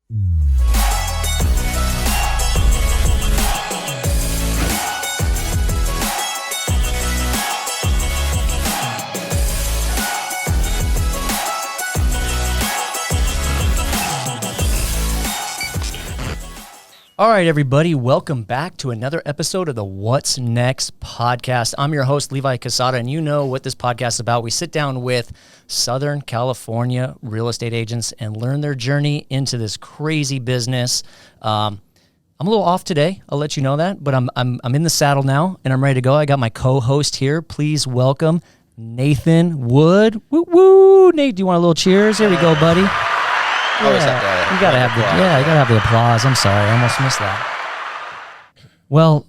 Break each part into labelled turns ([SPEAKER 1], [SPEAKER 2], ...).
[SPEAKER 1] All right, everybody, welcome back to another episode of the What's Next podcast. I'm your host, Levi Casada, and you know what this podcast is about. We sit down with Southern California real estate agents and learn their journey into this crazy business. I'm a little off today, I'll let you know that, but I'm in the saddle now, and I'm ready to go. I got my co-host here. Please welcome Nathan Wood. Woo woo! Nate, do you want a little cheers? Here we go, buddy.
[SPEAKER 2] Always have to,
[SPEAKER 1] you gotta have the applause. Yeah, you gotta have the applause. I'm sorry, I almost missed that. Well,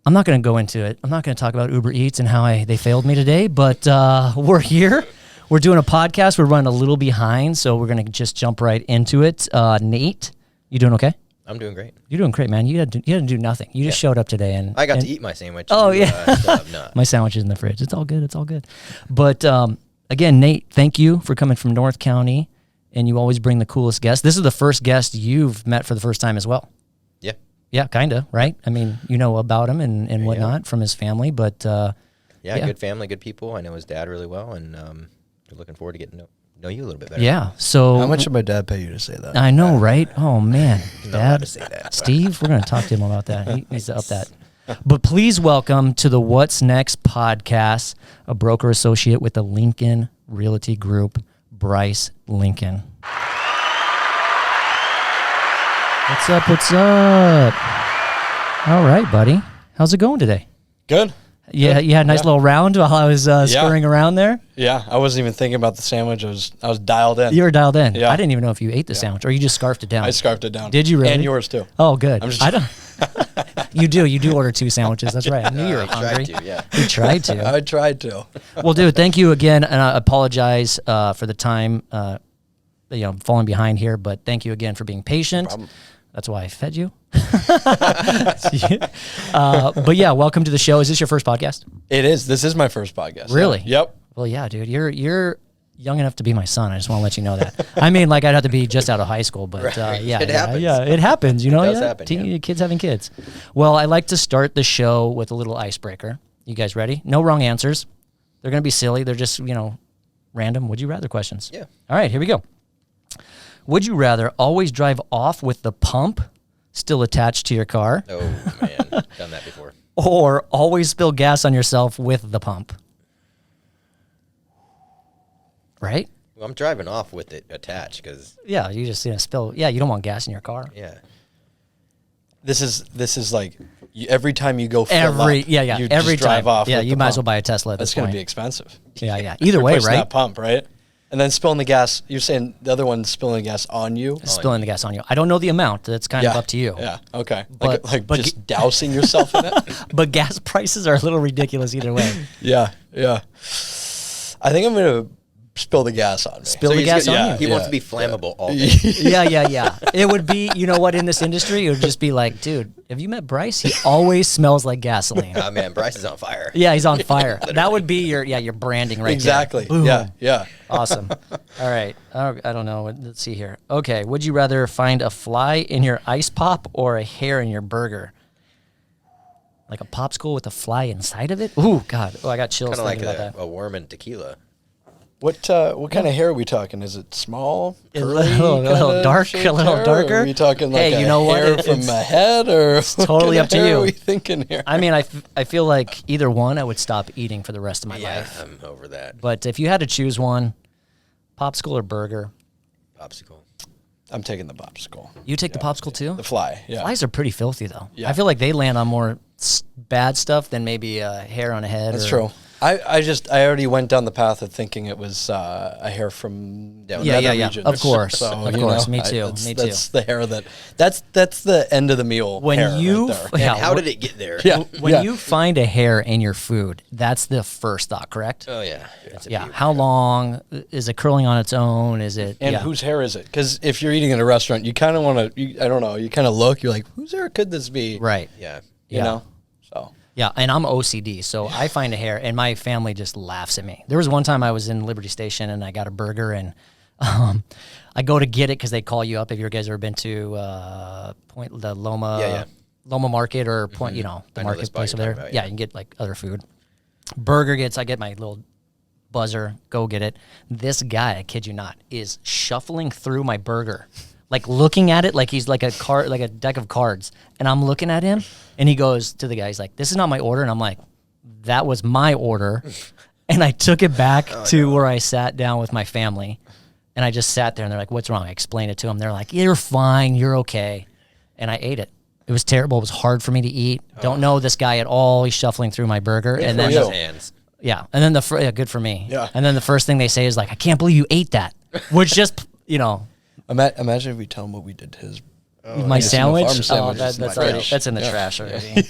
[SPEAKER 1] I'm not gonna go into it. I'm not gonna talk about Uber Eats and how they failed me today, but we're here. We're doing a podcast. We're running a little behind, so we're gonna just jump right into it. Nate, you doing okay?
[SPEAKER 2] I'm doing great.
[SPEAKER 1] You're doing great, man. You had to do nothing. You just showed up today, and
[SPEAKER 2] I got to eat my sandwich.
[SPEAKER 1] Oh yeah,
[SPEAKER 2] still have not.
[SPEAKER 1] My sandwich is in the fridge. It's all good. It's all good. But again, Nate, thank you for coming from North County. And you always bring the coolest guests. This is the first guest you've met for the first time as well.
[SPEAKER 2] Yeah.
[SPEAKER 1] Yeah, kind of, right? I mean, you know about him and whatnot from his family, but...
[SPEAKER 2] yeah, good family, good people. I know his dad really well, and we're looking forward to getting to know you a little bit better.
[SPEAKER 1] Yeah, so...
[SPEAKER 3] How much did my dad pay you to say that?
[SPEAKER 1] I know, right? Oh, man.
[SPEAKER 2] Dad, to say that.
[SPEAKER 1] Steve, we're going to talk to him about that. He needs to up that. But please welcome to the What's Next podcast, a broker associate with the Lincoln Realty Group, Bryce Lincoln. What's up? What's up? All right, buddy. How's it going today?
[SPEAKER 3] Good.
[SPEAKER 1] Yeah,
[SPEAKER 3] Good.
[SPEAKER 1] you had a nice little round while I was scurrying around there?
[SPEAKER 3] Yeah, I wasn't even thinking about the sandwich. I was dialed in.
[SPEAKER 1] You were dialed in.
[SPEAKER 3] Yeah.
[SPEAKER 1] I didn't even know if you ate the sandwich or you just scarfed it down.
[SPEAKER 3] I scarfed it down.
[SPEAKER 1] Did you really?
[SPEAKER 3] And yours too.
[SPEAKER 1] Oh, good.
[SPEAKER 3] I'm just
[SPEAKER 1] I don't. You do order 2 sandwiches. That's right. I knew you were hungry.
[SPEAKER 2] Tried to, yeah.
[SPEAKER 1] You tried to.
[SPEAKER 3] I tried to.
[SPEAKER 1] Well, dude, thank you again, and I apologize for the time. Falling behind here, but thank you again for being patient.
[SPEAKER 2] No problem.
[SPEAKER 1] That's why I fed you. But yeah, welcome to the show. Is this your first podcast?
[SPEAKER 3] It is. This is my first podcast.
[SPEAKER 1] Really?
[SPEAKER 3] Yeah. Yep.
[SPEAKER 1] Well, yeah, dude, you're young enough to be my son. I just want to let you know that. I mean, like I'd have to be just out of high school, but
[SPEAKER 2] Right.
[SPEAKER 1] yeah,
[SPEAKER 2] It happens.
[SPEAKER 1] Yeah, it happens. You know,
[SPEAKER 2] It does happen,
[SPEAKER 1] Kids having kids. Well, I like to start the show with a little icebreaker. You guys ready? No wrong answers. They're gonna be silly. They're just random. Would you rather questions?
[SPEAKER 2] Yeah.
[SPEAKER 1] All right, here we go. Would you rather always drive off with the pump still attached to your car,
[SPEAKER 2] Oh, man. Done that before.
[SPEAKER 1] or always spill gas on yourself with the pump? Right?
[SPEAKER 2] Well, I'm driving off with it attached because,
[SPEAKER 1] Yeah, you just spill. Yeah, you don't want gas in your car.
[SPEAKER 2] yeah.
[SPEAKER 3] This is like every time you go fill
[SPEAKER 1] Every
[SPEAKER 3] up,
[SPEAKER 1] you
[SPEAKER 3] every
[SPEAKER 1] every
[SPEAKER 3] drive
[SPEAKER 1] time.
[SPEAKER 3] off.
[SPEAKER 1] Yeah,
[SPEAKER 3] with
[SPEAKER 1] you
[SPEAKER 3] the
[SPEAKER 1] might as well
[SPEAKER 3] pump.
[SPEAKER 1] buy a Tesla at
[SPEAKER 3] That's
[SPEAKER 1] this
[SPEAKER 3] going
[SPEAKER 1] point.
[SPEAKER 3] to be expensive.
[SPEAKER 1] Yeah. Either way,
[SPEAKER 3] Replacing
[SPEAKER 1] right?
[SPEAKER 3] that pump, right? And then spilling the gas. You're saying the other one's spilling gas on you?
[SPEAKER 1] Spilling the gas on you. I don't know the amount. That's kind of up to you.
[SPEAKER 3] Yeah. Okay.
[SPEAKER 1] But- but
[SPEAKER 3] just dousing yourself in it.
[SPEAKER 1] But gas prices are a little ridiculous either way.
[SPEAKER 3] Yeah. Yeah. I think I'm gonna spill the gas on me.
[SPEAKER 1] Spill the gas on
[SPEAKER 3] yeah.
[SPEAKER 1] you.
[SPEAKER 2] He wants to be flammable all day.
[SPEAKER 1] Yeah. It would be, you know what, in this industry, it would just be like, dude, have you met Bryce? He always smells like gasoline.
[SPEAKER 2] Oh, man, Bryce is on fire.
[SPEAKER 1] Yeah, he's on fire. That would be your branding right
[SPEAKER 3] Exactly.
[SPEAKER 1] there. Boom.
[SPEAKER 3] Yeah.
[SPEAKER 1] Awesome. All right. I don't know. Let's see here. Okay. Would you rather find a fly in your ice pop or a hair in your burger? Like a popsicle with a fly inside of it? Ooh, God. Oh, I got chills
[SPEAKER 2] Kind of like
[SPEAKER 1] thinking about that.
[SPEAKER 2] a worm in tequila.
[SPEAKER 3] What kind of hair are we talking? Is it small,
[SPEAKER 1] A
[SPEAKER 3] curly,
[SPEAKER 1] little
[SPEAKER 3] kinda
[SPEAKER 1] dark,
[SPEAKER 3] shaped
[SPEAKER 1] a little
[SPEAKER 3] hair?
[SPEAKER 1] darker?
[SPEAKER 3] Or are we talking like
[SPEAKER 1] Hey, you know what?
[SPEAKER 3] hair from a head, or it's
[SPEAKER 1] totally up to you.
[SPEAKER 3] What are we thinking here?
[SPEAKER 1] I mean, I feel like either one I would stop eating for the rest of my
[SPEAKER 2] Yeah,
[SPEAKER 1] life.
[SPEAKER 2] I'm over that.
[SPEAKER 1] But if you had to choose one, popsicle or burger,
[SPEAKER 2] Popsicle.
[SPEAKER 3] I'm taking the popsicle.
[SPEAKER 1] you take the popsicle too?
[SPEAKER 3] The fly. Yeah.
[SPEAKER 1] Flies are pretty filthy though.
[SPEAKER 3] Yeah.
[SPEAKER 1] I feel like they land on more bad stuff than maybe hair on a head.
[SPEAKER 3] That's
[SPEAKER 1] or,
[SPEAKER 3] true. I already went down the path of thinking it was a hair from
[SPEAKER 2] Yeah,
[SPEAKER 3] nether
[SPEAKER 1] yeah.
[SPEAKER 3] regions.
[SPEAKER 1] Of course.
[SPEAKER 3] So,
[SPEAKER 1] Of
[SPEAKER 3] you
[SPEAKER 1] course.
[SPEAKER 3] know,
[SPEAKER 1] Me too.
[SPEAKER 3] That's,
[SPEAKER 1] Me too.
[SPEAKER 3] That's the hair that's the end of the meal.
[SPEAKER 1] When
[SPEAKER 3] hair
[SPEAKER 1] you
[SPEAKER 3] right there.
[SPEAKER 1] Yeah,
[SPEAKER 2] And how did it get there?
[SPEAKER 3] Yeah.
[SPEAKER 1] when you find a hair in your food, that's the first thought, correct?
[SPEAKER 2] Oh, yeah. It's a
[SPEAKER 1] Yeah.
[SPEAKER 2] beauty.
[SPEAKER 1] How long is it curling on its own? Is it?
[SPEAKER 3] And
[SPEAKER 1] yeah.
[SPEAKER 3] whose hair is it? Because if you're eating in a restaurant, you kind of want to. I don't know. You kind of look. You're like, whose hair could this be?
[SPEAKER 1] Right.
[SPEAKER 2] Yeah.
[SPEAKER 3] You
[SPEAKER 1] Yeah.
[SPEAKER 3] know. So.
[SPEAKER 1] Yeah, and I'm OCD, so I find a hair, and my family just laughs at me. There was one time I was in Liberty Station, and I got a burger, and I go to get it because they call you up. If you guys ever been to the Loma Market or Point, the
[SPEAKER 2] I know the
[SPEAKER 1] marketplace
[SPEAKER 2] spot
[SPEAKER 1] over
[SPEAKER 2] you're
[SPEAKER 1] there.
[SPEAKER 2] talking about,
[SPEAKER 1] Yeah,
[SPEAKER 2] yeah.
[SPEAKER 1] you can get like other food. I get my little buzzer, go get it. This guy, I kid you not, is shuffling through my burger, like looking at it like he's like a deck of cards. And I'm looking at him, and he goes to the guy, he's like, "This is not my order." And I'm like, "That was my order." And I took it back to where I sat down with my family, and I just sat there, and they're like, "What's wrong?" I explained it to them. They're like, "You're fine, you're okay." And I ate it. It was terrible. It was hard for me to eat. Don't know this guy at all. He's shuffling through my burger, and then
[SPEAKER 2] his hands.
[SPEAKER 1] yeah, and then good for me.
[SPEAKER 3] Yeah.
[SPEAKER 1] And then the first thing they say is like, "I can't believe you ate that," which just
[SPEAKER 3] Imagine if we tell him what we did to his.
[SPEAKER 1] my sandwich.
[SPEAKER 3] farm sandwich
[SPEAKER 1] Oh,
[SPEAKER 3] is in the fridge.
[SPEAKER 1] that's in the trash already.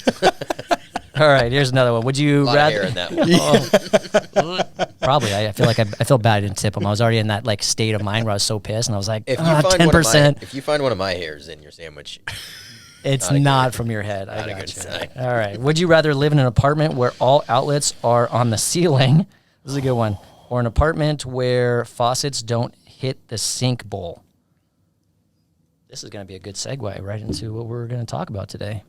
[SPEAKER 1] All right, here's another one. Would you
[SPEAKER 2] A lot
[SPEAKER 1] rather?
[SPEAKER 2] of hair in that one.
[SPEAKER 1] Probably. I feel like I feel bad I didn't tip him. I was already in that like state of mind where I was so pissed, and I was like,
[SPEAKER 2] If you find
[SPEAKER 1] 10%.
[SPEAKER 2] if you find one of my hairs in your sandwich,
[SPEAKER 1] It's
[SPEAKER 2] Not a
[SPEAKER 1] not
[SPEAKER 2] good-
[SPEAKER 1] from your head. I
[SPEAKER 2] not a
[SPEAKER 1] got
[SPEAKER 2] good
[SPEAKER 1] you.
[SPEAKER 2] sign.
[SPEAKER 1] All right. Would you rather live in an apartment where all outlets are on the ceiling? This is a good one. Or an apartment where faucets don't hit the sink bowl? This is going to be a good segue right into what we're going to talk about today.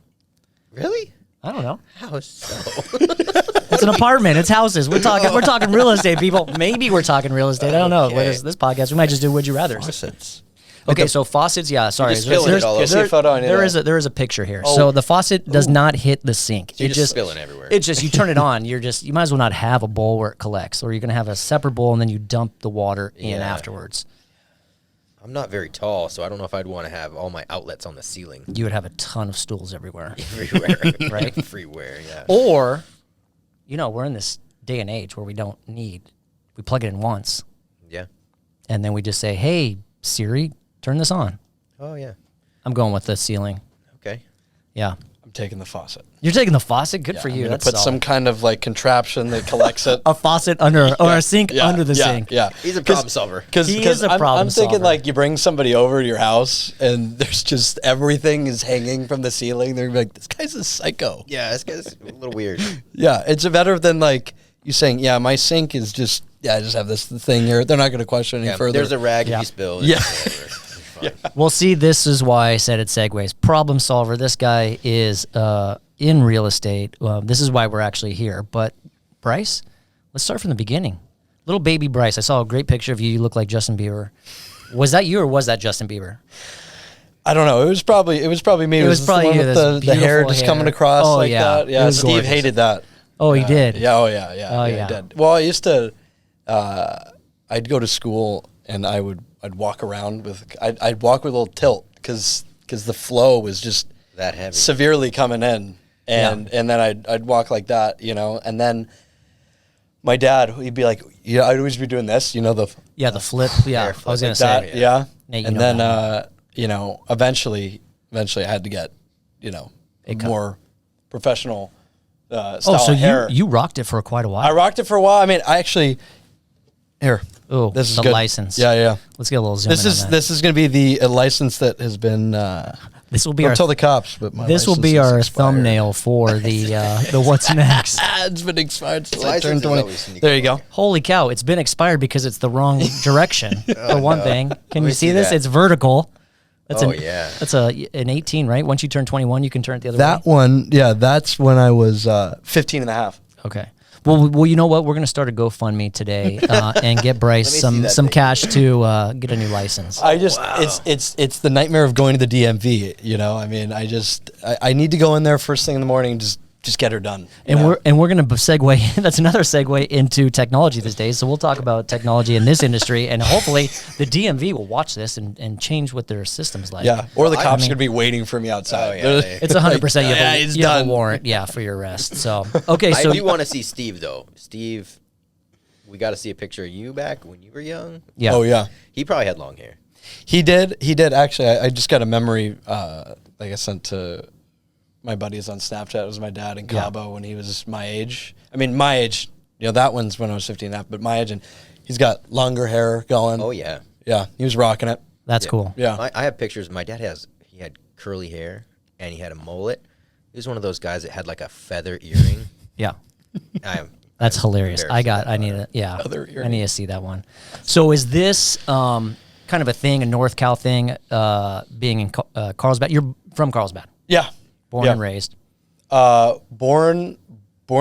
[SPEAKER 2] really?
[SPEAKER 1] I don't know.
[SPEAKER 2] How so?
[SPEAKER 1] It's an apartment. It's houses. We're talking real estate, people. Maybe we're talking real estate. I don't know. What
[SPEAKER 2] Okay.
[SPEAKER 1] is this podcast? We might just do Would You Rather.
[SPEAKER 3] Faucets.
[SPEAKER 1] Okay, so faucets, yeah, sorry.
[SPEAKER 2] just spilling it all over.
[SPEAKER 3] Can I see a photo on
[SPEAKER 1] there
[SPEAKER 3] it?
[SPEAKER 1] is a picture here. So the faucet does not hit the sink.
[SPEAKER 2] You're just spilling everywhere.
[SPEAKER 1] It's just you turn it on. You might as well not have a bowl where it collects, or you're gonna have a separate bowl and then you dump the water in
[SPEAKER 2] Yeah.
[SPEAKER 1] afterwards.
[SPEAKER 2] I'm not very tall, so I don't know if I'd want to have all my outlets on the ceiling
[SPEAKER 1] You would have a ton of stools everywhere.
[SPEAKER 2] everywhere.
[SPEAKER 1] Right?
[SPEAKER 2] Everywhere, yeah.
[SPEAKER 1] Or, we're in this day and age where we plug it in once,
[SPEAKER 2] Yeah.
[SPEAKER 1] and then we just say, "Hey Siri, turn this on."
[SPEAKER 2] Oh, yeah.
[SPEAKER 1] I'm going with the ceiling.
[SPEAKER 2] Okay.
[SPEAKER 1] Yeah.
[SPEAKER 3] I'm taking the faucet.
[SPEAKER 1] You're taking the faucet? Good for
[SPEAKER 3] I'm
[SPEAKER 1] you.
[SPEAKER 3] gonna
[SPEAKER 1] That's
[SPEAKER 3] put
[SPEAKER 1] solid.
[SPEAKER 3] some kind of like contraption that collects it.
[SPEAKER 1] a faucet under or a sink under the
[SPEAKER 3] yeah,
[SPEAKER 1] sink.
[SPEAKER 3] Yeah,
[SPEAKER 2] He's a problem solver.
[SPEAKER 1] He is a problem
[SPEAKER 3] I'm thinking
[SPEAKER 1] solver.
[SPEAKER 3] like you bring somebody over to your house and there's just everything is hanging from the ceiling. They're gonna be like, this guy's a psycho.
[SPEAKER 2] Yeah, this guy's a little weird.
[SPEAKER 3] Yeah, it's better than like you saying, yeah, my sink is just, I just have this thing here. They're not going to question any
[SPEAKER 2] Yeah,
[SPEAKER 3] further.
[SPEAKER 2] there's a rag
[SPEAKER 1] Yeah.
[SPEAKER 2] if you spill.
[SPEAKER 3] Yeah.
[SPEAKER 2] Yeah.
[SPEAKER 1] Well, see, this is why I said it segues. Problem solver. This guy is in real estate. This is why we're actually here. But Bryce, let's start from the beginning. Little baby Bryce. I saw a great picture of you. You look like Justin Bieber. Was that you or was that Justin Bieber?
[SPEAKER 3] I don't know. It was probably me.
[SPEAKER 1] It was
[SPEAKER 3] the
[SPEAKER 1] probably
[SPEAKER 3] one
[SPEAKER 1] you,
[SPEAKER 3] with
[SPEAKER 1] this
[SPEAKER 3] the hair
[SPEAKER 1] beautiful
[SPEAKER 3] just
[SPEAKER 1] hair.
[SPEAKER 3] coming across
[SPEAKER 1] Oh,
[SPEAKER 3] like
[SPEAKER 1] yeah.
[SPEAKER 3] that.
[SPEAKER 1] It
[SPEAKER 3] Yeah,
[SPEAKER 1] was
[SPEAKER 3] Steve
[SPEAKER 1] gorgeous.
[SPEAKER 3] hated that.
[SPEAKER 1] Oh, he did.
[SPEAKER 3] Yeah, oh yeah.
[SPEAKER 1] Oh,
[SPEAKER 3] He
[SPEAKER 1] yeah.
[SPEAKER 3] did. Well, I used to, I'd go to school and I'd walk around I'd walk with a little tilt because the flow was just
[SPEAKER 2] That heavy.
[SPEAKER 3] severely coming in, and then I'd walk like that, and then my dad, he'd be like, yeah, I'd always be doing this, the
[SPEAKER 1] Yeah, the flip. Yeah,
[SPEAKER 2] Hair
[SPEAKER 1] I was going to
[SPEAKER 2] flip
[SPEAKER 1] say.
[SPEAKER 3] that, yeah.
[SPEAKER 1] Nate, you
[SPEAKER 3] And
[SPEAKER 1] know
[SPEAKER 3] then
[SPEAKER 1] that.
[SPEAKER 3] eventually I had to get a more professional style
[SPEAKER 1] Oh, so
[SPEAKER 3] of hair.
[SPEAKER 1] you rocked it for quite a
[SPEAKER 3] I
[SPEAKER 1] while.
[SPEAKER 3] rocked it for a while. I mean, I actually here.
[SPEAKER 1] Oh,
[SPEAKER 3] This is
[SPEAKER 1] the
[SPEAKER 3] good.
[SPEAKER 1] license.
[SPEAKER 3] Yeah.
[SPEAKER 1] Let's get a little zoom
[SPEAKER 3] This
[SPEAKER 1] in
[SPEAKER 3] is
[SPEAKER 1] on that.
[SPEAKER 3] this is going to be the license that has been.
[SPEAKER 1] This will be
[SPEAKER 3] Don't
[SPEAKER 1] our
[SPEAKER 3] tell the cops, but my
[SPEAKER 1] this will
[SPEAKER 3] license
[SPEAKER 1] be
[SPEAKER 3] is
[SPEAKER 1] our
[SPEAKER 3] expired.
[SPEAKER 1] thumbnail for the what's next.
[SPEAKER 3] It's been expired since I
[SPEAKER 2] License
[SPEAKER 3] turned
[SPEAKER 2] is
[SPEAKER 3] 20.
[SPEAKER 2] always sneaky.
[SPEAKER 3] There you go.
[SPEAKER 1] Holy cow! It's been expired because it's the wrong direction. For one thing, can
[SPEAKER 2] me
[SPEAKER 1] you see
[SPEAKER 2] see
[SPEAKER 1] this?
[SPEAKER 2] that.
[SPEAKER 1] It's vertical. That's
[SPEAKER 2] Oh,
[SPEAKER 1] an,
[SPEAKER 2] yeah.
[SPEAKER 1] That's an 18, right? Once you turn 21, you can turn it the other
[SPEAKER 3] That
[SPEAKER 1] way.
[SPEAKER 3] one, yeah, that's when I was 15 and a half.
[SPEAKER 1] Okay. Well, you know what? We're gonna start a GoFundMe today and get Bryce
[SPEAKER 2] Let me see that
[SPEAKER 1] some
[SPEAKER 2] thing.
[SPEAKER 1] cash to get a new license.
[SPEAKER 3] I just it's the nightmare of going to the DMV. I mean, I need to go in there first thing in the morning and just get her done.
[SPEAKER 1] And we're going to segue. That's another segue into technology these days. So we'll talk about technology in this industry, and hopefully the DMV will watch this and change what their system's like.
[SPEAKER 3] Yeah, or the
[SPEAKER 2] Well, I
[SPEAKER 3] cops
[SPEAKER 1] mean-
[SPEAKER 3] are gonna be waiting for me outside.
[SPEAKER 2] Oh, yeah, they-
[SPEAKER 1] It's 100%. You have,
[SPEAKER 3] yeah,
[SPEAKER 1] a,
[SPEAKER 3] he's
[SPEAKER 1] you have a
[SPEAKER 3] done.
[SPEAKER 1] warrant, for your arrest. So okay, so
[SPEAKER 2] I do want to see Steve, though. Steve, we got to see a picture of you back when you were young.
[SPEAKER 1] yeah.
[SPEAKER 3] Oh yeah,
[SPEAKER 2] He probably had long hair.
[SPEAKER 3] he did. Actually, I just got a memory. Like I sent to my buddies on Snapchat. It was my dad in Cabo when he was my age. I mean, my age. That one's when I was 15 and a half. But my age, and he's got longer hair going.
[SPEAKER 2] Oh, yeah.
[SPEAKER 3] Yeah, he was rocking it.
[SPEAKER 1] That's cool.
[SPEAKER 3] Yeah.
[SPEAKER 2] I have pictures. My dad he had curly hair, and he had a mullet. He was one of those guys that had like a feather earring.
[SPEAKER 1] Yeah. That's hilarious. I need to see that one. So is this kind of a thing, a North Cal thing, being in Carlsbad? You're from Carlsbad.
[SPEAKER 3] Yeah.
[SPEAKER 1] Born and raised.
[SPEAKER 3] Born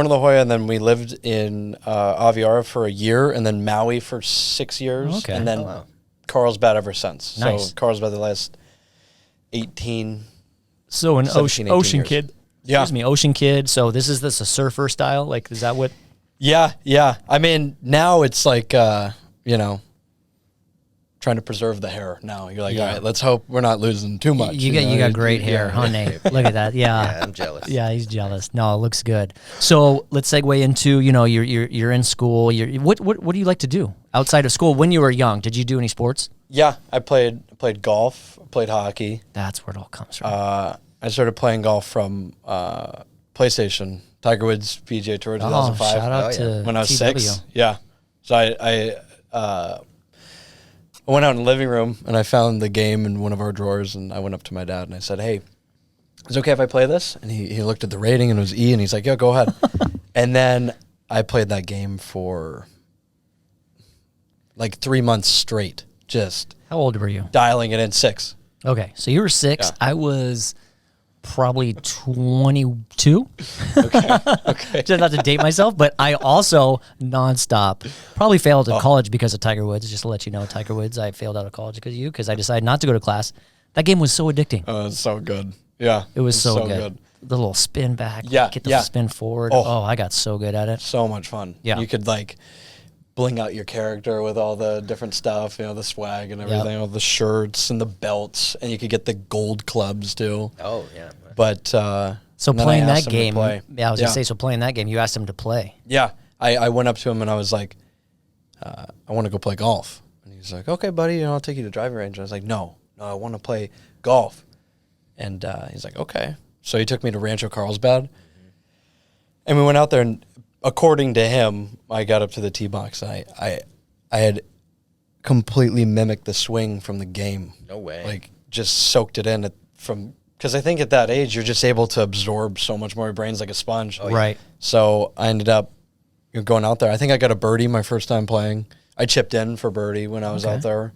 [SPEAKER 3] in La Jolla, and then we lived in Aviara for a year, and then Maui for 6 years,
[SPEAKER 1] Okay.
[SPEAKER 3] and then Carlsbad ever since.
[SPEAKER 1] Nice.
[SPEAKER 3] So Carlsbad the last 18.
[SPEAKER 1] So an
[SPEAKER 3] 17,
[SPEAKER 1] ocean
[SPEAKER 3] 18 years.
[SPEAKER 1] kid.
[SPEAKER 3] Yeah.
[SPEAKER 1] Excuse me, ocean kid. So this is a surfer style? Like, is that what?
[SPEAKER 3] Yeah. I mean, now it's like, trying to preserve the hair now. You're like, all right, let's hope we're not losing too much.
[SPEAKER 1] You got great hair, huh, Nate? Look at that.
[SPEAKER 2] Yeah, I'm jealous.
[SPEAKER 1] Yeah, he's jealous. No, it looks good. So let's segue into, you're in school. What do you like to do outside of school? When you were young, did you do any sports?
[SPEAKER 3] Yeah, I played golf, played hockey.
[SPEAKER 1] That's where it all comes from.
[SPEAKER 3] I started playing golf from PlayStation, Tiger Woods PGA Tour 2005.
[SPEAKER 1] Shout out to
[SPEAKER 3] when I was
[SPEAKER 1] TW.
[SPEAKER 3] 6. Yeah. So I went out in the living room and I found the game in one of our drawers, and I went up to my dad and I said, "Hey, is it okay if I play this?" And he looked at the rating and it was E, and he's like, "Yeah, go ahead." And then I played that game for like 3 months straight, just
[SPEAKER 1] How old were you?
[SPEAKER 3] dialing it in. 6.
[SPEAKER 1] Okay, so you were 6.
[SPEAKER 3] Yeah.
[SPEAKER 1] I was probably 22.
[SPEAKER 3] Okay.
[SPEAKER 1] Just not to date myself, but I also nonstop probably failed in college because of Tiger Woods. Just to let you know, Tiger Woods, I failed out of college because I decided not to go to class. That game was so addicting.
[SPEAKER 3] Oh, it's so good. Yeah.
[SPEAKER 1] It was so good. The little spin back, get the spin forward. Oh, I got so good at it.
[SPEAKER 3] So much fun.
[SPEAKER 1] Yeah.
[SPEAKER 3] You could like bling out your character with all the different stuff, the swag and everything, all the shirts and the belts, and you could get the gold clubs too.
[SPEAKER 2] Oh, yeah.
[SPEAKER 3] But
[SPEAKER 1] so playing that game, I was gonna say, so playing that game, you asked him to play.
[SPEAKER 3] Yeah, I went up to him and I was like, I want to go play golf, and he's like, "Okay, buddy, I'll take you to driving range." And I was like, "No, I want to play golf," and he's like, "Okay." So he took me to Rancho Carlsbad, and we went out there, and according to him, I got up to the tee box, and I had completely mimicked the swing from the game.
[SPEAKER 2] No way.
[SPEAKER 3] Like, just soaked it in because I think at that age, you're just able to absorb so much more. Your brain's like a sponge.
[SPEAKER 1] Oh, yeah. Right.
[SPEAKER 3] So I ended up going out there. I think I got a birdie my first time playing. I chipped in for birdie when I was out there.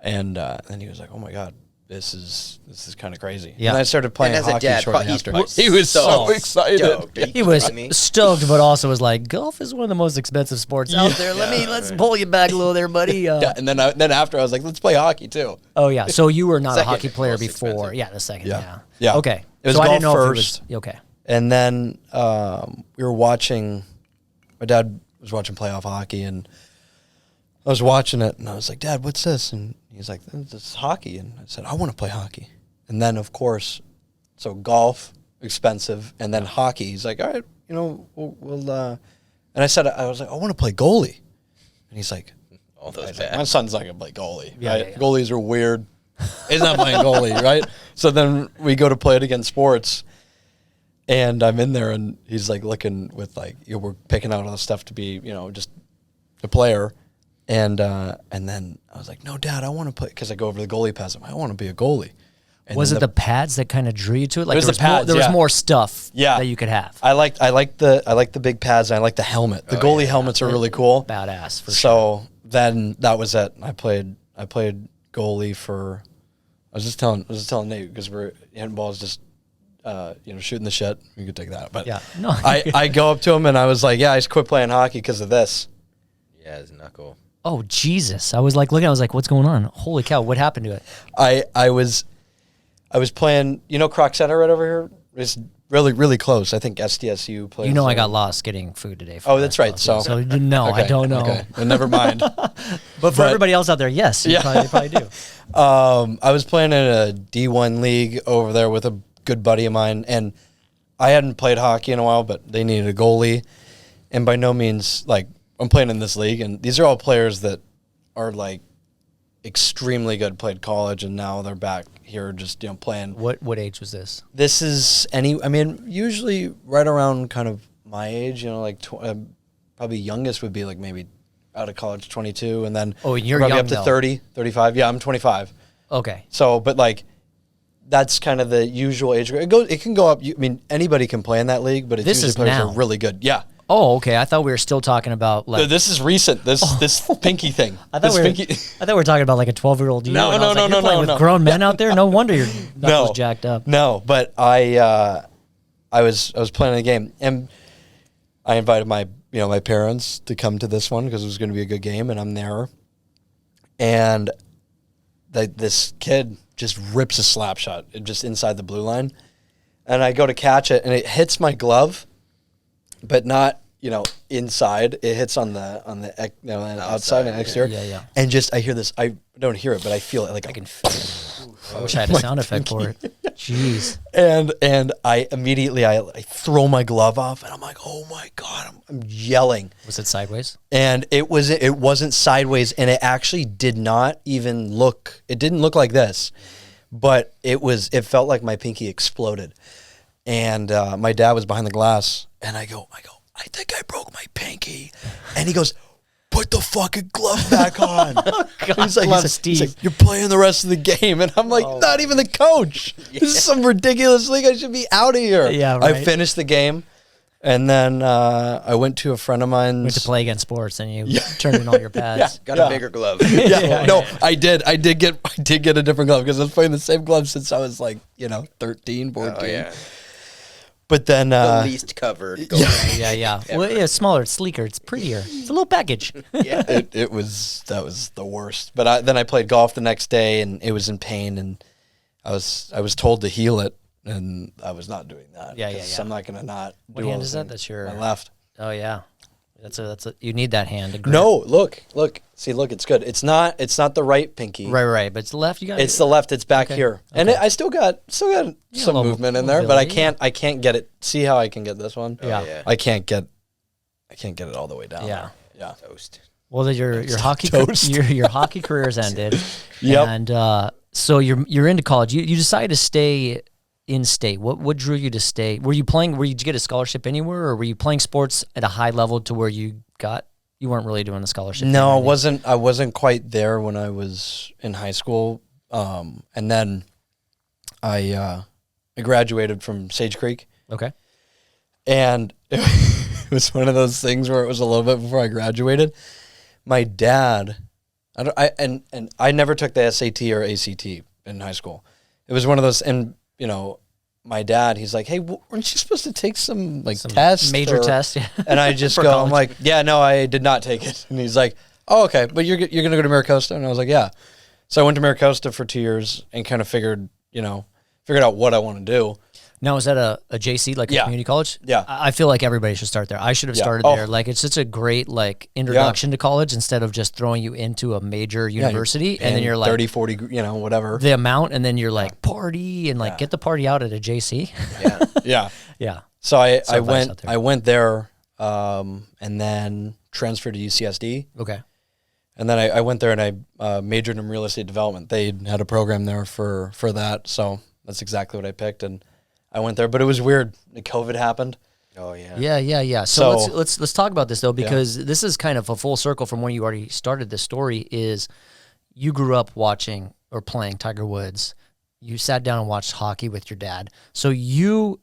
[SPEAKER 3] And then he was like, "Oh, my God, this is kind of crazy."
[SPEAKER 1] Yeah.
[SPEAKER 3] And I started playing
[SPEAKER 2] And as a
[SPEAKER 3] hockey
[SPEAKER 2] dad,
[SPEAKER 3] shortly
[SPEAKER 2] he's
[SPEAKER 3] after.
[SPEAKER 2] probably
[SPEAKER 3] He was so
[SPEAKER 2] so
[SPEAKER 3] excited.
[SPEAKER 2] stoked.
[SPEAKER 1] He was
[SPEAKER 2] kidding me?
[SPEAKER 1] stoked, but also was like, golf is one of the most expensive sports out there. Let's pull you back a little there, buddy.
[SPEAKER 3] Yeah, and then after I was like, "Let's play hockey too."
[SPEAKER 1] Oh, yeah. So you were not a
[SPEAKER 2] Second
[SPEAKER 1] hockey player
[SPEAKER 2] most
[SPEAKER 1] before.
[SPEAKER 2] expensive.
[SPEAKER 1] Yeah, the second.
[SPEAKER 3] Yeah.
[SPEAKER 1] Yeah.
[SPEAKER 3] Yeah.
[SPEAKER 1] Okay.
[SPEAKER 3] It was
[SPEAKER 1] so I didn't
[SPEAKER 3] golf
[SPEAKER 1] know
[SPEAKER 3] first.
[SPEAKER 1] if it was okay.
[SPEAKER 3] And then we were watching. My dad was watching playoff hockey, and I was watching it, and I was like, "Dad, what's this?" And he's like, "This is hockey." And I said, "I want to play hockey." And then, of course, so golf, expensive, and then hockey. He's like, "All right, we'll." And I said, I was like, "I want to play goalie." And he's like,
[SPEAKER 2] All those
[SPEAKER 3] "My
[SPEAKER 2] bad.
[SPEAKER 3] son's not gonna play goalie.
[SPEAKER 1] Yeah,
[SPEAKER 3] Right?
[SPEAKER 1] yeah.
[SPEAKER 3] Goalies are weird. He's not playing goalie, right?" So then we go to play it against sports. And I'm in there, and he's like looking with like, we're picking out all the stuff to be, just a player. And then I was like, "No, Dad, I want to play," because I go over to the goalie pads. I want to be a goalie. And
[SPEAKER 1] Was
[SPEAKER 3] then
[SPEAKER 1] it the pads that kind of drew you to it? Like
[SPEAKER 3] was
[SPEAKER 1] there
[SPEAKER 3] the
[SPEAKER 1] was more,
[SPEAKER 3] pads,
[SPEAKER 1] there was
[SPEAKER 3] yeah.
[SPEAKER 1] more stuff
[SPEAKER 3] Yeah.
[SPEAKER 1] that you could have.
[SPEAKER 3] I like the big pads, and I like the helmet. The goalie helmets are really cool.
[SPEAKER 1] Badass for sure.
[SPEAKER 3] So then that was it. I played goalie for. I was just telling Nate, because we're hitting balls, just shooting the shit. You could take that, but
[SPEAKER 1] Yeah. No.
[SPEAKER 3] I go up to him and I was like, "Yeah, I just quit playing hockey because of this."
[SPEAKER 2] Yeah, his knuckle.
[SPEAKER 1] Oh, Jesus. I was like looking, I was like, what's going on? Holy cow, what happened to it?
[SPEAKER 3] I was playing, Croc Center right over here. It's really, really close. I think SDSU plays.
[SPEAKER 1] I got lost getting food today.
[SPEAKER 3] Oh, that's right. So
[SPEAKER 1] no, I don't know.
[SPEAKER 3] Okay. Well, never mind.
[SPEAKER 1] But for everybody else out there, yes, you probably do.
[SPEAKER 3] I was playing in a D1 league over there with a good buddy of mine, and I hadn't played hockey in a while, but they needed a goalie. And by no means, like, I'm playing in this league, and these are all players that are, like, extremely good, played college, and now they're back here just, playing.
[SPEAKER 1] What age was this?
[SPEAKER 3] This is usually right around kind of my age, like probably youngest would be like maybe out of college 22, and then
[SPEAKER 1] you're
[SPEAKER 3] probably
[SPEAKER 1] young,
[SPEAKER 3] up to
[SPEAKER 1] though.
[SPEAKER 3] 30, 35. Yeah, I'm 25.
[SPEAKER 1] Okay.
[SPEAKER 3] So, but like that's kind of the usual age group. It can go up. Anybody can play in that league, but it's
[SPEAKER 1] This
[SPEAKER 3] usually
[SPEAKER 1] is
[SPEAKER 3] players
[SPEAKER 1] now.
[SPEAKER 3] who are really good. Yeah.
[SPEAKER 1] Oh, okay. I thought we were still talking about like.
[SPEAKER 3] This is recent. This pinky thing.
[SPEAKER 1] I thought we were talking about like a 12-year-old.
[SPEAKER 3] No,
[SPEAKER 1] you're playing with grown men out there. No wonder your knuckles jacked up.
[SPEAKER 3] No, but I was playing a game, and I invited my parents to come to this one because it was going to be a good game, and I'm there, and this kid just rips a slap shot just inside the blue line, and I go to catch it, and it hits my glove, but not inside. It hits on the outside and exterior.
[SPEAKER 1] Yeah.
[SPEAKER 3] And just I hear this. I don't hear it, but I feel it. Like I can feel it.
[SPEAKER 1] I wish I had a sound effect for it. Jeez.
[SPEAKER 3] And I immediately I throw my glove off, and I'm like, oh my God, I'm yelling.
[SPEAKER 1] Was it sideways?
[SPEAKER 3] And it wasn't sideways, and it actually did not even look. It didn't look like this, but it felt like my pinky exploded. And my dad was behind the glass, and I go, I think I broke my pinky, and he goes, put the fucking glove back on.
[SPEAKER 1] God,
[SPEAKER 3] he's like, you're playing the rest of the game. And I'm like, not even the coach. Yeah. This is some ridiculous league. I should be out of here.
[SPEAKER 1] Yeah, right.
[SPEAKER 3] I finished the game, and then I went to a friend of mine.
[SPEAKER 1] Went to play against sports, and you turned in all your pads.
[SPEAKER 2] Got a bigger glove.
[SPEAKER 3] I did get a different glove because I was playing the same glove since I was like 13, 14.
[SPEAKER 2] Oh, yeah.
[SPEAKER 3] But then
[SPEAKER 2] the least covered.
[SPEAKER 1] Yeah. Well, it's smaller, it's sleeker, it's prettier. It's a little package.
[SPEAKER 2] Yeah.
[SPEAKER 3] That was the worst. But then I played golf the next day, and it was in pain, and I was told to heal it, and I was not doing that.
[SPEAKER 1] Yeah.
[SPEAKER 3] I'm not gonna not.
[SPEAKER 1] What hand is that? That's your
[SPEAKER 3] my left.
[SPEAKER 1] Oh yeah. That's a you need that hand to grip.
[SPEAKER 3] No, look. See, look, it's good. It's not the right pinky.
[SPEAKER 1] Right. But it's the left. You got.
[SPEAKER 3] It's the left. It's back here, and I still got some movement in there, but I can't get it. See how I can get this one?
[SPEAKER 1] Yeah.
[SPEAKER 3] I can't get it all the way down.
[SPEAKER 1] Yeah.
[SPEAKER 3] Yeah.
[SPEAKER 2] Toast.
[SPEAKER 1] Well, your hockey your hockey career's ended.
[SPEAKER 3] Yep.
[SPEAKER 1] And so you're into college. You decided to stay in state. What drew you to stay? Did you get a scholarship anywhere, or were you playing sports at a high level to where you weren't really doing the scholarship?
[SPEAKER 3] No, I wasn't quite there when I was in high school. And then I graduated from Sage Creek.
[SPEAKER 1] Okay.
[SPEAKER 3] And it was one of those things where it was a little bit before I graduated. My dad, I never took the SAT or ACT in high school. It was one of those, and my dad, he's like, hey, weren't you supposed to take some test?
[SPEAKER 1] Major test, yeah.
[SPEAKER 3] And I just go, college. I'm like, yeah, no, I did not take it. And he's like, oh, okay, but you're going to go to Maricosta? And I was like, yeah. So I went to Maricosta for 2 years and kind of figured out what I want to do.
[SPEAKER 1] Now, is that a JC, like a community college?
[SPEAKER 3] Yeah.
[SPEAKER 1] I feel like everybody should start there. I should have started there. Like, it's such a great, introduction to college instead of just throwing you into a major university. And then you're like
[SPEAKER 3] 30, 40, whatever.
[SPEAKER 1] The amount, and then you're like, party, and get the party out at a JC.
[SPEAKER 3] Yeah.
[SPEAKER 1] Yeah.
[SPEAKER 3] So I went there, and then transferred to UCSD.
[SPEAKER 1] Okay.
[SPEAKER 3] And then I went there, and I majored in real estate development. They had a program there for that. So that's exactly what I picked. And I went there, but it was weird. COVID happened.
[SPEAKER 2] Oh yeah.
[SPEAKER 1] Yeah. So let's talk about this though, because this is kind of a full circle from when you already started this story. Is you grew up watching or playing Tiger Woods. You sat down and watched hockey with your dad. So your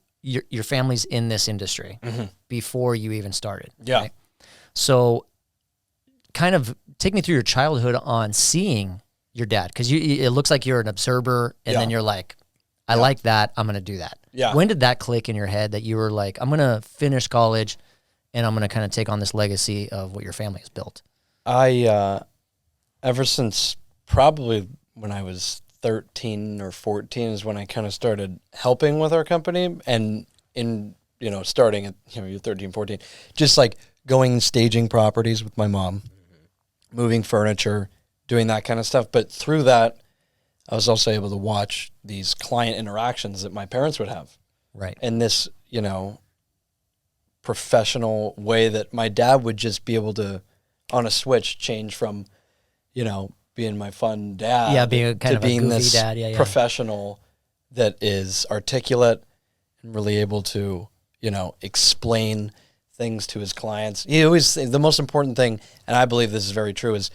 [SPEAKER 1] family's in this industry before you even started.
[SPEAKER 3] Yeah.
[SPEAKER 1] Right? So kind of take me through your childhood on seeing your dad, because it looks like you're an observer, and then you're like, I like that, I'm going to do that.
[SPEAKER 3] Yeah.
[SPEAKER 1] When did that click in your head that you were like, I'm going to finish college and I'm going to kind of take on this legacy of what your family has built?
[SPEAKER 3] Ever since probably when I was 13 or 14 is when I kind of started helping with our company, and starting at, you're 13, 14, just like going staging properties with my mom, moving furniture, doing that kind of stuff. But through that, I was also able to watch these client interactions that my parents would have.
[SPEAKER 1] Right.
[SPEAKER 3] And this, professional way that my dad would just be able to, on a switch, change from, being my fun dad.
[SPEAKER 1] Yeah, being kind of a goofy
[SPEAKER 3] this
[SPEAKER 1] dad. Yeah.
[SPEAKER 3] Professional that is articulate and really able to, explain things to his clients. He always, the most important thing, and I believe this is very true, is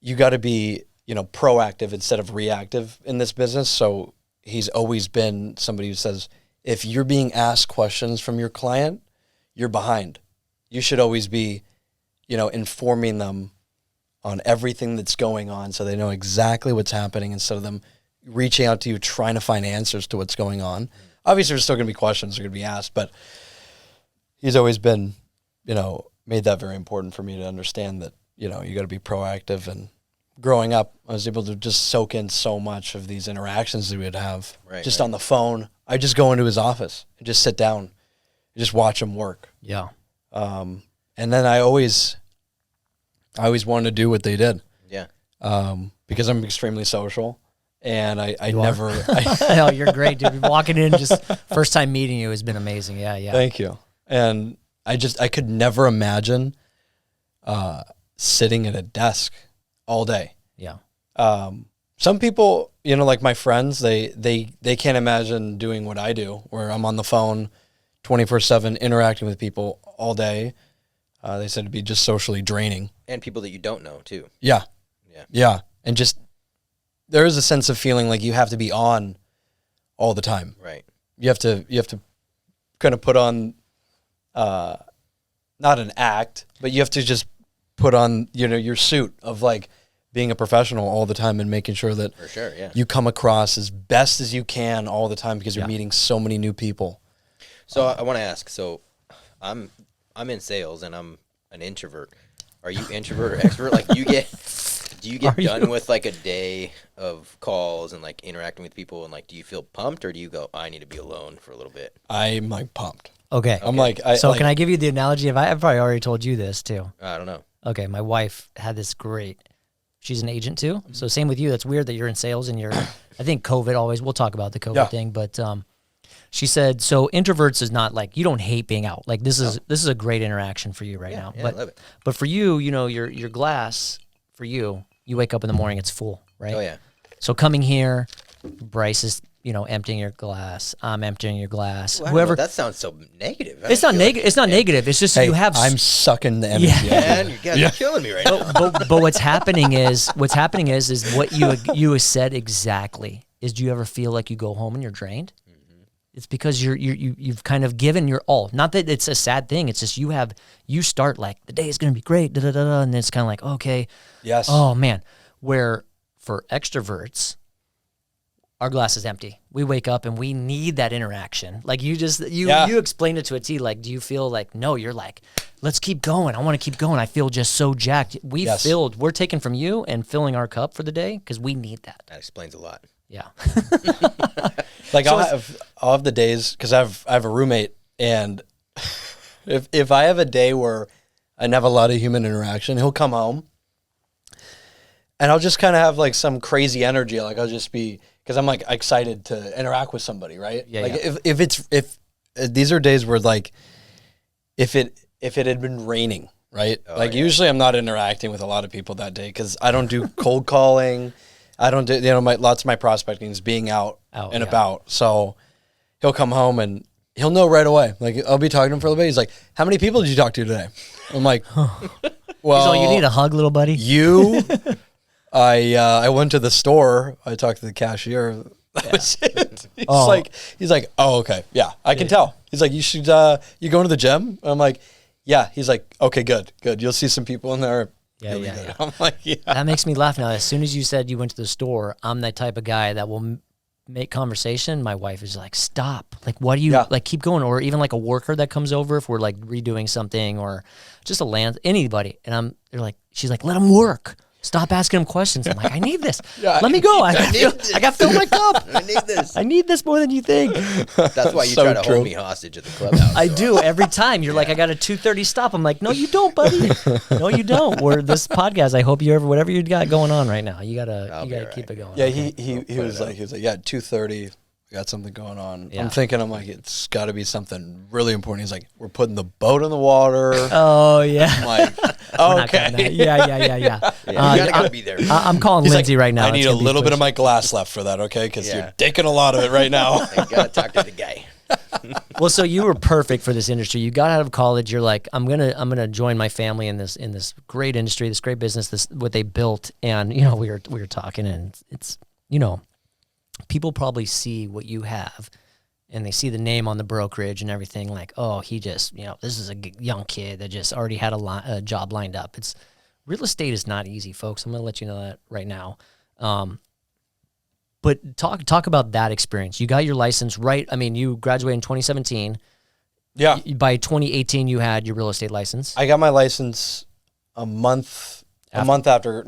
[SPEAKER 3] you got to be, proactive instead of reactive in this business. So he's always been somebody who says, if you're being asked questions from your client, you're behind. You should always be, informing them on everything that's going on so they know exactly what's happening instead of them reaching out to you trying to find answers to what's going on. Obviously, there's still going to be questions that are going to be asked, but he's always been, made that very important for me to understand that, you got to be proactive. And growing up, I was able to just soak in so much of these interactions that we would have on the phone. I just go into his office and just sit down and just watch him work.
[SPEAKER 1] Yeah.
[SPEAKER 3] And then I always wanted to do what they did.
[SPEAKER 2] Yeah.
[SPEAKER 3] Because I'm extremely social. And I
[SPEAKER 1] You
[SPEAKER 3] never.
[SPEAKER 1] Hell, you're great, dude. Walking in, just first time meeting you has been amazing. Yeah, yeah.
[SPEAKER 3] Thank you. And I could never imagine sitting at a desk all day.
[SPEAKER 1] Yeah.
[SPEAKER 3] Some people, like my friends, they can't imagine doing what I do, where I'm on the phone 24/7 interacting with people all day. They said it'd be just socially draining.
[SPEAKER 2] And people that you don't know too.
[SPEAKER 3] Yeah.
[SPEAKER 2] Yeah.
[SPEAKER 3] Yeah. And just, there is a sense of feeling like you have to be on all the time.
[SPEAKER 2] Right.
[SPEAKER 3] You have to kind of put on, not an act, but you have to just put on, your suit of like being a professional all the time and making sure that
[SPEAKER 2] For sure, yeah.
[SPEAKER 3] you come across as best as you can all the time because you're meeting so many new people.
[SPEAKER 2] So I want to ask, so I'm in sales and I'm an introvert. Are you introvert or extrovert? Like do you get done with like a day of calls and like interacting with people and like do you feel pumped or do you go, I need to be alone for a little bit?
[SPEAKER 3] I'm like pumped.
[SPEAKER 1] Okay.
[SPEAKER 3] I'm like,
[SPEAKER 1] can I give you the analogy? I've probably already told you this too.
[SPEAKER 2] I don't know.
[SPEAKER 1] Okay, my wife had this great. She's an agent too. So same with you. That's weird that you're in sales and you're. I think COVID always. We'll talk about the COVID thing, but she said so. Introverts is not like you don't hate being out. Like this is a great interaction for you right now.
[SPEAKER 2] Yeah,
[SPEAKER 1] but
[SPEAKER 2] I love it.
[SPEAKER 1] But for you, your glass for you. You wake up in the morning, it's full, right?
[SPEAKER 2] Oh yeah.
[SPEAKER 1] So coming here, Bryce is emptying your glass. I'm emptying your glass.
[SPEAKER 2] Well,
[SPEAKER 1] Whoever.
[SPEAKER 2] that sounds so negative.
[SPEAKER 1] It's not negative. It's not negative. It's just you have.
[SPEAKER 3] I'm sucking the energy.
[SPEAKER 2] Man, you guys are killing me right now.
[SPEAKER 1] But what's happening is what you said exactly. Is do you ever feel like you go home and you're drained? Mm-hmm. It's because you've kind of given your all. Not that it's a sad thing. It's just you start like the day is going to be great, and then it's kind of like okay,
[SPEAKER 3] Yes.
[SPEAKER 1] oh man. Where for extroverts, our glass is empty. We wake up and we need that interaction. Like you explained it to a T. Like, do you feel like, no, you're like, let's keep going. I want to keep going. I feel just so jacked. We're taking from you and filling our cup for the day because we need that.
[SPEAKER 2] That explains a lot.
[SPEAKER 1] Yeah.
[SPEAKER 3] Like I'll have the days, cause I have a roommate and if I have a day where I have a lot of human interaction, he'll come home and I'll just kind of have like some crazy energy. Like I'll just be, cause I'm like excited to interact with somebody. Right.
[SPEAKER 1] Yeah,
[SPEAKER 3] like
[SPEAKER 1] yeah.
[SPEAKER 3] if these are days where like, if it had been raining, right? Usually I'm not interacting with a lot of people that day cause I don't do cold calling. I don't do, lots of my prospecting is being out and about. So he'll come home and he'll know right away. Like I'll be talking to him for a little bit. He's like, how many people did you talk to today? I'm like, well,
[SPEAKER 1] you need a hug, little buddy.
[SPEAKER 3] You, I went to the store. I talked to the cashier. That was it. He's like, oh, okay. Yeah, I can tell. He's like, you should, you going to the gym? I'm like, yeah. He's like, okay, good. You'll see some people in there.
[SPEAKER 1] Yeah.
[SPEAKER 3] I'm like, yeah.
[SPEAKER 1] That makes me laugh now. As soon as you said you went to the store, I'm that type of guy that will make conversation. My wife is like, stop. Like, what do you, like, keep going. Or even like a worker that comes over if we're like redoing something or just anybody. And she's like, let him work. Stop asking him questions. I'm like, I need this. Let me go. I got to fill my cup.
[SPEAKER 2] I need this.
[SPEAKER 1] I need this more than you think.
[SPEAKER 2] That's why you try to hold me hostage at the clubhouse.
[SPEAKER 1] I do every time. You're like, I got a 2:30 stop. I'm like, no, you don't, buddy. No, you don't. Or this podcast. I hope whatever you got going on right now, you gotta keep it going.
[SPEAKER 3] Yeah, he was like, yeah, 2:30. We got something going on.
[SPEAKER 1] Yeah.
[SPEAKER 3] I'm like, it's got to be something really important. He's like, we're putting the boat in the water.
[SPEAKER 1] Oh yeah.
[SPEAKER 3] I'm like, okay.
[SPEAKER 1] Yeah.
[SPEAKER 2] You gotta be there.
[SPEAKER 1] I'm calling
[SPEAKER 3] He's
[SPEAKER 1] Lindsay
[SPEAKER 3] like,
[SPEAKER 1] right now.
[SPEAKER 3] I need a little bit of my glass left for that, okay? Because you're taking a lot of it right now.
[SPEAKER 2] I gotta talk to the guy.
[SPEAKER 1] Well, so you were perfect for this industry. You got out of college. You're like, I'm gonna join my family in this great industry, this great business, what they built. And we were talking, and it's people probably see what you have and they see the name on the brokerage and everything, like, oh, he just, this is a young kid that just already had a job lined up. Real estate is not easy, folks. I'm going to let you know that right now. But talk about that experience. You got your license, right? I mean, you graduated in 2017.
[SPEAKER 3] Yeah.
[SPEAKER 1] By 2018, you had your real estate license.
[SPEAKER 3] I got my license 2 months after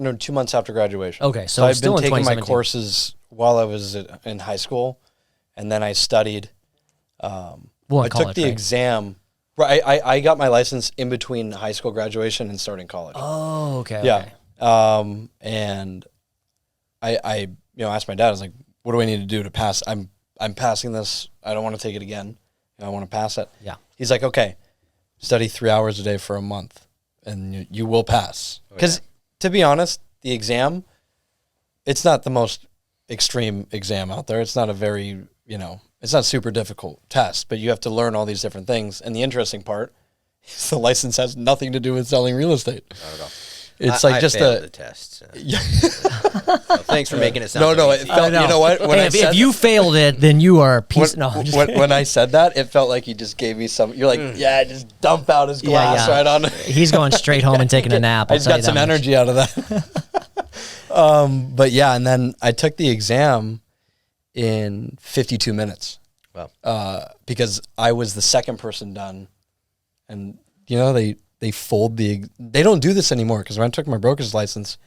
[SPEAKER 3] graduation.
[SPEAKER 1] Okay, so
[SPEAKER 3] I've
[SPEAKER 1] still
[SPEAKER 3] been
[SPEAKER 1] in
[SPEAKER 3] taking my
[SPEAKER 1] 2017.
[SPEAKER 3] courses while I was in high school, and then I studied. I took the exam. Right, I got my license in between high school graduation and starting college.
[SPEAKER 1] Oh, okay.
[SPEAKER 3] Yeah.
[SPEAKER 1] Okay.
[SPEAKER 3] And I asked my dad, I was like, what do I need to do to pass? I'm passing this. I don't want to take it again. I want to pass it.
[SPEAKER 1] Yeah. He's
[SPEAKER 3] like, okay, study 3 hours a day for a month and you will pass. Because to be honest, the exam, it's not the most extreme exam out there. It's not a very, it's not a super difficult test, but you have to learn all these different things. And the interesting part is the license has nothing to do with selling real estate.
[SPEAKER 2] Not at all.
[SPEAKER 3] It's
[SPEAKER 2] I failed the test. So.
[SPEAKER 3] Yeah.
[SPEAKER 2] Well, thanks for making it sound.
[SPEAKER 3] No, it felt, you know what? When
[SPEAKER 1] if you failed it, then you are a piece.
[SPEAKER 3] When I said that, it felt like he just gave me some. You're like, just dump out his glass right on.
[SPEAKER 1] He's going straight home and taking a nap.
[SPEAKER 3] I just got some energy out of that. But yeah, and then I took the exam in 52 minutes.
[SPEAKER 2] Wow.
[SPEAKER 3] Because I was the second person done, and they fold they don't do this anymore, because when I took my broker's license,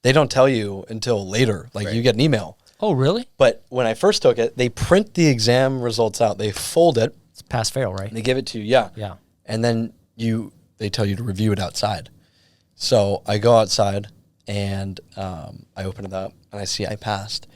[SPEAKER 3] they don't tell you until later. Like you get an email.
[SPEAKER 1] Oh, really?
[SPEAKER 3] But when I first took it, they print the exam results out. They fold it.
[SPEAKER 1] It's pass fail, right?
[SPEAKER 3] They give it to you. Yeah.
[SPEAKER 1] Yeah.
[SPEAKER 3] And then they tell you to review it outside. So I go outside and I open it up and I see I passed.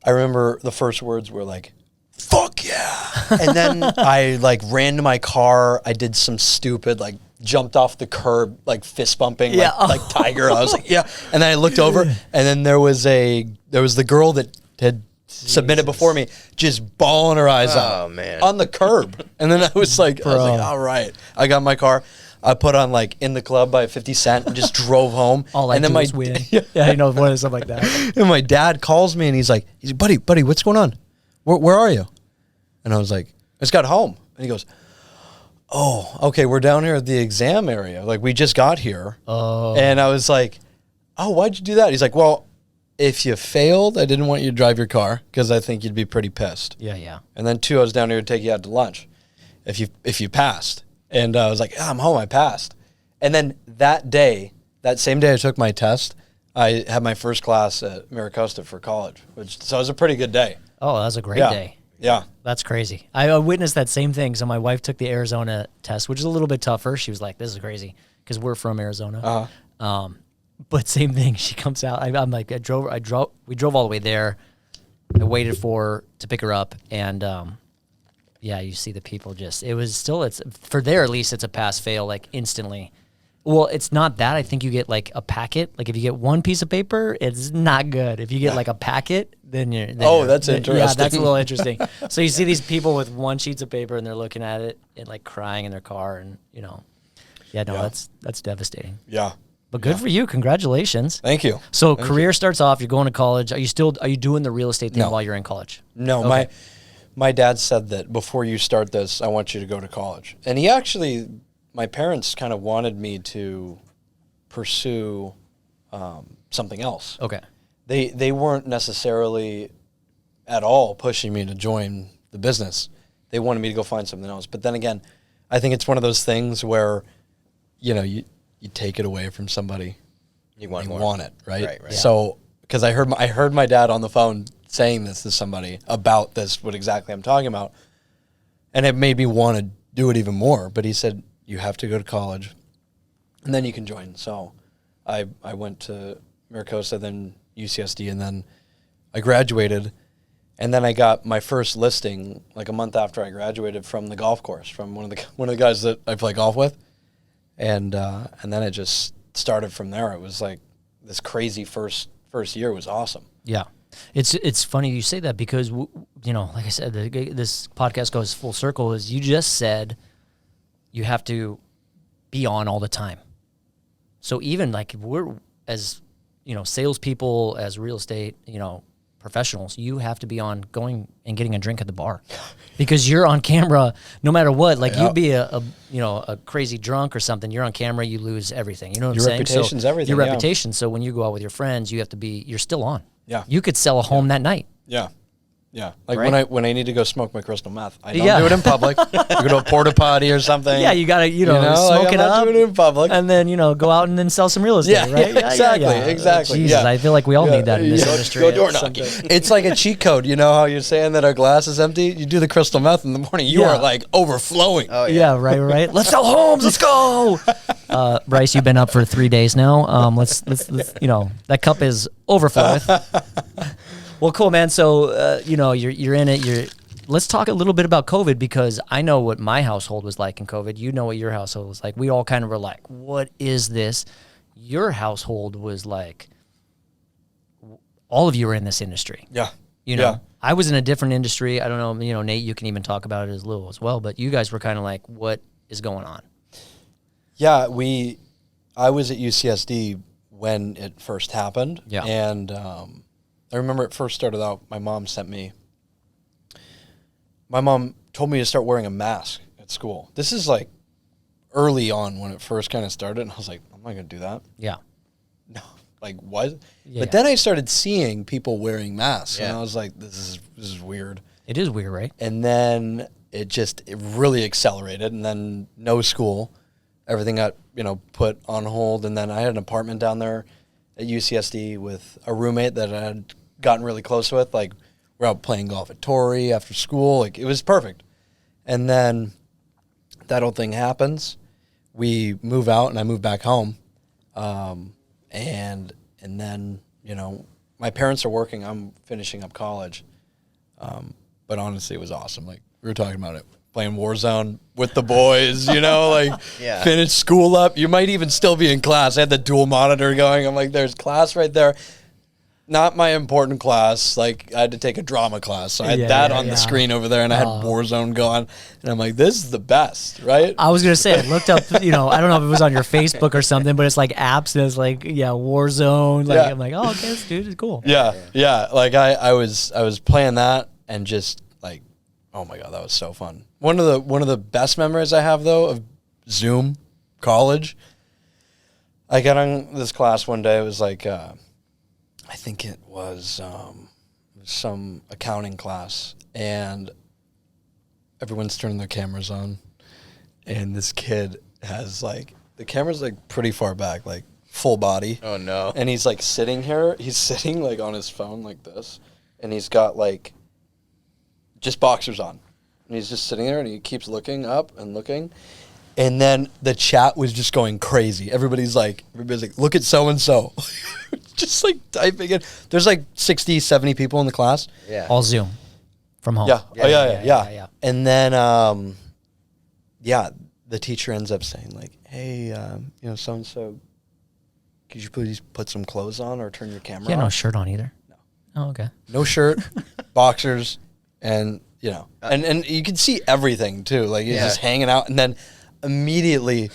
[SPEAKER 3] I remember the first words were like, fuck yeah. And then I ran to my car. I did some stupid, jumped off the curb, fist bumping, like Tiger. I was like, yeah. And then I looked over, and then there was the girl that had submitted before me, just bawling her eyes out
[SPEAKER 2] man.
[SPEAKER 3] On the curb. And then I was like, all right. I got in my car. I put on In the Club by 50 Cent and just drove home.
[SPEAKER 1] All I
[SPEAKER 3] and then
[SPEAKER 1] do is win. Something like that.
[SPEAKER 3] And my dad calls me and he's like, buddy, what's going on? Where are you? And I was like, I just got home. And he goes, oh, okay, we're down here at the exam area. We just got here.
[SPEAKER 1] Oh.
[SPEAKER 3] And I was like, oh, why'd you do that? He's like, well, if you failed, I didn't want you to drive your car because I think you'd be pretty pissed.
[SPEAKER 1] Yeah.
[SPEAKER 3] And then 2, I was down here to take you out to lunch if you passed. And I was like, I'm home, I passed. And then that same day I took my test, I had my first class at Maricosta for college, so it was a pretty good day.
[SPEAKER 1] Oh, that was a great day.
[SPEAKER 3] Yeah.
[SPEAKER 1] That's crazy. I witnessed that same thing. So my wife took the Arizona test, which is a little bit tougher. She was like, this is crazy because we're from Arizona. But same thing. She comes out. I'm like, we drove all the way there. I waited for her to pick her up. And you see the people it's for there, at least it's a pass fail, instantly. Well, it's not that. I think you get a packet. If you get one piece of paper, it's not good. If you get a packet, then you're.
[SPEAKER 3] That's interesting.
[SPEAKER 1] Yeah, that's a little interesting. So you see these people with one sheet of paper and they're looking at it and crying in their car and that's devastating.
[SPEAKER 3] Yeah.
[SPEAKER 1] But good for you. Congratulations.
[SPEAKER 3] Thank you.
[SPEAKER 1] So career starts off. You're going to college. Are you doing the real estate thing while you're in college?
[SPEAKER 3] No,
[SPEAKER 1] okay.
[SPEAKER 3] My dad said that before you start this, I want you to go to college, and he actually. My parents kind of wanted me to pursue something else.
[SPEAKER 1] Okay.
[SPEAKER 3] They weren't necessarily at all pushing me to join the business. They wanted me to go find something else. But then again, I think it's one of those things where, you take it away from somebody.
[SPEAKER 2] You want more.
[SPEAKER 3] Want it, right?
[SPEAKER 2] Right. Yeah.
[SPEAKER 3] So, because I heard my dad on the phone saying this to somebody about this, what exactly I'm talking about, and it made me want to do it even more. But he said, you have to go to college, and then you can join. So I went to Maricosta, then UCSD, and then I graduated. And then I got my first listing a month after I graduated from the golf course, from one of the guys that I play golf with. And then it just started from there. It was this crazy first year was awesome.
[SPEAKER 1] Yeah. It's funny you say that because, like I said, this podcast goes full circle. Is you just said you have to be on all the time. So even we're as, salespeople, as real estate, professionals, you have to be on going and getting a drink at the bar because you're on camera no matter what. Like you'd be a crazy drunk or something. You're on camera, you lose everything. You know what I'm saying?
[SPEAKER 3] Your reputation's everything.
[SPEAKER 1] Your reputation. So when you go out with your friends, you're still on.
[SPEAKER 3] Yeah.
[SPEAKER 1] You could sell a home that night.
[SPEAKER 3] Yeah. Yeah, like
[SPEAKER 1] Right?
[SPEAKER 3] when I need to go smoke my crystal meth, I don't do it in public. I go to a porta potty or something.
[SPEAKER 1] Yeah, you gotta smoke
[SPEAKER 3] like,
[SPEAKER 1] it
[SPEAKER 3] I'm
[SPEAKER 1] up,
[SPEAKER 3] not doing it in public.
[SPEAKER 1] and then go out and then sell some real estate.
[SPEAKER 3] Yeah,
[SPEAKER 1] right?
[SPEAKER 3] exactly.
[SPEAKER 1] Jesus, I feel like we all need that in this
[SPEAKER 2] Go
[SPEAKER 1] industry.
[SPEAKER 2] door knocking.
[SPEAKER 3] It's like a cheat code. You know how you're saying that our glass is empty? You do the crystal meth in the morning, you are like overflowing.
[SPEAKER 2] Oh yeah.
[SPEAKER 1] Yeah, right. Let's sell homes. Let's go. Bryce, you've been up for 3 days now. Let's that cup is overflowing. Well, cool, man. So, you're in it. Let's talk a little bit about COVID because I know what my household was like in COVID. You know what your household was like. We all kind of were like, what is this? Your household was like, all of you were in this industry.
[SPEAKER 3] Yeah.
[SPEAKER 1] I was in a different industry. I don't know, Nate, you can even talk about it as little as well, but you guys were kind of like, what is going on?
[SPEAKER 3] Yeah, I was at UCSD when it first happened.
[SPEAKER 1] Yeah.
[SPEAKER 3] And I remember it first started out, my mom told me to start wearing a mask at school. This is like early on when it first kind of started, and I was like, I'm not going to do that.
[SPEAKER 1] Yeah.
[SPEAKER 3] No, like what?
[SPEAKER 1] Yeah.
[SPEAKER 3] But then I started seeing people wearing masks, and
[SPEAKER 2] Yeah.
[SPEAKER 3] I was like, this is weird.
[SPEAKER 1] It is weird, right?
[SPEAKER 3] And then it really accelerated, and then no school. Everything got, put on hold, and then I had an apartment down there at UCSD with a roommate that I had gotten really close with. Like, we're out playing golf at Torrey after school. Like, it was perfect. And then that whole thing happens. We move out, and I move back home. And then, my parents are working. I'm finishing up college. But honestly, it was awesome. Like, we were talking about it. Playing Warzone with the boys,
[SPEAKER 2] Yeah.
[SPEAKER 3] Finish school up. You might even still be in class. I had the dual monitor going. I'm like, there's class right there. Not my important class. Like, I had to take a drama class. So I had that on the screen over there, and I had Warzone going. And I'm like, this is the best, right?
[SPEAKER 1] I was going to say, I looked up, I don't know if it was on your Facebook or something, but it's like apps and it's like, Warzone. Like, I'm like, oh, okay, this dude is cool.
[SPEAKER 3] Yeah. Like, I was playing that and just like, oh my God, that was so fun. One of the best memories I have, though, of Zoom college, I got on this class one day. It was like, I think it was some accounting class, and everyone's turning their cameras on, and this kid has like, the camera's like pretty far back, like full body.
[SPEAKER 2] Oh no.
[SPEAKER 3] And he's like sitting here, he's sitting like on his phone like this, and he's got like just boxers on. And he's just sitting there, and he keeps looking up and looking. And then the chat was just going crazy. Everybody's like, look at so-and-so. Just like typing it. There's like 60, 70 people in the class.
[SPEAKER 2] Yeah.
[SPEAKER 1] All Zoom from home.
[SPEAKER 3] Yeah.
[SPEAKER 1] Yeah.
[SPEAKER 3] And then, the teacher ends up saying like, hey, so-and-so, could you please put some clothes on or turn your camera
[SPEAKER 1] You had
[SPEAKER 3] on?
[SPEAKER 1] no shirt on either?
[SPEAKER 3] No.
[SPEAKER 1] Oh, okay.
[SPEAKER 3] No shirt, boxers, and, and you can see everything too. Like he's just hanging out, and then immediately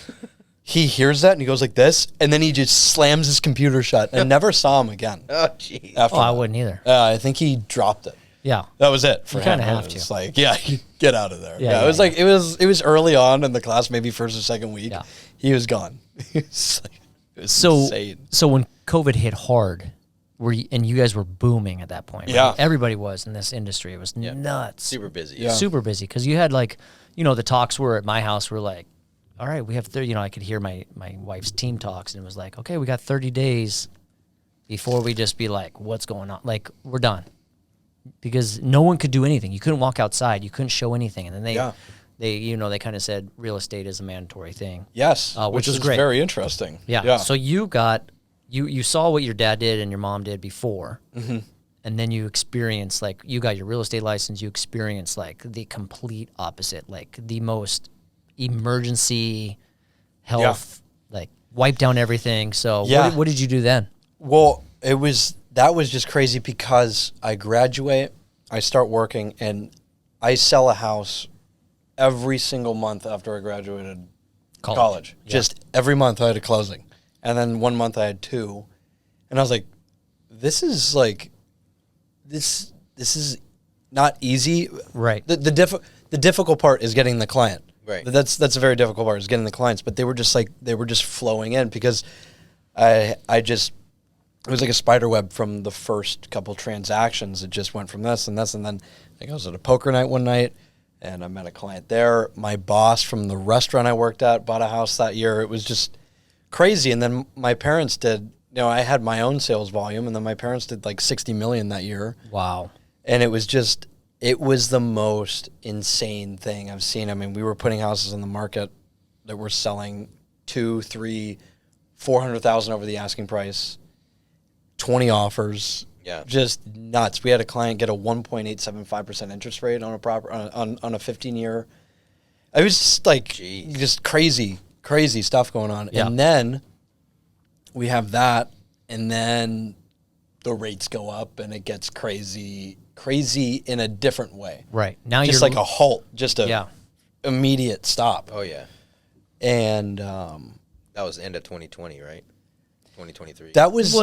[SPEAKER 3] he hears that and he goes like this, and then he just slams his computer shut and never saw him again.
[SPEAKER 2] Oh, jeez.
[SPEAKER 3] After
[SPEAKER 1] I
[SPEAKER 3] that.
[SPEAKER 1] wouldn't either.
[SPEAKER 3] I think he dropped it.
[SPEAKER 1] Yeah.
[SPEAKER 3] That was it for
[SPEAKER 1] You
[SPEAKER 3] him.
[SPEAKER 1] kinda have
[SPEAKER 3] It was
[SPEAKER 1] to.
[SPEAKER 3] like, get out of there.
[SPEAKER 1] Yeah,
[SPEAKER 3] It was like it was early on in the class, maybe first or second week.
[SPEAKER 1] Yeah.
[SPEAKER 3] He was gone. It was
[SPEAKER 1] So
[SPEAKER 3] insane.
[SPEAKER 1] so when COVID hit hard, and you guys were booming at that point, right?
[SPEAKER 3] Yeah.
[SPEAKER 1] Everybody was in this industry. It was nuts.
[SPEAKER 2] Super busy.
[SPEAKER 3] Yeah.
[SPEAKER 1] Super busy because you had like, the talks were at my house were like, all right, we have 30, I could hear my wife's team talks, and it was like, okay, we got 30 days before we just be like, what's going on? Like, we're done. Because no one could do anything. You couldn't walk outside. You couldn't show anything. And then they kind of said real estate is a mandatory thing.
[SPEAKER 3] Yes,
[SPEAKER 1] which
[SPEAKER 3] is
[SPEAKER 1] is great.
[SPEAKER 3] very interesting.
[SPEAKER 1] Yeah. So you got, you saw what your dad did and your mom did before. Mm-hmm. And then you experienced, like, you got your real estate license. You experienced, like, the complete opposite, like, the most emergency health, like, wipe down everything. So what did you do then?
[SPEAKER 3] Well, that was just crazy because I graduate, I start working, and I sell a house every single month after I graduated college.
[SPEAKER 1] Yeah.
[SPEAKER 3] Just every month I had a closing. And then one month I had two. And I was like, this is like this is not easy.
[SPEAKER 1] Right.
[SPEAKER 3] The difficult part is getting the client.
[SPEAKER 2] Right.
[SPEAKER 3] That's a very difficult part is getting the clients. But they were just flowing in because it was like a spider web from the first couple transactions. It just went from this and this, and then I was at a poker night one night, and I met a client there. My boss from the restaurant I worked at bought a house that year. It was just crazy. And then my parents did. I had my own sales volume, and then my parents did like 60 million that year.
[SPEAKER 1] Wow. And
[SPEAKER 3] it was the most insane thing I've seen. I mean, we were putting houses on the market that were selling 2, 3, 400,000 over the asking price, 20 offers.
[SPEAKER 2] Yeah.
[SPEAKER 3] Just nuts. We had a client get a 1.875% interest rate on a on a 15-year. It was just like just crazy stuff going on.
[SPEAKER 1] Yeah.
[SPEAKER 3] And then we have that, and then the rates go up and it gets crazy in a different way.
[SPEAKER 1] Right. Now
[SPEAKER 3] just
[SPEAKER 1] you're
[SPEAKER 3] like a halt, just a immediate stop.
[SPEAKER 2] Oh yeah.
[SPEAKER 3] And
[SPEAKER 2] that was end of 2020, right? 2023.
[SPEAKER 3] That was
[SPEAKER 1] you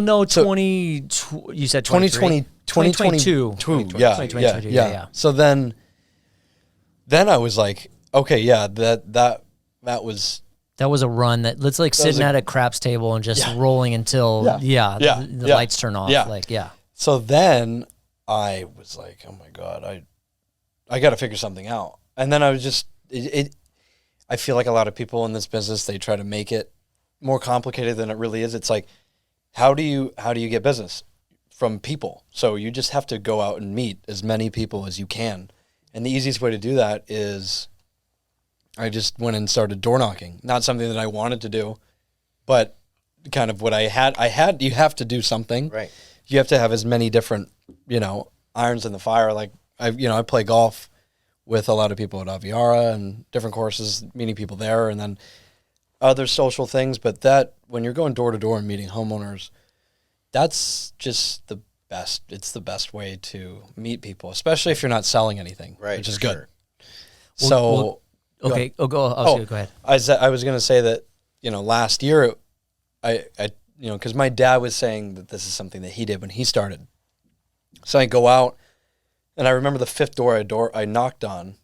[SPEAKER 1] said
[SPEAKER 3] 2020
[SPEAKER 1] 2022.
[SPEAKER 3] 2022. Yeah. So then I was like, okay, yeah, that was
[SPEAKER 1] a run that's like sitting at a craps table and just rolling until the lights turn off.
[SPEAKER 3] Yeah. So then I was like, oh my God, I got to figure something out. And then I was just I feel like a lot of people in this business, they try to make it more complicated than it really is. It's like, how do you get business from people? So you just have to go out and meet as many people as you can. And the easiest way to do that is I just went and started door knocking. Not something that I wanted to do, but kind of what I had, you have to do something.
[SPEAKER 2] Right.
[SPEAKER 3] You have to have as many different, irons in the fire. Like I play golf with a lot of people at Aviara and different courses, meeting people there, and then other social things. But that, when you're going door to door and meeting homeowners, that's just the best. It's the best way to meet people, especially if you're not selling anything,
[SPEAKER 2] right?
[SPEAKER 3] Which is good.
[SPEAKER 2] Sure.
[SPEAKER 3] So,
[SPEAKER 1] okay. Go ahead.
[SPEAKER 3] I was going to say that, last year, I because my dad was saying that this is something that he did when he started. So I go out, and I remember the fifth door I knocked on.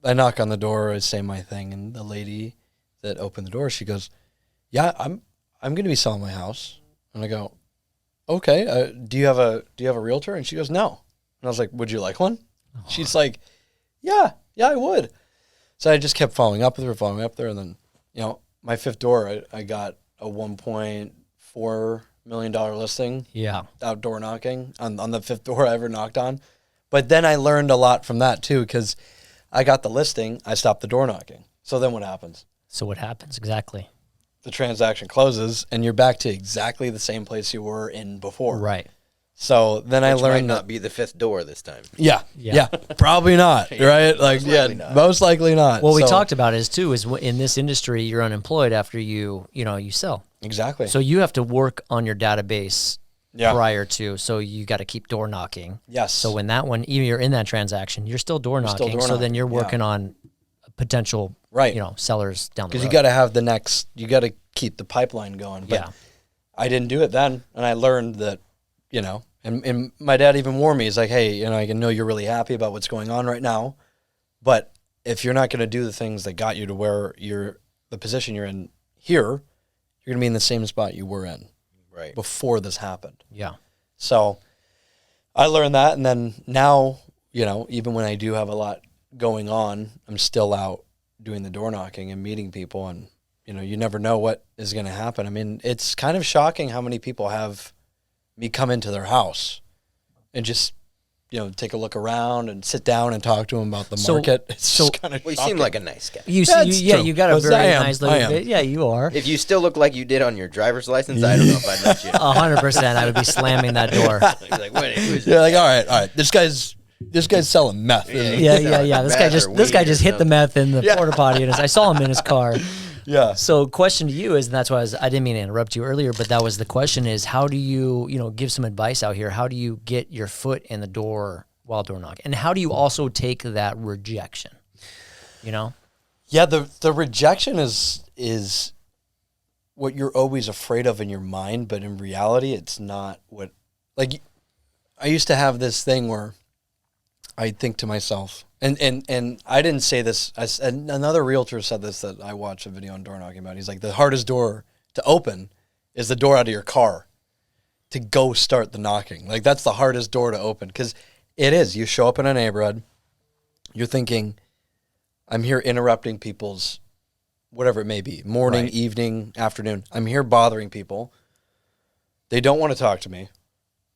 [SPEAKER 3] I knock on the door, I say my thing, and the lady that opened the door, she goes, "Yeah, I'm going to be selling my house." And I go, "Okay, do you have a realtor?" And she goes, "No." And I was like, "Would you like one?" Oh. She's like, "Yeah, I would." So I just kept following up with her, and then, my fifth door, I got a $1.4 million listing.
[SPEAKER 1] Yeah.
[SPEAKER 3] Outdoor knocking on the fifth door I ever knocked on. But then I learned a lot from that too, because I got the listing, I stopped the door knocking. So then what happens?
[SPEAKER 1] Exactly?
[SPEAKER 3] The transaction closes, and you're back to exactly the same place you were in before.
[SPEAKER 1] Right.
[SPEAKER 3] So then I learned
[SPEAKER 2] might not be the fifth door this time.
[SPEAKER 3] Yeah. Probably not, right? Most likely not.
[SPEAKER 1] What we talked about is in this industry, you're unemployed after you sell.
[SPEAKER 3] Exactly.
[SPEAKER 1] So you have to work on your database prior to, so you got to keep door knocking.
[SPEAKER 3] Yes.
[SPEAKER 1] So when that one, even you're in that transaction, you're still door knocking. So then you're working on potential, sellers down the road.
[SPEAKER 3] Because you got to have you got to keep the pipeline going. But I didn't do it then, and I learned that, and my dad even warned me. He's like, "Hey, I know you're really happy about what's going on right now, but if you're not going to do the things that got you to where the position you're in here, you're going to be in the same spot you were in before this happened."
[SPEAKER 1] Yeah.
[SPEAKER 3] So I learned that, and then now, even when I do have a lot going on, I'm still out doing the door knocking and meeting people, and you never know what is going to happen. I mean, it's kind of shocking how many people have me come into their house and just, take a look around and sit down and talk to them about the market. It's just kind of
[SPEAKER 2] you seem like a nice guy.
[SPEAKER 1] You got a very nice little bit. Yeah, you are.
[SPEAKER 2] If you still look like you did on your driver's license, I don't know if I'd let you.
[SPEAKER 1] 100%, I would be slamming that door.
[SPEAKER 2] Like, wait, who's
[SPEAKER 3] You're like, all right. This guy's selling meth.
[SPEAKER 1] Yeah. This guy just hit the meth in the porta potty, and I saw him in his car.
[SPEAKER 3] Yeah.
[SPEAKER 1] So question to you is, and that's why I didn't mean to interrupt you earlier, but that was the question is, how do you, give some advice out here? How do you get your foot in the door while door knocking? And how do you also take that rejection?
[SPEAKER 3] Yeah, the rejection is what you're always afraid of in your mind, but in reality, it's not what, I used to have this thing where I think to myself, and I didn't say this. Another realtor said this that I watched a video on door knocking about. He's like, the hardest door to open is the door out of your car to go start the knocking. Like, that's the hardest door to open, because it is. You show up in a neighborhood, you're thinking, I'm here interrupting people's, whatever it may be, morning, evening, afternoon. I'm here bothering people. They don't want to talk to me.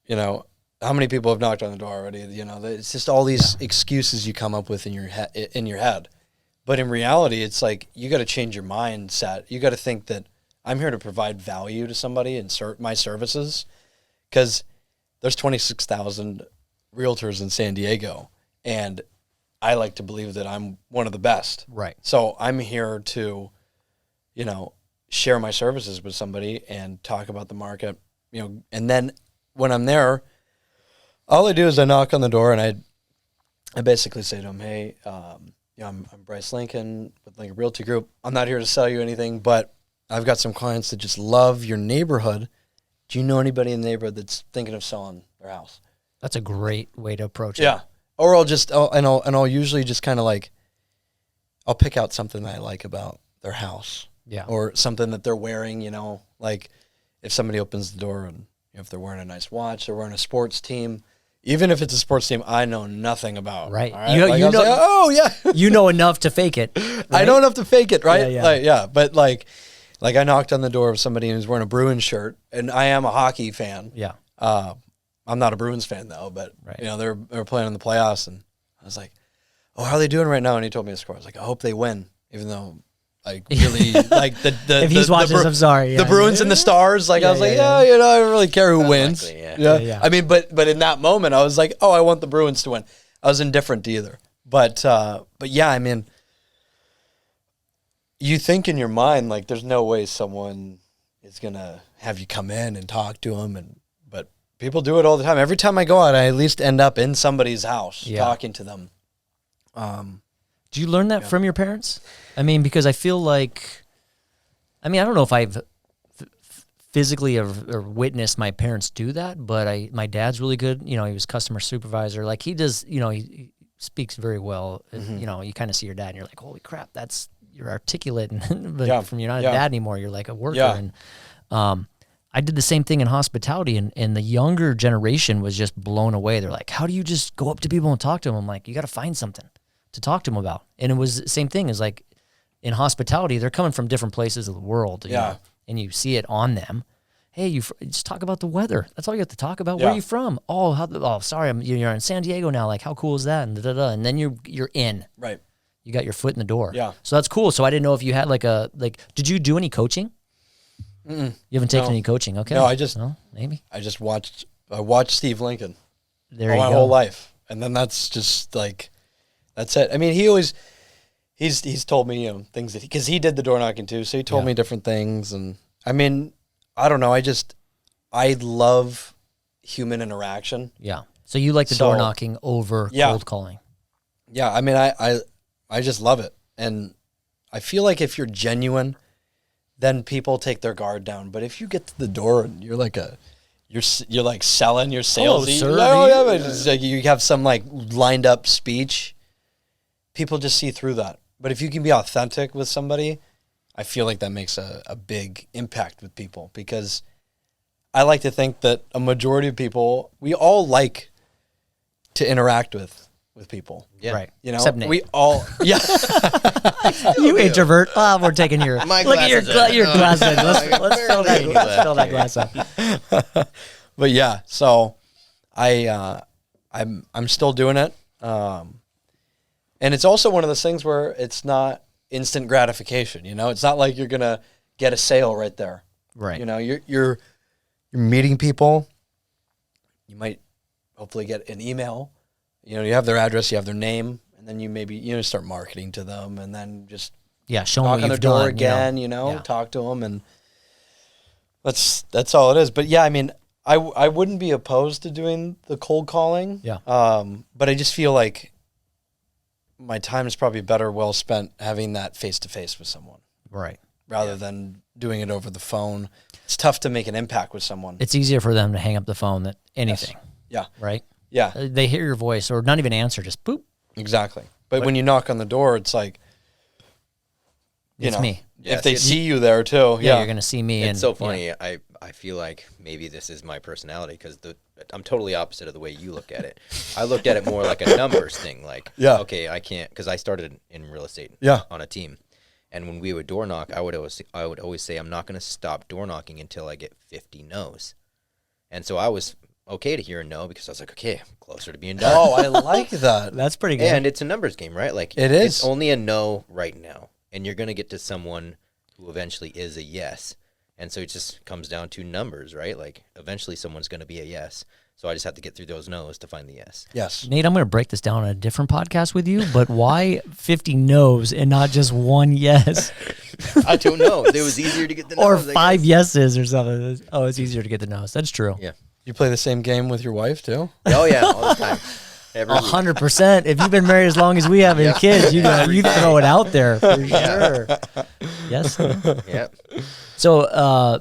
[SPEAKER 3] You know, how many people have knocked on the door already? You know, it's just all these excuses you come up with in your head. But in reality, it's like, you got to change your mindset. You got to think that I'm here to provide value to somebody and my services, because there's 26,000 realtors in San Diego, and I like to believe that I'm one of the best.
[SPEAKER 1] Right.
[SPEAKER 3] So I'm here to, you know, share my services with somebody and talk about the market, you know, and then when I'm there, all I do is I knock on the door, and I basically say to them, hey, you know, I'm Bryce Lincoln with Lincoln Realty Group. I'm not here to sell you anything, but I've got some clients that just love your neighborhood. Do you know anybody in the neighborhood that's thinking of selling their house?
[SPEAKER 1] That's a great way to approach it.
[SPEAKER 3] Yeah. Or I'll usually just kind of like, I'll pick out something that I like about their house.
[SPEAKER 1] Yeah.
[SPEAKER 3] Or something that they're wearing, you know, like if somebody opens the door and, you know, if they're wearing a nice watch, they're wearing a sports team, even if it's a sports team I know nothing about.
[SPEAKER 1] Right.
[SPEAKER 3] Right?
[SPEAKER 1] You know,
[SPEAKER 3] like,
[SPEAKER 1] you know,
[SPEAKER 3] like, oh yeah.
[SPEAKER 1] you know enough to fake it. Right?
[SPEAKER 3] I know enough to fake it, right?
[SPEAKER 1] Yeah.
[SPEAKER 3] Like, yeah. But like I knocked on the door of somebody who's wearing a Bruins shirt, and I am a hockey fan.
[SPEAKER 1] Yeah.
[SPEAKER 3] I'm not a Bruins fan though, but
[SPEAKER 1] Right.
[SPEAKER 3] you know, they were playing in the playoffs, and I was like, oh, how are they doing right now? And he told me the score. I was like, I hope they win, even though I really like the
[SPEAKER 1] If he's watching this, I'm sorry.
[SPEAKER 3] The Bruins and the Stars. Like, I was like, yeah, you know, I don't really care who wins.
[SPEAKER 2] Likely,
[SPEAKER 1] Yeah.
[SPEAKER 3] I mean, but in that moment, I was like, oh, I want the Bruins to win. I was indifferent to either. But yeah, I mean, you think in your mind, like, there's no way someone is gonna have you come in and talk to them, but people do it all the time. Every time I go out, I at least end up in somebody's house talking to them.
[SPEAKER 1] Do you learn that from your parents? I mean, because I feel like, I don't know if I've physically or witnessed my parents do that, but my dad's really good. You know, he was customer supervisor. Like, he does, you know, he speaks very well. You know, you kind of see your dad and you're like, holy crap, you're articulate. But from you're not a dad anymore, you're like a worker.
[SPEAKER 3] Yeah.
[SPEAKER 1] And I did the same thing in hospitality, and the younger generation was just blown away. They're like, how do you just go up to people and talk to them? I'm like, you got to find something to talk to them about. And it was the same thing as like in hospitality, they're coming from different places of the world. You know, and you see it on them. Hey, just talk about the weather. That's all you have to talk about. Where are you from? Oh, sorry, you're in San Diego now. Like, how cool is that? And and then you're in.
[SPEAKER 3] Right.
[SPEAKER 1] You got your foot in the door.
[SPEAKER 3] Yeah.
[SPEAKER 1] So that's cool. So I didn't know if you had did you do any coaching? You haven't taken any coaching, okay?
[SPEAKER 3] No,
[SPEAKER 1] maybe.
[SPEAKER 3] I watched Steve Lincoln
[SPEAKER 1] My
[SPEAKER 3] whole life, and then that's just like, that's it. I mean, he's told me, you know, things that because he did the door knocking too, so he told me different things, and I mean, I don't know, I love human interaction.
[SPEAKER 1] Yeah. So you like the door knocking over cold calling?
[SPEAKER 3] Yeah, I mean, I just love it, and I feel like if you're genuine, then people take their guard down. But if you get to the door and you're like you're like selling, you're salesy.
[SPEAKER 1] Sir,
[SPEAKER 3] but it's like you have some like lined up speech, people just see through that. But if you can be authentic with somebody, I feel like that makes a big impact with people, because I like to think that a majority of people, we all like to interact with people.
[SPEAKER 2] Yeah.
[SPEAKER 1] Right.
[SPEAKER 3] You know,
[SPEAKER 1] Except Nate.
[SPEAKER 3] we all, yeah.
[SPEAKER 1] You introvert. We're taking your
[SPEAKER 2] My
[SPEAKER 1] look at your
[SPEAKER 2] glasses
[SPEAKER 1] glass. Let's fill that glass up.
[SPEAKER 3] But yeah, so I'm still doing it, and it's also one of those things where it's not instant gratification. You know, it's not like you're gonna get a sale right there.
[SPEAKER 1] Right.
[SPEAKER 3] You know, you're meeting people. You might hopefully get an email. You know, you have their address, you have their name, and then you maybe start marketing to them, and then just
[SPEAKER 1] show them
[SPEAKER 3] knock
[SPEAKER 1] what
[SPEAKER 3] on their
[SPEAKER 1] you've
[SPEAKER 3] door
[SPEAKER 1] done,
[SPEAKER 3] again. Talk to them, and that's all it is. But yeah, I mean, I wouldn't be opposed to doing the cold calling.
[SPEAKER 1] Yeah.
[SPEAKER 3] But I just feel like my time is probably better well spent having that face to face with someone,
[SPEAKER 1] right,
[SPEAKER 3] rather than doing it over the phone. It's tough to make an impact with someone.
[SPEAKER 1] It's easier for them to hang up the phone than anything.
[SPEAKER 3] Yeah.
[SPEAKER 1] right?
[SPEAKER 3] Yeah.
[SPEAKER 1] They hear your voice or not even answer, just boop.
[SPEAKER 3] Exactly. But when you knock on the door, it's like,
[SPEAKER 1] It's me.
[SPEAKER 3] If they see you there too,
[SPEAKER 1] Yeah, you're going to see me.
[SPEAKER 2] It's
[SPEAKER 1] and
[SPEAKER 2] so funny. Yeah. I feel like maybe this is my personality because I'm totally opposite of the way you look at it. I looked at it more like a numbers thing. Like, okay, I can't, because I started in real estate on a team. And when we would door knock, I would always say, I'm not going to stop door knocking until I get 50 no's. And so I was okay to hear a no because I was like, okay, I'm closer to being done.
[SPEAKER 3] Oh, I like that.
[SPEAKER 1] That's pretty good.
[SPEAKER 2] And it's a numbers game, right? Like,
[SPEAKER 3] it is.
[SPEAKER 2] It's only a no right now. And you're going to get to someone who eventually is a yes. And so it just comes down to numbers, right? Like, eventually someone's going to be a yes. So I just have to get through those no's to find the yes.
[SPEAKER 3] Yes.
[SPEAKER 1] Nate, I'm going to break this down on a different podcast with you, but why 50 no's and not just one yes?
[SPEAKER 2] I don't know. It was easier to get the
[SPEAKER 1] or
[SPEAKER 2] no's.
[SPEAKER 1] 5 yeses or something. Oh, it's easier to get the no's. That's true.
[SPEAKER 2] Yeah.
[SPEAKER 3] You play the same game with your wife too?
[SPEAKER 2] Oh, yeah, all the time.
[SPEAKER 1] 100%. If you've been married as long as we have and kids, you throw it out there for sure. Yes.
[SPEAKER 2] Yep.
[SPEAKER 1] So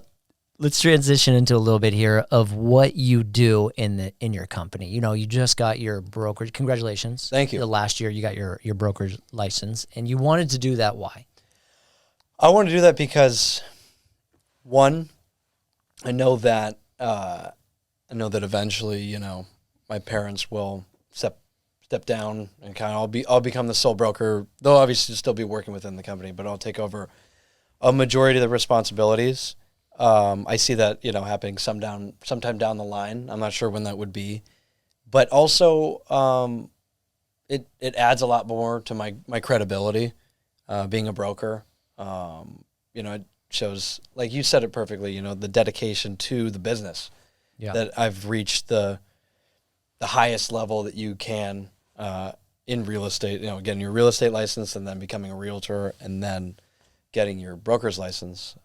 [SPEAKER 1] let's transition into a little bit here of what you do in your company. You just got your brokerage. Congratulations.
[SPEAKER 3] Thank you.
[SPEAKER 1] Last year you got your brokerage license, and you wanted to do that. Why?
[SPEAKER 3] I want to do that because, one, I know that eventually, my parents will step down and kind of I'll become the sole broker. They'll obviously still be working within the company, but I'll take over a majority of the responsibilities. I see that happening sometime down the line. I'm not sure when that would be, but also it adds a lot more to my credibility being a broker. It shows, like you said it perfectly, the dedication to the business. Yeah. That I've reached the highest level that you can in real estate. Getting your real estate license and then becoming a realtor and then getting your broker's license.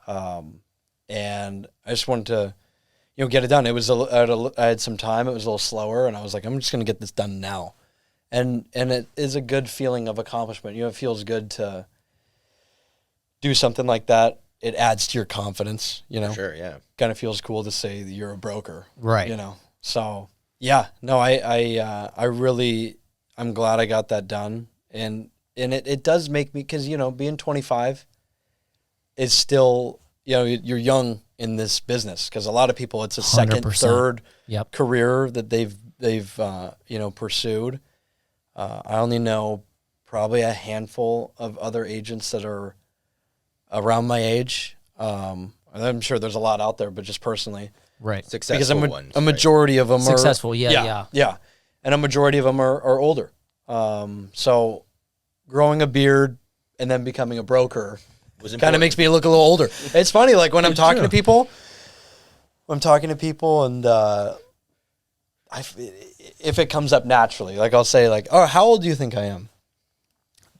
[SPEAKER 3] And I just wanted to, get it done. It was I had some time. It was a little slower, and I was like, I'm just going to get this done now. And it is a good feeling of accomplishment. It feels good to do something like that. It adds to your confidence.
[SPEAKER 2] Sure, yeah.
[SPEAKER 3] Kind of feels cool to say that you're a broker,
[SPEAKER 1] right?
[SPEAKER 3] So yeah, no, I really, I'm glad I got that done, and it does make me, because being 25 is still, you're young in this business, because a lot of people, it's a
[SPEAKER 1] 100%.
[SPEAKER 3] second, third
[SPEAKER 1] Yep.
[SPEAKER 3] career that they've pursued. I only know probably a handful of other agents that are around my age. I'm sure there's a lot out there, but just personally,
[SPEAKER 1] right?
[SPEAKER 2] Successful
[SPEAKER 3] because
[SPEAKER 2] ones,
[SPEAKER 3] a majority of them
[SPEAKER 1] successful,
[SPEAKER 3] are
[SPEAKER 1] yeah,
[SPEAKER 3] and a majority of them are older. So growing a beard and then becoming a broker kind of makes me look a little older. It's funny, like when I'm talking to people, and if it comes up naturally, like I'll say like, "Oh, how old do you think I am?"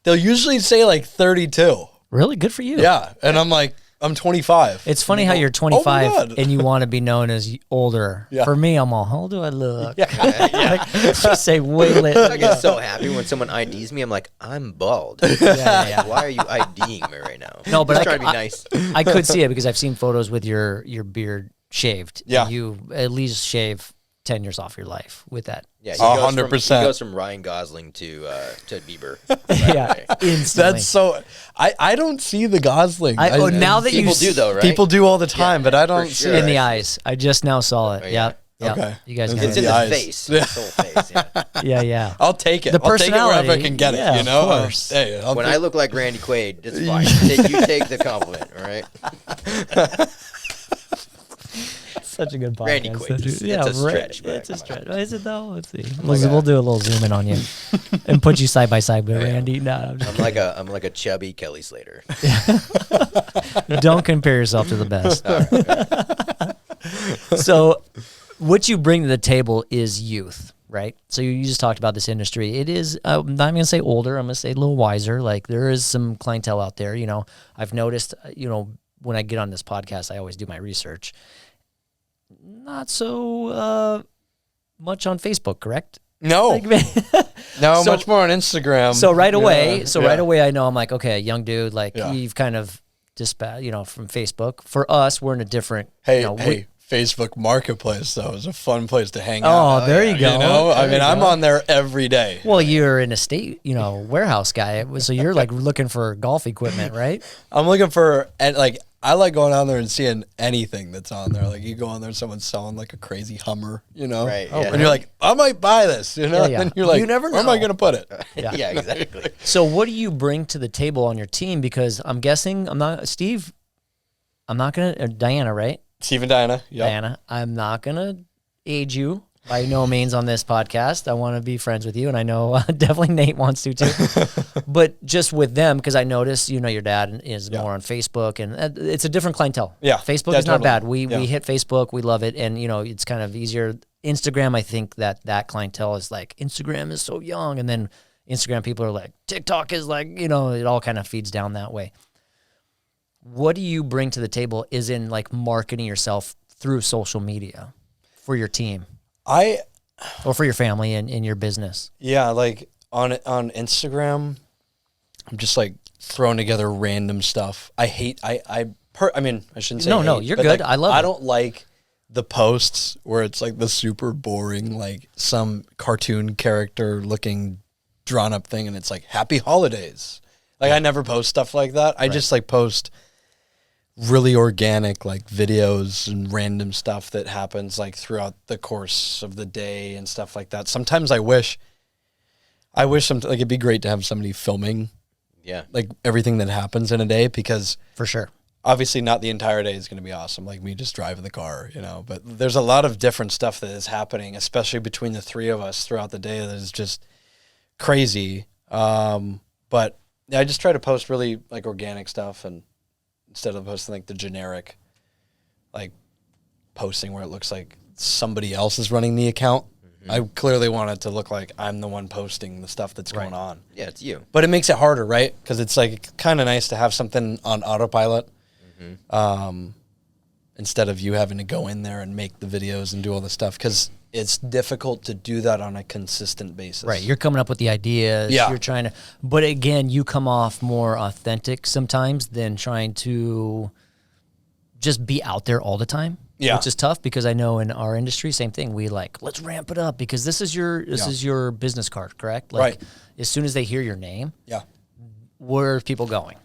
[SPEAKER 3] They'll usually say like 32.
[SPEAKER 1] Really? Good for you.
[SPEAKER 3] Yeah. And I'm like, I'm 25.
[SPEAKER 1] It's funny how you're 25 and you want to be known as older. Yeah. For me, I'm all, how old do I look? Yeah. Just say way later.
[SPEAKER 2] I get so happy when someone IDs me. I'm like, I'm bald. Yeah. Why are you IDing me right now?
[SPEAKER 1] No, but
[SPEAKER 2] just trying to be nice.
[SPEAKER 1] I could see it because I've seen photos with your beard shaved.
[SPEAKER 3] Yeah.
[SPEAKER 1] You at least shave 10 years off your life with that.
[SPEAKER 2] Yeah,
[SPEAKER 3] 100%.
[SPEAKER 2] He goes from Ryan Gosling to Bieber.
[SPEAKER 1] Yeah, instantly.
[SPEAKER 3] That's so. I don't see the Gosling.
[SPEAKER 1] Now that
[SPEAKER 2] people do though, right?
[SPEAKER 3] People do all the time, but I don't see
[SPEAKER 1] in the eyes. I just now saw it. Yeah.
[SPEAKER 3] Okay.
[SPEAKER 1] You guys.
[SPEAKER 2] It's in the face. Yeah. His whole face. Yeah.
[SPEAKER 1] Yeah.
[SPEAKER 3] I'll take it.
[SPEAKER 1] The personality.
[SPEAKER 3] I'll take it wherever I can get it. You know.
[SPEAKER 1] Of course.
[SPEAKER 3] Hey,
[SPEAKER 2] when I look like Randy Quaid, it's fine. You take the compliment. All right.
[SPEAKER 1] Such a good podcast.
[SPEAKER 2] Randy Quaid. It's a stretch.
[SPEAKER 1] It's a stretch. Is it though? Let's see. We'll do a little zoom in on you and put you side by side with Randy. No,
[SPEAKER 2] I'm like a chubby Kelly Slater.
[SPEAKER 1] Don't compare yourself to the best. So, what you bring to the table is youth, right? So you just talked about this industry. It is. I'm not going to say older. I'm going to say a little wiser. Like there is some clientele out there. I've noticed. When I get on this podcast, I always do my research. Not so much on Facebook, correct?
[SPEAKER 3] No. No, much more on Instagram.
[SPEAKER 1] So right away, I know I'm like, okay, young dude, like you've kind of from Facebook. For us, we're in a different.
[SPEAKER 3] Hey, Facebook Marketplace, though, is a fun place to hang out.
[SPEAKER 1] Oh, there you go.
[SPEAKER 3] You know,
[SPEAKER 1] There
[SPEAKER 3] I mean,
[SPEAKER 1] you
[SPEAKER 3] I'm
[SPEAKER 1] go.
[SPEAKER 3] on there every day.
[SPEAKER 1] Well, you're an estate, warehouse guy. So you're like looking for golf equipment, right?
[SPEAKER 3] I'm looking for, and like, I like going on there and seeing anything that's on there. Like, you go on there and someone's selling like a crazy Hummer,
[SPEAKER 2] Right.
[SPEAKER 3] And you're like, I might buy this,
[SPEAKER 1] Yeah.
[SPEAKER 3] And you're like,
[SPEAKER 1] You never
[SPEAKER 3] where am I
[SPEAKER 1] know.
[SPEAKER 3] going to put it?
[SPEAKER 2] Yeah, exactly.
[SPEAKER 1] So what do you bring to the table on your team? Because I'm guessing Diana, right?
[SPEAKER 3] Steve and Diana. Yep.
[SPEAKER 1] Diana, I'm not going to age you by no means on this podcast. I want to be friends with you, and I know definitely Nate wants to too. But just with them, because I noticed, your dad is more on Facebook, and it's a different clientele.
[SPEAKER 3] Yeah,
[SPEAKER 1] Facebook
[SPEAKER 3] yeah,
[SPEAKER 1] is not
[SPEAKER 3] totally.
[SPEAKER 1] bad. We hit Facebook, we love it, and it's kind of easier. Instagram, I think that clientele is like, Instagram is so young, and then Instagram people are like, TikTok is like, it all kind of feeds down that way. What do you bring to the table is in like marketing yourself through social media for your team or for your family and in your business?
[SPEAKER 3] Yeah, like on Instagram, I'm just like throwing together random stuff. I shouldn't say
[SPEAKER 1] No,
[SPEAKER 3] hate,
[SPEAKER 1] you're
[SPEAKER 3] but,
[SPEAKER 1] good.
[SPEAKER 3] like,
[SPEAKER 1] I love it.
[SPEAKER 3] I don't like the posts where it's like the super boring, like some cartoon character looking drawn up thing, and it's like happy holidays. Like I never post stuff like that. I just like post really organic like videos and random stuff that happens like throughout the course of the day and stuff like that. Sometimes I wish like it'd be great to have somebody filming like everything that happens in a day, because
[SPEAKER 1] For sure.
[SPEAKER 3] obviously not the entire day is going to be awesome, like me just driving the car, but there's a lot of different stuff that is happening, especially between the three of us throughout the day, that is just crazy. But yeah, I just try to post really like organic stuff, and instead of posting like the generic, like posting where it looks like somebody else is running the account. I clearly want it to look like I'm the one posting the stuff that's going on.
[SPEAKER 2] Yeah, it's you.
[SPEAKER 3] But it makes it harder, right? Because it's like kind of nice to have something on autopilot, instead of you having to go in there and make the videos and do all the stuff, because it's difficult to do that on a consistent basis.
[SPEAKER 1] Right. You're coming up with the ideas.
[SPEAKER 3] Yeah.
[SPEAKER 1] You're trying to, but again, you come off more authentic sometimes than trying to just be out there all the time.
[SPEAKER 3] Yeah.
[SPEAKER 1] Which is tough, because I know in our industry, same thing. We like, let's ramp it up, because this is your business card, correct? Like,
[SPEAKER 3] Right.
[SPEAKER 1] As soon as they hear your name,
[SPEAKER 3] Yeah.
[SPEAKER 1] where are people going?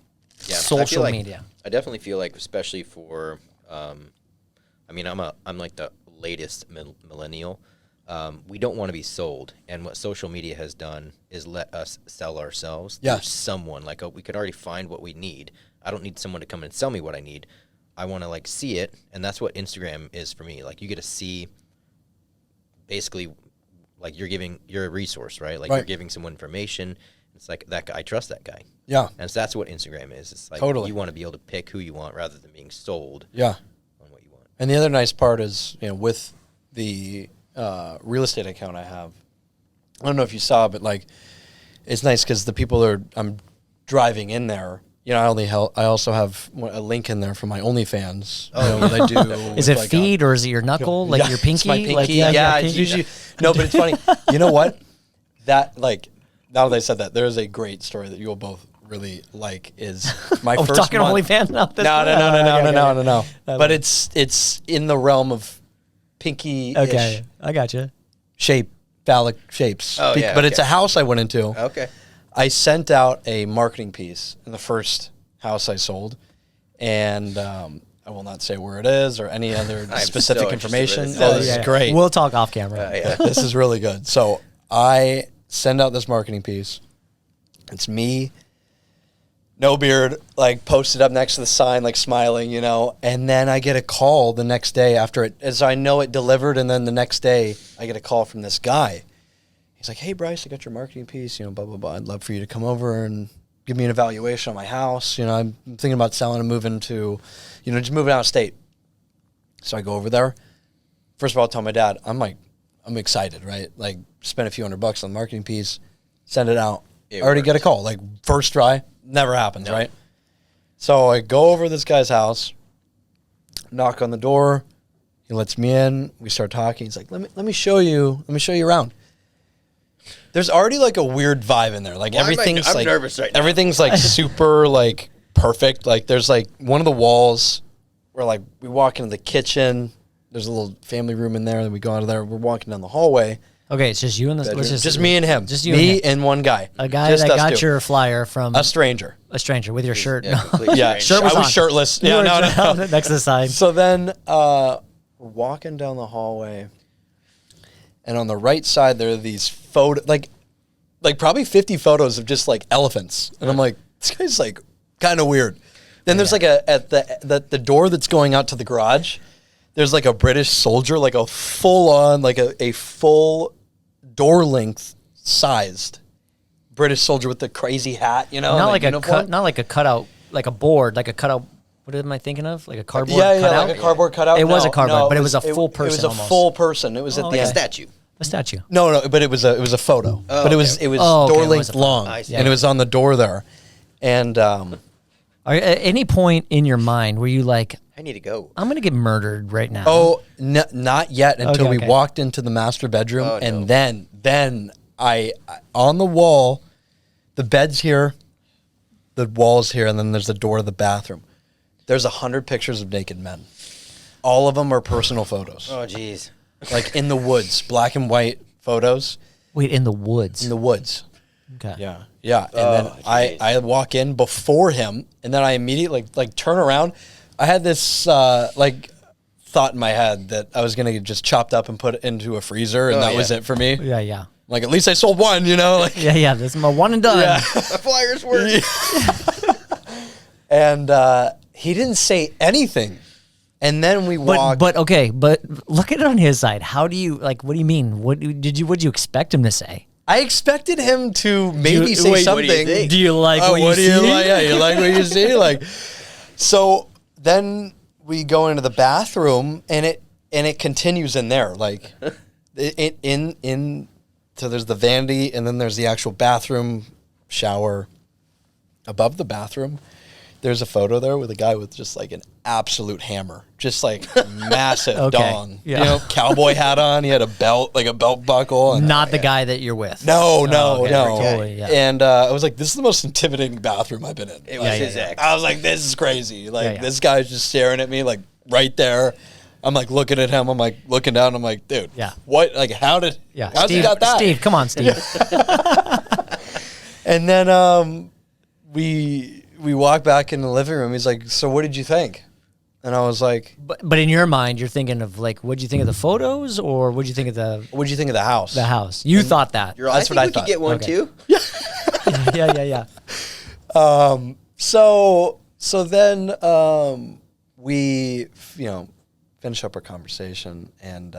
[SPEAKER 2] Yeah,
[SPEAKER 1] Social media.
[SPEAKER 2] I definitely feel like, especially for, I'm like the latest millennial. We don't want to be sold, and what social media has done is let us sell ourselves
[SPEAKER 3] Yeah.
[SPEAKER 2] through someone. Like, we could already find what we need. I don't need someone to come and sell me what I need. I want to like see it, and that's what Instagram is for me. Like, you get to see, basically, like you're a resource, right? Like,
[SPEAKER 3] Right.
[SPEAKER 2] you're giving someone information. It's like that guy. I trust that guy.
[SPEAKER 3] Yeah.
[SPEAKER 2] And so that's what Instagram is. It's like
[SPEAKER 3] Totally.
[SPEAKER 2] you want to be able to pick who you want rather than being sold
[SPEAKER 3] Yeah.
[SPEAKER 2] on what you want.
[SPEAKER 3] And the other nice part is, with the real estate account I have, I don't know if you saw, but like, it's nice because the people I'm driving in there. I also have a link in there for my OnlyFans. That I do.
[SPEAKER 1] Is it
[SPEAKER 3] like
[SPEAKER 1] feed or is it your knuckle, like
[SPEAKER 3] Yeah,
[SPEAKER 1] your
[SPEAKER 3] it's
[SPEAKER 1] pinky?
[SPEAKER 3] my pinky.
[SPEAKER 1] Like,
[SPEAKER 3] Yeah, it's
[SPEAKER 1] pinky.
[SPEAKER 3] usually no, but it's funny. You know what? That like now that I said that, there is a great story that you will both really like. Is my
[SPEAKER 1] Oh,
[SPEAKER 3] first
[SPEAKER 1] talking
[SPEAKER 3] month.
[SPEAKER 1] OnlyFans now?
[SPEAKER 3] No. But it's in the realm of pinky.
[SPEAKER 1] Okay, I got you.
[SPEAKER 3] Shape, phallic shapes.
[SPEAKER 2] Oh, yeah,
[SPEAKER 3] But it's a
[SPEAKER 2] okay.
[SPEAKER 3] house I went into.
[SPEAKER 2] Okay.
[SPEAKER 3] I sent out a marketing piece in the first house I sold, and I will not say where it is or any other
[SPEAKER 2] I'm
[SPEAKER 3] specific
[SPEAKER 2] so interested
[SPEAKER 3] information.
[SPEAKER 2] in this.
[SPEAKER 3] Oh,
[SPEAKER 2] Oh,
[SPEAKER 3] this
[SPEAKER 1] Yeah.
[SPEAKER 3] is great.
[SPEAKER 1] We'll talk off camera.
[SPEAKER 2] Yeah.
[SPEAKER 3] This is really good. So I send out this marketing piece. It's me, no beard, like posted up next to the sign, like smiling, and then I get a call the next day after it, as I know it delivered, and then the next day I get a call from this guy. He's like, "Hey, Bryce, I got your marketing piece, blah, blah, blah. I'd love for you to come over and give me an evaluation on my house. I'm thinking about selling and moving to, just moving out of state." So I go over there. First of all, I tell my dad, I'm excited, right? Like, spend a few $100 on the marketing piece, send it out.
[SPEAKER 2] It
[SPEAKER 3] I already
[SPEAKER 2] works.
[SPEAKER 3] get a call, like first try, never happens, right? So I go over to this guy's house, knock on the door. He lets me in. We start talking. He's like, let me show you around. There's already like a weird vibe in there. Like
[SPEAKER 2] Why am I-
[SPEAKER 3] everything's
[SPEAKER 2] I'm
[SPEAKER 3] like
[SPEAKER 2] nervous right now.
[SPEAKER 3] everything's like super like perfect. Like there's like one of the walls where like we walk into the kitchen. there's a little family room in there. And we go out of there. We're walking down the hallway.
[SPEAKER 1] Okay, it's just you and
[SPEAKER 3] Just me and him.
[SPEAKER 1] Just you
[SPEAKER 3] me
[SPEAKER 1] and him.
[SPEAKER 3] and one guy.
[SPEAKER 1] A guy
[SPEAKER 3] just
[SPEAKER 1] that
[SPEAKER 3] us
[SPEAKER 1] got
[SPEAKER 3] two.
[SPEAKER 1] your flyer from
[SPEAKER 3] A stranger.
[SPEAKER 1] with your shirt.
[SPEAKER 2] Yeah,
[SPEAKER 1] No.
[SPEAKER 2] complete
[SPEAKER 3] Yeah,
[SPEAKER 2] stranger.
[SPEAKER 1] Shirt was
[SPEAKER 3] I was
[SPEAKER 1] on.
[SPEAKER 3] shirtless.
[SPEAKER 1] You
[SPEAKER 3] Yeah,
[SPEAKER 1] were
[SPEAKER 3] no.
[SPEAKER 1] next to the sign.
[SPEAKER 3] So then we're walking down the hallway, and on the right side there are these like probably 50 photos of just like elephants, and I'm like, this guy's like kind of weird. Then there's like at the door that's going out to the garage, there's like a British soldier, like a full on like a full door length sized British soldier with the crazy hat, you know,
[SPEAKER 1] Not like
[SPEAKER 3] uniform.
[SPEAKER 1] not like a cutout, like a board, like a cutout. What am I thinking of? Like a cardboard
[SPEAKER 3] Yeah,
[SPEAKER 1] cutout?
[SPEAKER 3] like a cardboard cutout.
[SPEAKER 1] It was
[SPEAKER 3] No,
[SPEAKER 1] a cardboard,
[SPEAKER 3] no,
[SPEAKER 1] but it was a full person
[SPEAKER 3] It was a
[SPEAKER 1] almost.
[SPEAKER 3] full person. It was at
[SPEAKER 1] Oh,
[SPEAKER 3] the
[SPEAKER 1] okay.
[SPEAKER 3] end.
[SPEAKER 2] Statue.
[SPEAKER 1] A statue.
[SPEAKER 3] No, but it was a photo.
[SPEAKER 2] Oh,
[SPEAKER 3] but it
[SPEAKER 2] okay.
[SPEAKER 3] was
[SPEAKER 1] Oh, okay,
[SPEAKER 3] door
[SPEAKER 1] it was
[SPEAKER 3] length
[SPEAKER 1] a photo.
[SPEAKER 3] long,
[SPEAKER 2] I see.
[SPEAKER 3] and it was on the door there. And
[SPEAKER 1] At any point in your mind were you like,
[SPEAKER 2] I need to go.
[SPEAKER 1] I'm gonna get murdered right now?
[SPEAKER 3] not yet until
[SPEAKER 1] Okay,
[SPEAKER 3] we
[SPEAKER 1] okay.
[SPEAKER 3] walked into the master bedroom,
[SPEAKER 2] Oh,
[SPEAKER 3] and
[SPEAKER 2] no.
[SPEAKER 3] then I on the wall, the bed's here, the wall's here, and then there's the door to the bathroom. There's 100 pictures of naked men. All of them are personal photos,
[SPEAKER 2] Oh, jeez.
[SPEAKER 3] like in the woods, black and white photos
[SPEAKER 1] Wait, in the woods.
[SPEAKER 3] in the woods.
[SPEAKER 1] Okay.
[SPEAKER 3] Yeah. And then
[SPEAKER 2] geez.
[SPEAKER 3] I walk in before him, and then I immediately like turn around. I had this like thought in my head that I was gonna get just chopped up and put it into a freezer, and
[SPEAKER 2] Oh,
[SPEAKER 3] that was
[SPEAKER 2] yeah.
[SPEAKER 3] it for me.
[SPEAKER 1] Yeah.
[SPEAKER 3] Like at least I sold one, you know. Like,
[SPEAKER 1] Yeah. This is my one and done.
[SPEAKER 3] Yeah.
[SPEAKER 2] The flyers work.
[SPEAKER 3] And he didn't say anything. And then we walked.
[SPEAKER 1] But look at it on his side. How do you like? What do you mean? What did you expect him to say?
[SPEAKER 3] I expected him to maybe
[SPEAKER 1] You-
[SPEAKER 3] say
[SPEAKER 1] wait,
[SPEAKER 3] something.
[SPEAKER 2] what do you think?
[SPEAKER 1] Do you like
[SPEAKER 3] Oh,
[SPEAKER 1] what
[SPEAKER 3] what do
[SPEAKER 1] you
[SPEAKER 3] you
[SPEAKER 1] see?
[SPEAKER 3] like? Yeah, you like what you see? Like, so then we go into the bathroom, and it continues in there. Like, so there's the vanity, and then there's the actual bathroom shower. Above the bathroom, there's a photo there with a guy with just like an absolute hammer, just like massive
[SPEAKER 1] Okay,
[SPEAKER 3] dong.
[SPEAKER 1] yeah.
[SPEAKER 3] You know, cowboy hat on. He had a belt, like a belt buckle. And
[SPEAKER 1] Not the guy that you're with.
[SPEAKER 3] no.
[SPEAKER 1] okay,
[SPEAKER 3] No.
[SPEAKER 1] totally, yeah.
[SPEAKER 3] And I was like, this is the most intimidating bathroom I've been in.
[SPEAKER 2] It was his ex.
[SPEAKER 3] I was like, this is crazy. Like,
[SPEAKER 1] Yeah.
[SPEAKER 3] this guy's just staring at me, like, right there. I'm like looking at him. I'm like looking down. I'm like, dude,
[SPEAKER 1] Yeah.
[SPEAKER 3] what? Like, how's
[SPEAKER 1] Steve,
[SPEAKER 3] he got that?
[SPEAKER 1] Steve, come on, Steve.
[SPEAKER 3] And then we walk back in the living room. He's like, so what did you think? And I was like,
[SPEAKER 1] But in your mind, you're thinking of like, what'd you think of the photos, or what'd you think of the
[SPEAKER 3] what'd you think of the house?
[SPEAKER 1] house? You thought that.
[SPEAKER 2] You're like,
[SPEAKER 3] That's
[SPEAKER 2] I
[SPEAKER 3] what I
[SPEAKER 2] think we
[SPEAKER 3] thought.
[SPEAKER 2] could get one
[SPEAKER 1] Okay.
[SPEAKER 2] too.
[SPEAKER 1] Yeah.
[SPEAKER 3] So then we, finish up our conversation, and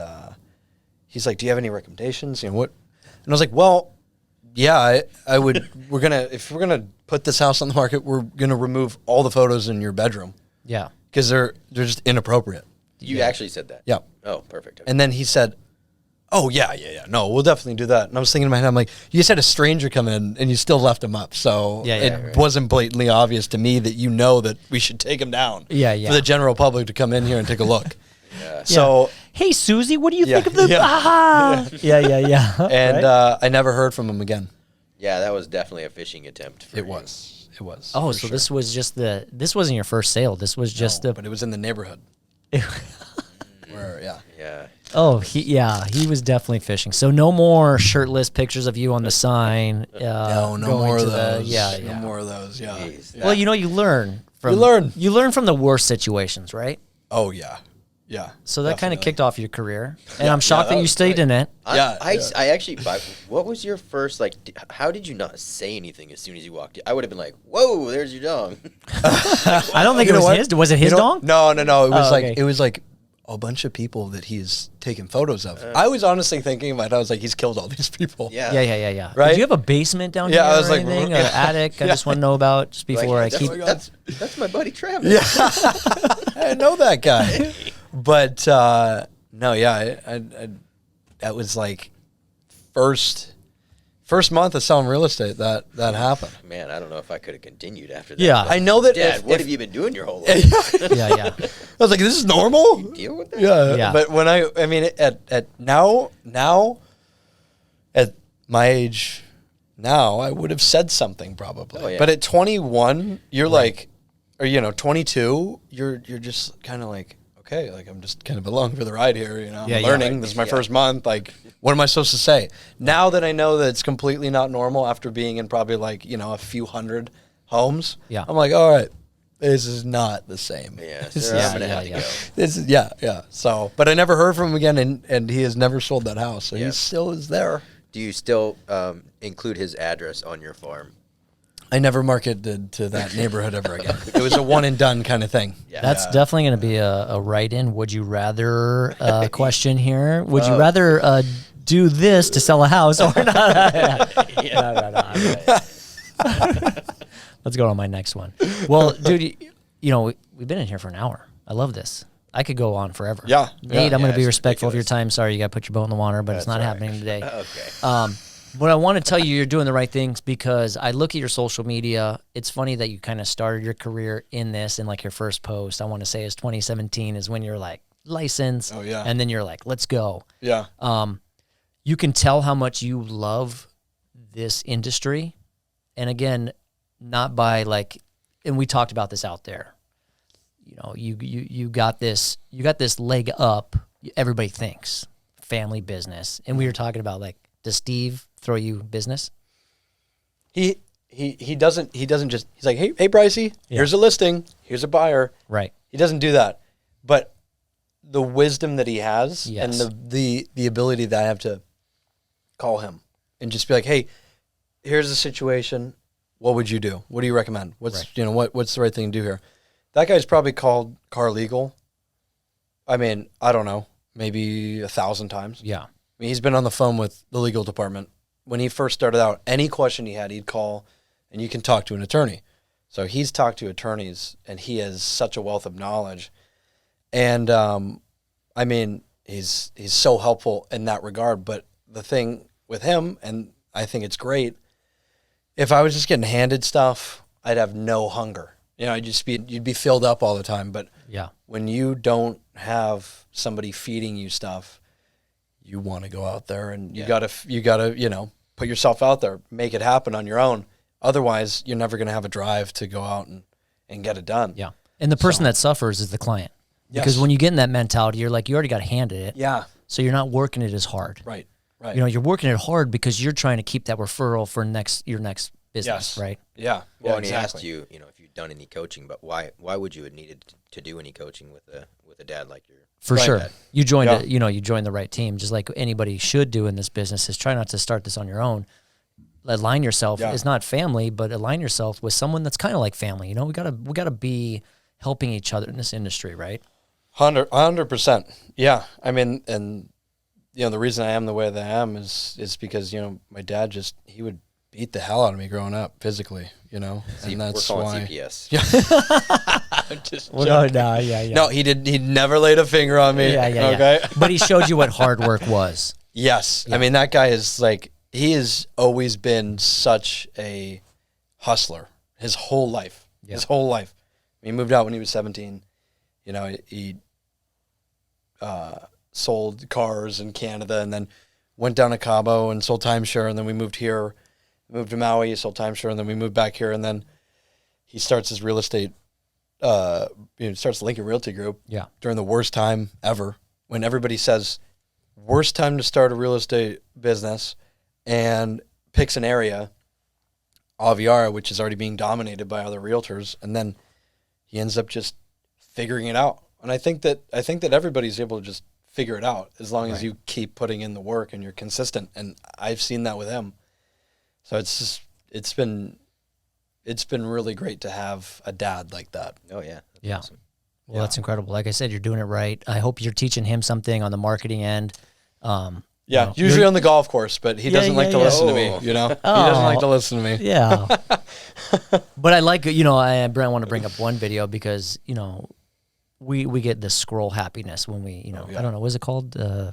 [SPEAKER 3] he's like, do you have any recommendations? You know what? And I was like, well, yeah, I would. If we're gonna put this house on the market, we're gonna remove all the photos in your bedroom
[SPEAKER 1] Yeah.
[SPEAKER 3] because they're just inappropriate.
[SPEAKER 2] You actually said that.
[SPEAKER 3] Yeah.
[SPEAKER 2] Oh, perfect.
[SPEAKER 3] And then he said, oh, yeah. No, we'll definitely do that. And I was thinking in my head, I'm like, you just had a stranger come in and you still left him up. So it wasn't blatantly obvious to me that you know that we should take him down.
[SPEAKER 1] Yeah.
[SPEAKER 3] For the general public to come in here and take a look.
[SPEAKER 2] Yeah.
[SPEAKER 3] So,
[SPEAKER 1] Hey, Susie, what do you think of the?
[SPEAKER 3] Yeah.
[SPEAKER 1] Ah! Yeah.
[SPEAKER 3] and
[SPEAKER 1] Right?
[SPEAKER 3] I never heard from him again.
[SPEAKER 2] Yeah, that was definitely a phishing attempt. For
[SPEAKER 3] It
[SPEAKER 2] you.
[SPEAKER 3] was.
[SPEAKER 1] Oh,
[SPEAKER 3] for
[SPEAKER 1] so
[SPEAKER 3] sure.
[SPEAKER 1] this was just this wasn't your first sale. This was just
[SPEAKER 3] No, but it was in the neighborhood. Where, yeah.
[SPEAKER 2] Yeah.
[SPEAKER 1] he was definitely fishing. So no more shirtless pictures of you on the sign.
[SPEAKER 3] No
[SPEAKER 1] going
[SPEAKER 3] more
[SPEAKER 1] to
[SPEAKER 3] of
[SPEAKER 1] the-
[SPEAKER 3] those.
[SPEAKER 1] yeah.
[SPEAKER 3] No more of those. Yeah.
[SPEAKER 2] Jeez.
[SPEAKER 1] Well, you learn from
[SPEAKER 3] You
[SPEAKER 1] learn from the worst situations, right?
[SPEAKER 3] Oh, yeah. Yeah.
[SPEAKER 1] So that kind of
[SPEAKER 3] definitely.
[SPEAKER 1] kicked off your career, and I'm shocked
[SPEAKER 2] that
[SPEAKER 1] that you
[SPEAKER 2] was
[SPEAKER 1] stayed
[SPEAKER 2] great.
[SPEAKER 1] in it.
[SPEAKER 2] I actually, what was your first, like, how did you not say anything as soon as you walked in? I would have been like, whoa, there's your dong.
[SPEAKER 1] I don't think
[SPEAKER 3] You
[SPEAKER 1] it
[SPEAKER 3] know
[SPEAKER 1] was
[SPEAKER 3] what?
[SPEAKER 1] his. Was it his
[SPEAKER 3] You know-
[SPEAKER 1] dong?
[SPEAKER 3] No. It was
[SPEAKER 1] okay.
[SPEAKER 3] it was like a bunch of people that he's taken photos of. I was honestly thinking about it. I was like, he's killed all these people.
[SPEAKER 2] Yeah.
[SPEAKER 1] Yeah.
[SPEAKER 3] Right?
[SPEAKER 1] Did you have a basement down
[SPEAKER 3] Yeah,
[SPEAKER 1] here
[SPEAKER 3] I was
[SPEAKER 1] or
[SPEAKER 3] like,
[SPEAKER 1] anything?
[SPEAKER 3] yeah.
[SPEAKER 1] An attic? I just want to know about just
[SPEAKER 2] Like,
[SPEAKER 1] before I
[SPEAKER 2] that's,
[SPEAKER 1] keep.
[SPEAKER 2] that's my buddy Travis.
[SPEAKER 3] Yeah. I know that guy. But no, yeah, I that was like first month of selling real estate that happened.
[SPEAKER 2] Man, I don't know if I could have continued after that.
[SPEAKER 1] Yeah.
[SPEAKER 2] but-
[SPEAKER 3] I know that
[SPEAKER 2] Dad,
[SPEAKER 3] if,
[SPEAKER 2] what
[SPEAKER 3] if-
[SPEAKER 2] have you been doing your whole life?
[SPEAKER 1] Yeah.
[SPEAKER 3] I was like, this is normal.
[SPEAKER 2] Deal with that?
[SPEAKER 3] Yeah. But when I mean, at now at my age now, I would have said something probably.
[SPEAKER 2] Oh, yeah.
[SPEAKER 3] But at 21, you're like, or 22, you're just kind of like, okay, like I'm just kind of along for the ride here, you know.
[SPEAKER 1] Yeah,
[SPEAKER 3] I'm
[SPEAKER 1] yeah.
[SPEAKER 3] learning. This is my first month. Like, what am I supposed to say? Now that I know that it's completely not normal after being in probably like, you know, a few hundred homes,
[SPEAKER 1] Yeah.
[SPEAKER 3] I'm like, all right, this is not the same.
[SPEAKER 2] Yeah,
[SPEAKER 1] Yeah,
[SPEAKER 2] so I'm gonna
[SPEAKER 1] yeah,
[SPEAKER 2] have to
[SPEAKER 1] yeah.
[SPEAKER 2] go.
[SPEAKER 3] This is, yeah. So, but I never heard from him again, and he has never sold that house, so
[SPEAKER 2] Yeah.
[SPEAKER 3] he still is there.
[SPEAKER 2] Do you still include his address on your farm?
[SPEAKER 3] I never marketed to that neighborhood ever again. It was a one and done kind of thing.
[SPEAKER 2] Yeah.
[SPEAKER 1] That's definitely going to be a write-in. Would you rather question here? Would you rather do this to sell a house or not? No. Let's go on my next one. Well, dude, you know, we've been in here for an hour. I love this. I could go on forever.
[SPEAKER 3] Yeah.
[SPEAKER 1] Nate, I'm going to be
[SPEAKER 2] it's
[SPEAKER 1] respectful of your
[SPEAKER 2] ridiculous.
[SPEAKER 1] time. Sorry, you got to put your boat in the water, but it's not
[SPEAKER 2] all right.
[SPEAKER 1] happening today.
[SPEAKER 2] Okay.
[SPEAKER 1] But I want to tell you, you're doing the right things because I look at your social media. It's funny that you kind of started your career in this, and like your first post, I want to say is 2017 is when you're like licensed.
[SPEAKER 3] Oh, yeah.
[SPEAKER 1] And then you're like, let's go.
[SPEAKER 3] Yeah.
[SPEAKER 1] You can tell how much you love this industry. And again, not by like, and we talked about this out there. You know, you got this leg up. Everybody thinks family business. And we were talking about like, does Steve throw you business?
[SPEAKER 3] He doesn't just, he's like, hey Brycey, here's a listing, here's a buyer.
[SPEAKER 1] Right.
[SPEAKER 3] He doesn't do that. But the wisdom that he has
[SPEAKER 1] Yes.
[SPEAKER 3] and the ability that I have to call him and just be like, hey, here's the situation. What would you do? What do you recommend? What's what's the right thing to do here? That guy's probably called Car Legal. I mean, I don't know, maybe 1,000 times.
[SPEAKER 1] Yeah.
[SPEAKER 3] I mean, he's been on the phone with the legal department. When he first started out, any question he had, he'd call, and you can talk to an attorney. So he's talked to attorneys, and he has such a wealth of knowledge. And, I mean, he's so helpful in that regard. But the thing with him, and I think it's great, if I was just getting handed stuff, I'd have no hunger. You know, you'd be filled up all the time. But
[SPEAKER 1] Yeah.
[SPEAKER 3] when you don't have somebody feeding you stuff, you want to go out there and you gotta, put yourself out there, make it happen on your own. Otherwise, you're never going to have a drive to go out and get it done.
[SPEAKER 1] Yeah. And the person that suffers is the client. Because
[SPEAKER 3] Yes.
[SPEAKER 1] when you get in that mentality, you're like, you already got handed it.
[SPEAKER 3] Yeah.
[SPEAKER 1] So you're not working it as hard.
[SPEAKER 3] Right.
[SPEAKER 1] You know, you're working it hard because you're trying to keep that referral for your next business,
[SPEAKER 3] Yes.
[SPEAKER 1] right?
[SPEAKER 3] Yeah.
[SPEAKER 2] Well,
[SPEAKER 3] Yeah,
[SPEAKER 2] and he
[SPEAKER 3] exactly.
[SPEAKER 2] asked you, if you've done any coaching, but why would you have needed to do any coaching with a dad like your
[SPEAKER 1] For
[SPEAKER 3] Right.
[SPEAKER 1] sure. You joined
[SPEAKER 3] Yeah.
[SPEAKER 1] you joined the right team, just like anybody should do in this business is try not to start this on your own. Align yourself.
[SPEAKER 3] Yeah.
[SPEAKER 1] It's not family, but align yourself with someone that's kind of like family. You know, we gotta be helping each other in this industry, right?
[SPEAKER 3] 100%. Yeah. I mean, and the reason I am the way that I am is because, my dad he would beat the hell out of me growing up physically, and that's
[SPEAKER 2] we're calling
[SPEAKER 3] why.
[SPEAKER 2] CPS.
[SPEAKER 3] No, he never laid a finger on me.
[SPEAKER 1] Yeah.
[SPEAKER 3] Okay.
[SPEAKER 1] But he showed you what hard work was.
[SPEAKER 3] Yes. I mean, that guy is like, he has always been such a hustler his whole life.
[SPEAKER 1] Yeah.
[SPEAKER 3] His whole life. He moved out when he was 17. He sold cars in Canada and then went down to Cabo and sold timeshare. And then we moved here, moved to Maui, sold timeshare. And then we moved back here. And then he starts his real estate, starts Lincoln Realty Group.
[SPEAKER 1] Yeah.
[SPEAKER 3] During the worst time ever, when everybody says worst time to start a real estate business, and picks an area, Aviara, which is already being dominated by other realtors, and then he ends up just figuring it out. And I think that everybody's able to just figure it out as long as you keep putting in the work and you're consistent. And I've seen that with him. So it's been really great to have a dad like that.
[SPEAKER 2] Oh yeah. That's
[SPEAKER 1] Yeah.
[SPEAKER 2] awesome.
[SPEAKER 1] Well, that's incredible. Like I said, you're doing it right. I hope you're teaching him something on the marketing end.
[SPEAKER 3] Yeah, usually on the golf course, but he doesn't like to listen to me,
[SPEAKER 2] Oh.
[SPEAKER 3] He doesn't like to listen to me.
[SPEAKER 1] Yeah. But I like, Brent, want to bring up one video because, we get this scroll happiness when we, I don't know, what is it called?
[SPEAKER 2] I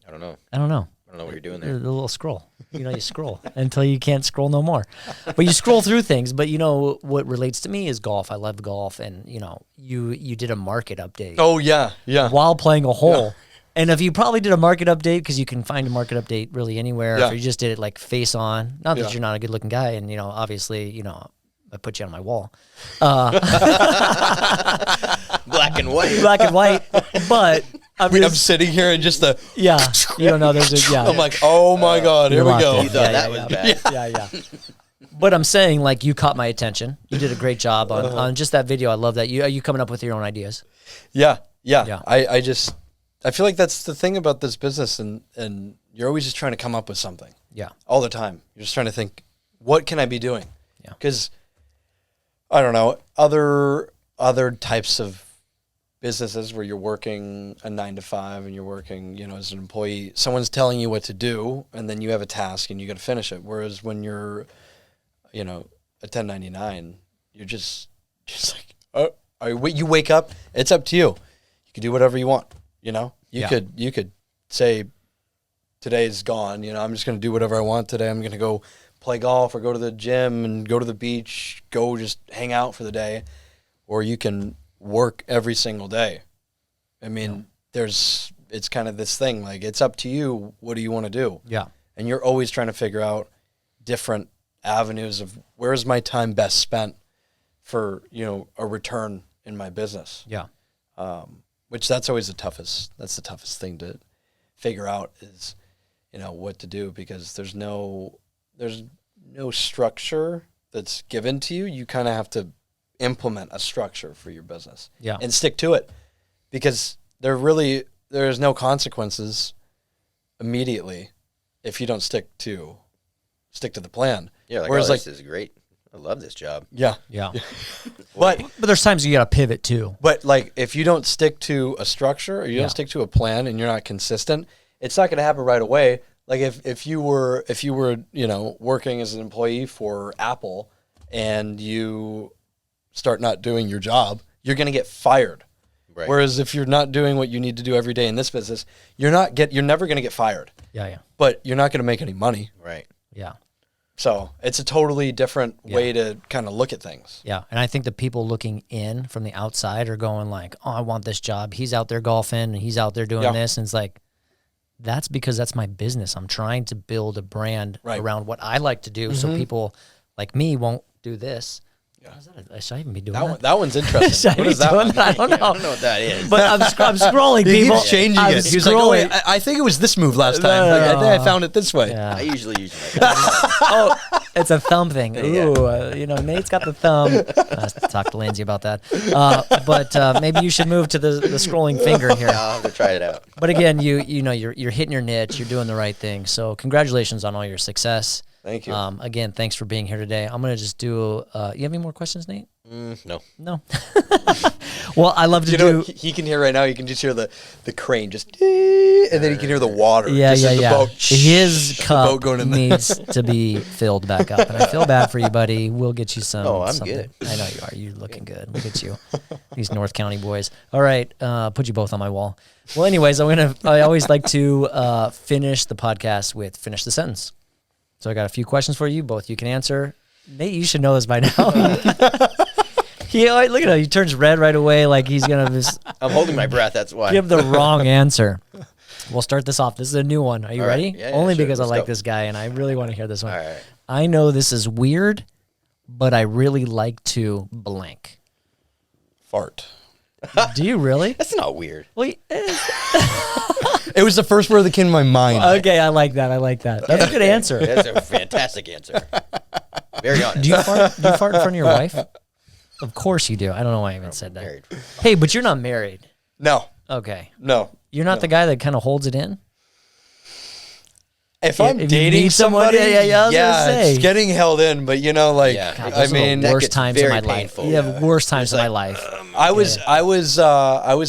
[SPEAKER 2] don't know.
[SPEAKER 1] I don't know.
[SPEAKER 2] I don't know what you're doing
[SPEAKER 1] The
[SPEAKER 2] there.
[SPEAKER 1] little scroll. You scroll until you can't scroll no more. But you scroll through things. But what relates to me is golf. I love golf, and you did a market update
[SPEAKER 3] Oh yeah, yeah.
[SPEAKER 1] while playing a hole. And if you probably did a market update, because you can find a market update really anywhere,
[SPEAKER 3] Yeah.
[SPEAKER 1] if you just did it like face on, not that
[SPEAKER 3] Yeah.
[SPEAKER 1] you're not a good looking guy, and obviously, I put you on my wall.
[SPEAKER 2] Well, black and white.
[SPEAKER 1] black and white. But
[SPEAKER 3] I'm sitting here and just
[SPEAKER 1] you don't know.
[SPEAKER 3] I'm like, oh my God, here we go.
[SPEAKER 2] You thought that was bad.
[SPEAKER 1] Yeah. But I'm saying, like, you caught my attention. You did a great job on just that video. I love that. You coming up with your own ideas.
[SPEAKER 3] Yeah. I feel like that's the thing about this business, and you're always just trying to come up with something.
[SPEAKER 1] Yeah.
[SPEAKER 3] All the time. You're just trying to think, what can I be doing?
[SPEAKER 1] Yeah.
[SPEAKER 3] Because, I don't know, other types of businesses where you're working a 9 to 5 and you're working, as an employee, someone's telling you what to do, and then you have a task and you got to finish it. Whereas when you're, a 1099, you're just like, you wake up, it's up to you. You can do whatever you want, You could say, today's gone, I'm just going to do whatever I want today. I'm going to go play golf or go to the gym and go to the beach, go just hang out for the day. Or you can work every single day. I mean, it's kind of this thing, like, it's up to you. What do you want to do?
[SPEAKER 1] Yeah.
[SPEAKER 3] And you're always trying to figure out different avenues of where's my time best spent for, a return in my business.
[SPEAKER 1] Yeah.
[SPEAKER 3] Which that's always the toughest thing to figure out is, what to do, because there's no structure that's given to you. You kind of have to implement a structure for your business and stick to it, because there's no consequences immediately if you don't stick to the plan.
[SPEAKER 2] Yeah,
[SPEAKER 3] whereas
[SPEAKER 2] this is great. I love this job.
[SPEAKER 1] Yeah.
[SPEAKER 3] But
[SPEAKER 1] there's times you got to pivot too.
[SPEAKER 3] But like, if you don't stick to a structure or you don't stick to a plan and you're not consistent, it's not going to happen right away. Like if you were working as an employee for Apple and you start not doing your job, you're going to get fired. Right. Whereas if you're not doing what you need to do every day in this business, you're never going to get fired.
[SPEAKER 1] Yeah.
[SPEAKER 3] But you're not going to make any money.
[SPEAKER 2] Right.
[SPEAKER 1] Yeah.
[SPEAKER 3] So it's a totally different way to kind of look at things.
[SPEAKER 1] Yeah. And I think the people looking in from the outside are going like, oh, I want this job. He's out there golfing and he's out there doing this. And it's like, that's because that's my business. I'm trying to build a brand around what I like to do. So people like me won't do this. Yeah. Should I even be doing that?
[SPEAKER 3] That one's interesting.
[SPEAKER 1] What is that one? I don't know.
[SPEAKER 2] I don't know what that is.
[SPEAKER 1] But I'm scrolling, people.
[SPEAKER 3] He keeps changing it. He's like, oh, wait, I think it was this move last time. Like, I think I found it this way.
[SPEAKER 1] Yeah.
[SPEAKER 2] I usually use my
[SPEAKER 1] Oh, it's a thumb thing. Ooh, Nate's got the thumb. I have to talk to Lindsay about that. But maybe you should move to the scrolling finger here.
[SPEAKER 2] I'll have to try it out.
[SPEAKER 1] But again, you're hitting your niche. You're doing the right thing. So congratulations on all your success.
[SPEAKER 3] Thank you.
[SPEAKER 1] Again, thanks for being here today. I'm going to just do, you have any more questions, Nate?
[SPEAKER 2] No.
[SPEAKER 1] Well, I love to do.
[SPEAKER 3] He can hear right now. You can just hear the crane just, and then you can hear the water.
[SPEAKER 1] Yeah.
[SPEAKER 3] Boat,
[SPEAKER 1] His cup
[SPEAKER 3] going in
[SPEAKER 1] needs to be filled back up, and I feel bad for you, buddy. We'll get you some.
[SPEAKER 2] Oh, I'm
[SPEAKER 1] something.
[SPEAKER 2] good.
[SPEAKER 1] I know you are. You're looking good. Look at you, these North County boys. All right, put you both on my wall. Well, anyways, I always like to finish the podcast with finish the sentence. So I got a few questions for you. Both you can answer. Nate, you should know this by now. Look at him. He turns red right away like he's going to just...
[SPEAKER 2] I'm holding my breath, that's why.
[SPEAKER 1] Give the wrong answer. We'll start this off. This is a new one. Are you ready?
[SPEAKER 2] Yeah,
[SPEAKER 1] Only
[SPEAKER 2] sure.
[SPEAKER 1] because
[SPEAKER 2] Let's
[SPEAKER 1] I like
[SPEAKER 2] go.
[SPEAKER 1] this guy, and I really want to hear this one.
[SPEAKER 2] All right.
[SPEAKER 1] I know this is weird, but I really like to blank.
[SPEAKER 3] Fart.
[SPEAKER 1] Do you really?
[SPEAKER 2] That's not weird.
[SPEAKER 1] Well,
[SPEAKER 3] It was the first word that came to my mind.
[SPEAKER 1] okay, I like that. That's a good answer.
[SPEAKER 2] That's a fantastic answer. Very honest.
[SPEAKER 1] Do you fart in front of your wife? Of course you do. I don't know why I even said that.
[SPEAKER 2] Married.
[SPEAKER 1] Hey, but you're not married.
[SPEAKER 3] No.
[SPEAKER 1] Okay.
[SPEAKER 3] No.
[SPEAKER 1] You're not the guy that kind of holds it in?
[SPEAKER 3] If I'm
[SPEAKER 1] if you
[SPEAKER 3] dating
[SPEAKER 1] meet someone-
[SPEAKER 3] somebody,
[SPEAKER 1] yeah, I was gonna say.
[SPEAKER 3] it's getting held in. But
[SPEAKER 2] God,
[SPEAKER 3] I
[SPEAKER 2] those are the
[SPEAKER 3] mean,
[SPEAKER 2] that
[SPEAKER 1] worst
[SPEAKER 2] gets
[SPEAKER 1] times of
[SPEAKER 2] very
[SPEAKER 1] my life.
[SPEAKER 2] painful.
[SPEAKER 1] You have worst times of my life.
[SPEAKER 3] I was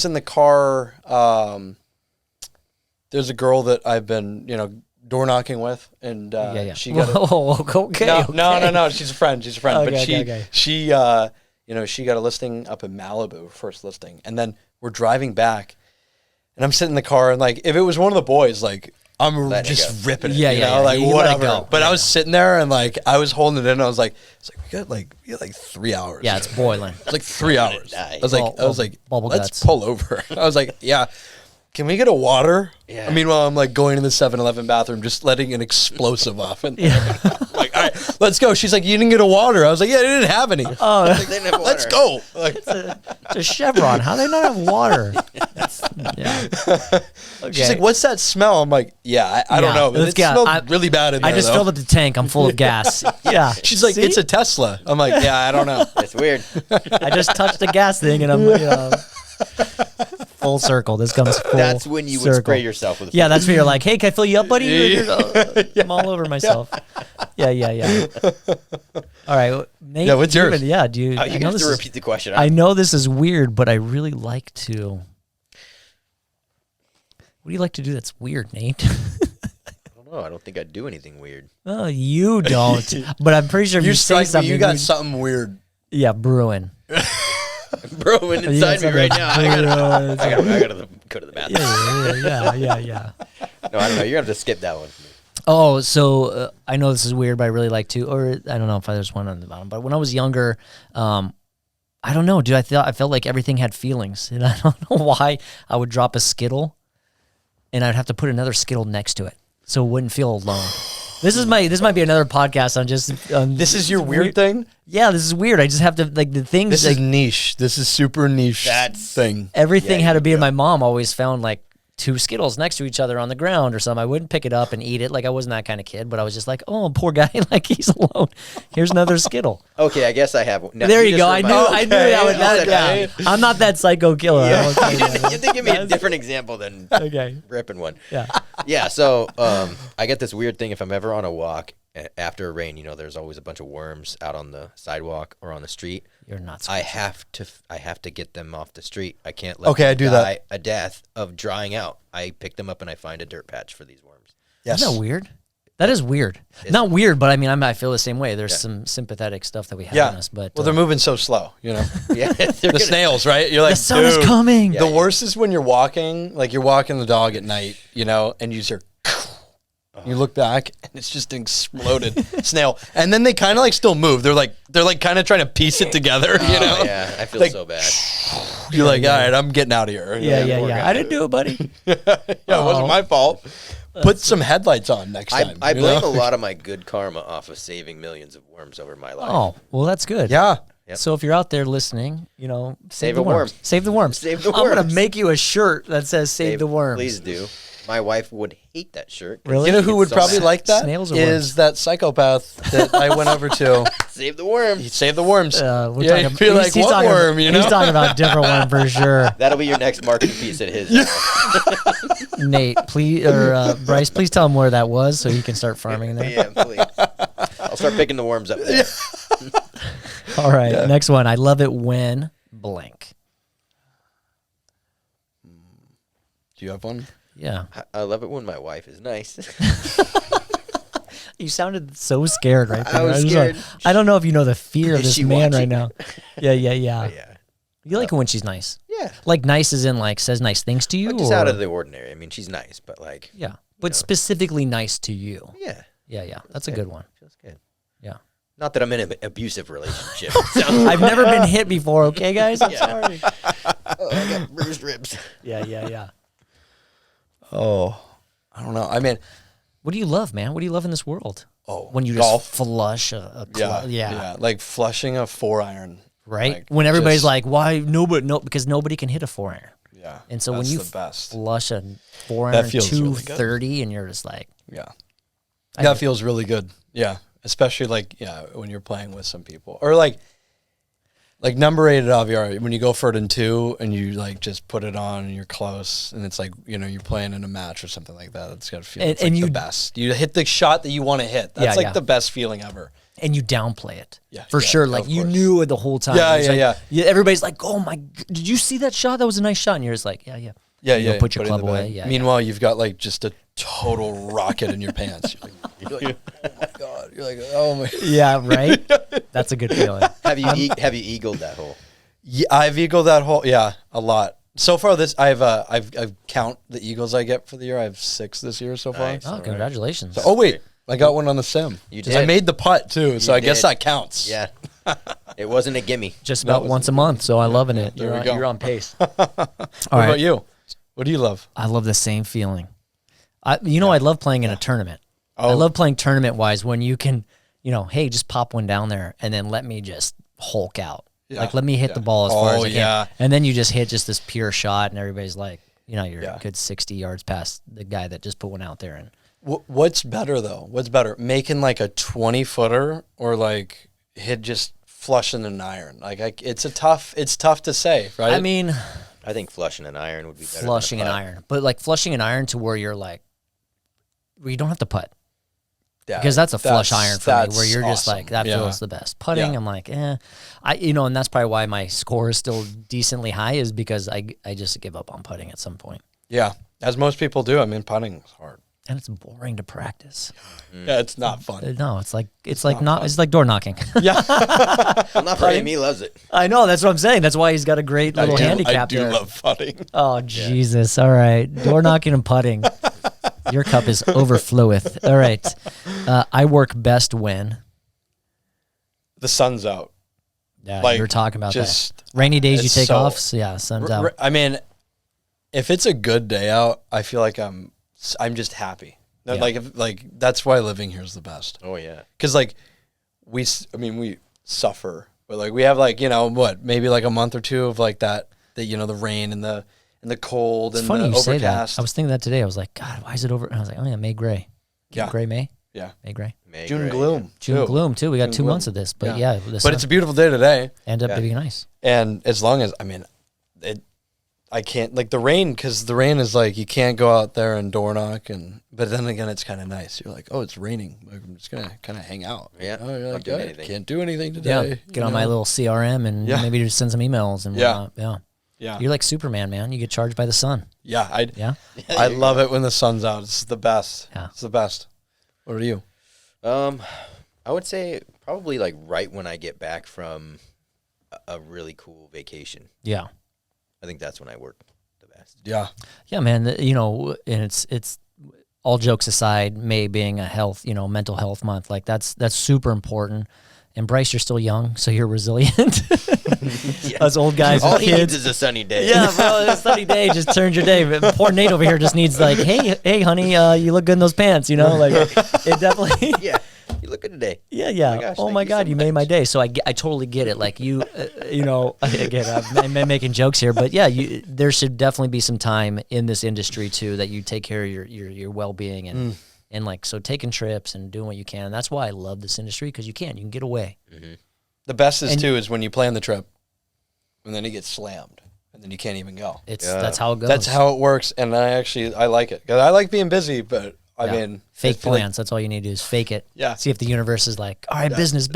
[SPEAKER 3] in the car. There's a girl that I've been, door knocking with, and she got
[SPEAKER 1] okay.
[SPEAKER 3] No. She's a friend. But
[SPEAKER 1] Okay.
[SPEAKER 3] she got a listing up in Malibu, first listing, and then we're driving back, and I'm sitting in the car, and like if it was one of the boys, like I'm just ripping it, like
[SPEAKER 1] You let it
[SPEAKER 3] whatever.
[SPEAKER 1] go.
[SPEAKER 3] But I was sitting there, and like I was holding it in, and I was like, we got like 3 hours.
[SPEAKER 1] Yeah, it's boiling.
[SPEAKER 3] It's like 3 hours.
[SPEAKER 2] die.
[SPEAKER 3] I was like,
[SPEAKER 1] bubble
[SPEAKER 3] let's
[SPEAKER 1] guts.
[SPEAKER 3] pull over. I was like, yeah. Can we get a water?
[SPEAKER 2] Yeah.
[SPEAKER 3] I mean, while I'm like going in the 7-Eleven bathroom, just letting an explosive off, and like right, let's go. She's like, you didn't get a water. I was like, yeah, they didn't have any.
[SPEAKER 1] Oh,
[SPEAKER 2] Like, they didn't have
[SPEAKER 3] Let's
[SPEAKER 2] water.
[SPEAKER 3] go. Like,
[SPEAKER 1] it's a Chevron. How do they not have water? Yeah. Okay.
[SPEAKER 3] she's like, what's that smell? I'm like, yeah, I don't
[SPEAKER 1] Yeah,
[SPEAKER 3] know. But
[SPEAKER 1] let's
[SPEAKER 3] it
[SPEAKER 1] get-
[SPEAKER 3] smelled really bad in there,
[SPEAKER 1] I just
[SPEAKER 3] though.
[SPEAKER 1] filled up the tank. I'm full of gas. Yeah.
[SPEAKER 3] She's like,
[SPEAKER 1] See?
[SPEAKER 3] it's a Tesla. I'm like, yeah, I don't know.
[SPEAKER 2] It's weird.
[SPEAKER 1] I just touched the gas thing and I'm full circle. This comes full
[SPEAKER 2] That's when you would
[SPEAKER 1] circle.
[SPEAKER 2] spray yourself with.
[SPEAKER 1] Yeah, that's when you're like, hey, can I fill you up, buddy? I'm all over myself. Yeah. All right, Nate.
[SPEAKER 3] Yeah, what's yours?
[SPEAKER 1] Yeah, do you?
[SPEAKER 2] Oh,
[SPEAKER 1] I
[SPEAKER 2] you
[SPEAKER 1] know
[SPEAKER 2] have
[SPEAKER 1] this
[SPEAKER 2] to
[SPEAKER 1] is-
[SPEAKER 2] repeat the question.
[SPEAKER 1] I know this is weird, but I really like to. What do you like to do that's weird, Nate?
[SPEAKER 2] don't know. I don't think I'd do anything weird.
[SPEAKER 1] Oh, you don't. But I'm pretty sure if you say
[SPEAKER 3] strike me,
[SPEAKER 1] something,
[SPEAKER 3] you got something weird.
[SPEAKER 1] yeah, brewing.
[SPEAKER 2] Brewing inside me
[SPEAKER 1] something
[SPEAKER 2] right now. I
[SPEAKER 1] brewing.
[SPEAKER 2] gotta go to the bathroom.
[SPEAKER 1] Yeah.
[SPEAKER 2] No, I don't know. You're gonna have to skip that one.
[SPEAKER 1] Oh, so I know this is weird, but I really like to, or I don't know if there's one on the bottom, but when I was younger, I don't know, dude, I felt like everything had feelings, and I don't know why I would drop a Skittle, and I'd have to put another Skittle next to it, so it wouldn't feel alone. This might be another podcast on just.
[SPEAKER 3] This is your weird thing?
[SPEAKER 1] Yeah, this is weird. I just have to, like, the things.
[SPEAKER 3] This
[SPEAKER 1] like,
[SPEAKER 3] is niche. This is super niche
[SPEAKER 2] That's-
[SPEAKER 3] thing.
[SPEAKER 1] everything
[SPEAKER 2] Yeah,
[SPEAKER 1] had to
[SPEAKER 2] you
[SPEAKER 1] be, and
[SPEAKER 2] go.
[SPEAKER 1] my mom always found, like, 2 Skittles next to each other on the ground or something. I wouldn't pick it up and eat it. Like, I wasn't that kind of kid, but I was just like, oh, poor guy, like, he's alone. Here's another Skittle.
[SPEAKER 2] Okay, I guess I have one. No,
[SPEAKER 1] There you
[SPEAKER 2] just
[SPEAKER 1] go. I knew
[SPEAKER 2] reminded-
[SPEAKER 1] that would.
[SPEAKER 2] Okay,
[SPEAKER 1] Yeah.
[SPEAKER 2] okay.
[SPEAKER 1] I'm not that psycho killer. I won't tell
[SPEAKER 2] You
[SPEAKER 1] you
[SPEAKER 2] didn't-
[SPEAKER 1] that.
[SPEAKER 2] you didn't give me a different example than
[SPEAKER 1] Okay.
[SPEAKER 2] ripping one.
[SPEAKER 1] Yeah.
[SPEAKER 2] Yeah, so I get this weird thing if I'm ever on a walk after a rain. You know, there's always a bunch of worms out on the sidewalk or on the street.
[SPEAKER 1] You're not.
[SPEAKER 2] I have to get them off the street. I can't let
[SPEAKER 3] Okay,
[SPEAKER 2] them
[SPEAKER 3] I do
[SPEAKER 2] die
[SPEAKER 3] that.
[SPEAKER 2] a death of drying out. I pick them up and I find a dirt patch for these worms.
[SPEAKER 3] Yes.
[SPEAKER 1] Isn't that weird? That is weird. Not weird, but I mean, I feel the same way. There's some sympathetic stuff that we have in
[SPEAKER 3] Yeah.
[SPEAKER 1] us, but
[SPEAKER 3] Well, they're moving so slow, you know.
[SPEAKER 2] Yeah,
[SPEAKER 3] The snails, right? You're like,
[SPEAKER 1] the sun is
[SPEAKER 3] dude.
[SPEAKER 1] coming.
[SPEAKER 3] The worst is when you're walking, like you're walking the dog at night, you know, and you hear, you look back and it's just an exploded snail, and then they kind of like still move. They're like kind of trying to piece it together, you know.
[SPEAKER 2] Oh, yeah, I feel
[SPEAKER 3] Like,
[SPEAKER 2] so bad.
[SPEAKER 3] You're like, all right, I'm getting out of here.
[SPEAKER 1] Yeah.
[SPEAKER 2] poor guy.
[SPEAKER 1] I didn't do it, buddy.
[SPEAKER 3] It wasn't my fault. Put some headlights on next time.
[SPEAKER 2] I
[SPEAKER 3] you
[SPEAKER 2] blame
[SPEAKER 3] know?
[SPEAKER 2] a lot of my good karma off of saving millions of worms over my life.
[SPEAKER 1] Oh, well, that's good.
[SPEAKER 3] Yeah.
[SPEAKER 2] Yep.
[SPEAKER 1] So if you're out there listening, you know, save
[SPEAKER 2] Save
[SPEAKER 1] the
[SPEAKER 2] a worm.
[SPEAKER 1] worms. Save the worms.
[SPEAKER 2] Save the
[SPEAKER 1] I'm gonna
[SPEAKER 2] worms.
[SPEAKER 1] make you a shirt that says "Save the worms."
[SPEAKER 2] Please do. My wife would hate that shirt. 'cause
[SPEAKER 1] Really?
[SPEAKER 3] You know
[SPEAKER 2] she
[SPEAKER 3] who
[SPEAKER 2] gets
[SPEAKER 3] would
[SPEAKER 2] so
[SPEAKER 3] probably
[SPEAKER 2] mad.
[SPEAKER 3] like that?
[SPEAKER 1] Snails or
[SPEAKER 3] Is that psychopath that I went over to.
[SPEAKER 2] Save the worm.
[SPEAKER 3] Save the worms.
[SPEAKER 1] We're
[SPEAKER 3] Yeah,
[SPEAKER 1] talking,
[SPEAKER 3] you'd be like,
[SPEAKER 1] he's
[SPEAKER 3] what
[SPEAKER 1] talking,
[SPEAKER 3] worm, you know?
[SPEAKER 1] He's talking about a different one for sure.
[SPEAKER 2] That'll be your next marketing piece at his.
[SPEAKER 1] Nate, please, or Bryce, please tell him where that was so he can start farming there.
[SPEAKER 2] Yeah, please. I'll start picking the worms up there.
[SPEAKER 1] All right, next one. I love it when blank.
[SPEAKER 3] Do you have one?
[SPEAKER 1] Yeah,
[SPEAKER 2] I love it when my wife is nice.
[SPEAKER 1] you sounded so scared right there.
[SPEAKER 2] I was
[SPEAKER 1] just
[SPEAKER 2] scared.
[SPEAKER 1] like, I don't know if you know the fear of
[SPEAKER 2] Is
[SPEAKER 1] this
[SPEAKER 2] she
[SPEAKER 1] man
[SPEAKER 2] watching?
[SPEAKER 1] right now. Yeah.
[SPEAKER 2] Yeah.
[SPEAKER 1] You like it when she's nice.
[SPEAKER 2] Yeah.
[SPEAKER 1] Like nice as in like says nice things to you,
[SPEAKER 2] But just
[SPEAKER 1] or
[SPEAKER 2] out of the ordinary. I mean, she's nice, but like,
[SPEAKER 1] yeah, but
[SPEAKER 2] know.
[SPEAKER 1] specifically nice to you.
[SPEAKER 2] yeah.
[SPEAKER 1] Yeah, that's a good one.
[SPEAKER 2] Feels good.
[SPEAKER 1] Yeah.
[SPEAKER 2] Not that I'm in an abusive relationship.
[SPEAKER 1] I've never been hit before, okay, guys? I'm
[SPEAKER 2] Yeah.
[SPEAKER 1] sorry.
[SPEAKER 2] Oh, I got bruised ribs.
[SPEAKER 1] Yeah.
[SPEAKER 3] Oh, I don't know. I mean,
[SPEAKER 1] What do you love, man? What do you love in this world?
[SPEAKER 3] oh,
[SPEAKER 1] When you
[SPEAKER 3] golf.
[SPEAKER 1] just flush a
[SPEAKER 3] Yeah. Like flushing a 4-iron.
[SPEAKER 1] right?
[SPEAKER 3] Like,
[SPEAKER 1] When everybody's
[SPEAKER 3] just-
[SPEAKER 1] like, why? Because nobody can hit a 4-iron.
[SPEAKER 3] Yeah.
[SPEAKER 1] And so when
[SPEAKER 3] that's
[SPEAKER 1] you
[SPEAKER 3] the best.
[SPEAKER 1] flush a 4-iron
[SPEAKER 3] feels really good.
[SPEAKER 1] 230 and you're just like,
[SPEAKER 3] Yeah.
[SPEAKER 1] I
[SPEAKER 3] That
[SPEAKER 1] get it.
[SPEAKER 3] feels really good. Yeah. Especially like, when you're playing with some people. Or like number 8 at Aviara, when you go for it in 2 and you like just put it on and you're close and it's like, you're playing in a match or something like that. It's got to feel it's
[SPEAKER 1] And
[SPEAKER 3] like
[SPEAKER 1] you-
[SPEAKER 3] the best. You hit the shot that you want to hit. That's
[SPEAKER 1] Yeah.
[SPEAKER 3] the best feeling ever.
[SPEAKER 1] and you downplay it.
[SPEAKER 3] Yeah,
[SPEAKER 1] For
[SPEAKER 3] yeah,
[SPEAKER 1] sure.
[SPEAKER 3] of
[SPEAKER 1] Like you
[SPEAKER 3] course.
[SPEAKER 1] knew it the whole time.
[SPEAKER 3] Yeah,
[SPEAKER 1] It's
[SPEAKER 3] yeah,
[SPEAKER 1] like, everybody's like, oh my, did you see that shot? That was a nice shot. And you're just like, yeah.
[SPEAKER 3] Yeah,
[SPEAKER 1] You
[SPEAKER 3] yeah.
[SPEAKER 1] put your
[SPEAKER 3] it in
[SPEAKER 1] club
[SPEAKER 3] the
[SPEAKER 1] away.
[SPEAKER 3] bag.
[SPEAKER 1] Yeah.
[SPEAKER 3] Meanwhile, you've got like just a total rocket in your pants. You're like, oh my God. You're like, oh my.
[SPEAKER 1] Yeah, right? That's a good feeling.
[SPEAKER 2] Have you eagled that hole?
[SPEAKER 3] Yeah, I've eagled that whole, a lot. So far, I've count the eagles I get for the year. I have 6 this year so far.
[SPEAKER 2] Nice.
[SPEAKER 1] Oh, congratulations.
[SPEAKER 3] Oh wait, I got one on the sim.
[SPEAKER 2] You
[SPEAKER 3] 'Cause I
[SPEAKER 2] did.
[SPEAKER 3] made the putt too, so
[SPEAKER 2] You
[SPEAKER 3] I guess
[SPEAKER 2] did.
[SPEAKER 3] that counts.
[SPEAKER 2] Yeah. It wasn't a gimme.
[SPEAKER 1] Just about once a month, so I'm loving it.
[SPEAKER 3] There we go.
[SPEAKER 1] You're on pace.
[SPEAKER 3] What about you? What do you love?
[SPEAKER 1] I love the same feeling. I love playing in a tournament. I
[SPEAKER 3] Oh.
[SPEAKER 1] love playing tournament-wise when you can hey, just pop one down there and then let me just Hulk out.
[SPEAKER 3] Yeah.
[SPEAKER 1] Like, let me hit the ball as far as I can.
[SPEAKER 3] Yeah.
[SPEAKER 1] And then you just hit just this pure shot, and everybody's like, you're
[SPEAKER 3] Yeah.
[SPEAKER 1] a good 60 yards past the guy that just put one out there. And
[SPEAKER 3] What's better, though? What's better? Making like a 20-footer or like hit just flushing an iron? Like, it's tough to say, right?
[SPEAKER 1] I mean,
[SPEAKER 2] I think flushing an iron would be better.
[SPEAKER 1] flushing an iron. But like flushing an iron to where you're like, where you don't have to putt.
[SPEAKER 3] Yeah,
[SPEAKER 1] Because that's a flush iron for me, where you're just
[SPEAKER 3] awesome.
[SPEAKER 1] like, that
[SPEAKER 3] Yeah.
[SPEAKER 1] feels the best. Putting,
[SPEAKER 3] Yeah.
[SPEAKER 1] I'm like, and that's probably why my score is still decently high, is because I just give up on putting at some point.
[SPEAKER 3] Yeah, as most people do. I mean, putting is hard.
[SPEAKER 1] And it's boring to practice.
[SPEAKER 3] Yeah, it's not fun.
[SPEAKER 1] No, it's like door knocking.
[SPEAKER 3] Yeah,
[SPEAKER 2] I'm not putting. He loves it.
[SPEAKER 1] I know, that's what I'm saying. That's why he's got a great little handicap
[SPEAKER 3] I do
[SPEAKER 1] there.
[SPEAKER 3] love putting.
[SPEAKER 1] Oh, Jesus. All right. Door knocking and putting. Your cup is overfloweth. All right. I work best when.
[SPEAKER 3] The sun's out.
[SPEAKER 1] Yeah,
[SPEAKER 3] Like,
[SPEAKER 1] you were talking about
[SPEAKER 3] just-
[SPEAKER 1] that. Rainy days you
[SPEAKER 3] it's
[SPEAKER 1] take
[SPEAKER 3] so-
[SPEAKER 1] off. So yeah, sun's out.
[SPEAKER 3] I mean, if it's a good day out, I feel like I'm just happy.
[SPEAKER 1] Yeah.
[SPEAKER 3] Like that's why living here is the best.
[SPEAKER 2] Oh yeah.
[SPEAKER 3] Because like we suffer, but like we have like maybe like a month or two of like that the rain and the cold
[SPEAKER 1] It's
[SPEAKER 3] and
[SPEAKER 1] funny
[SPEAKER 3] the
[SPEAKER 1] you say that.
[SPEAKER 3] overcast.
[SPEAKER 1] I was thinking that today. I was like, God, why is it over? And I was like, oh yeah, May gray.
[SPEAKER 3] Yeah.
[SPEAKER 1] Gray May.
[SPEAKER 3] Yeah,
[SPEAKER 1] May gray.
[SPEAKER 2] May
[SPEAKER 3] June
[SPEAKER 2] gray.
[SPEAKER 3] gloom,
[SPEAKER 1] June
[SPEAKER 3] too.
[SPEAKER 1] gloom too. We got
[SPEAKER 3] June
[SPEAKER 1] 2
[SPEAKER 3] gloom.
[SPEAKER 1] months of this, but
[SPEAKER 3] Yeah.
[SPEAKER 1] yeah,
[SPEAKER 3] But it's a beautiful day today,
[SPEAKER 1] end up
[SPEAKER 2] Yeah.
[SPEAKER 1] being nice.
[SPEAKER 3] and as long as I can't like the rain, because the rain is like you can't go out there and door knock, but then again it's kind of nice. You're like, oh, it's raining. Like, I'm just gonna kind of hang out.
[SPEAKER 2] Yeah,
[SPEAKER 3] Oh, you're
[SPEAKER 2] not
[SPEAKER 3] like,
[SPEAKER 2] doing
[SPEAKER 3] "Oh,
[SPEAKER 2] anything."
[SPEAKER 3] can't do anything
[SPEAKER 1] Yeah,
[SPEAKER 3] today.
[SPEAKER 1] get on my little CRM and
[SPEAKER 3] Yeah.
[SPEAKER 1] maybe just send some emails and
[SPEAKER 3] Yeah.
[SPEAKER 1] whatnot. Yeah,
[SPEAKER 3] Yeah,
[SPEAKER 1] you're like Superman, man. You get charged by the sun.
[SPEAKER 3] yeah.
[SPEAKER 1] Yeah,
[SPEAKER 3] I love it when the sun's out. It's the best.
[SPEAKER 1] Yeah.
[SPEAKER 3] It's the best. What are you?
[SPEAKER 2] I would say probably like right when I get back from a really cool vacation.
[SPEAKER 1] yeah.
[SPEAKER 2] I think that's when I work the best.
[SPEAKER 3] Yeah,
[SPEAKER 1] Yeah, man. And it's all jokes aside, May being a mental health month, like that's super important. And Bryce, you're still young, so you're resilient. Us old guys
[SPEAKER 2] All
[SPEAKER 1] with
[SPEAKER 2] he needs
[SPEAKER 1] kids.
[SPEAKER 2] is a sunny day.
[SPEAKER 1] Yeah, bro, a sunny day just turns your day. But poor Nate over here just needs like, hey, honey, you look good in those pants. Like it definitely.
[SPEAKER 2] Yeah. You look good today.
[SPEAKER 1] Yeah.
[SPEAKER 2] gosh,
[SPEAKER 1] Oh
[SPEAKER 2] thank
[SPEAKER 1] my
[SPEAKER 2] you
[SPEAKER 1] God,
[SPEAKER 2] so
[SPEAKER 1] you made my
[SPEAKER 2] much.
[SPEAKER 1] day. So I totally get it. Like again, I'm making jokes here, but yeah, there should definitely be some time in this industry too that you take care of your well-being and like, so taking trips and doing what you can. And that's why I love this industry, because you can get away.
[SPEAKER 2] Mm-hmm.
[SPEAKER 3] the best is when you plan the trip, and then it gets slammed, and then you can't even go.
[SPEAKER 1] That's how it goes.
[SPEAKER 3] That's how it works, and I like it, 'cause I like being busy, but I
[SPEAKER 1] Yeah.
[SPEAKER 3] mean,
[SPEAKER 1] Fake
[SPEAKER 3] I feel like-
[SPEAKER 1] plans. That's all you need to do is fake it.
[SPEAKER 3] Yeah.
[SPEAKER 1] See if the universe is like, all right, business.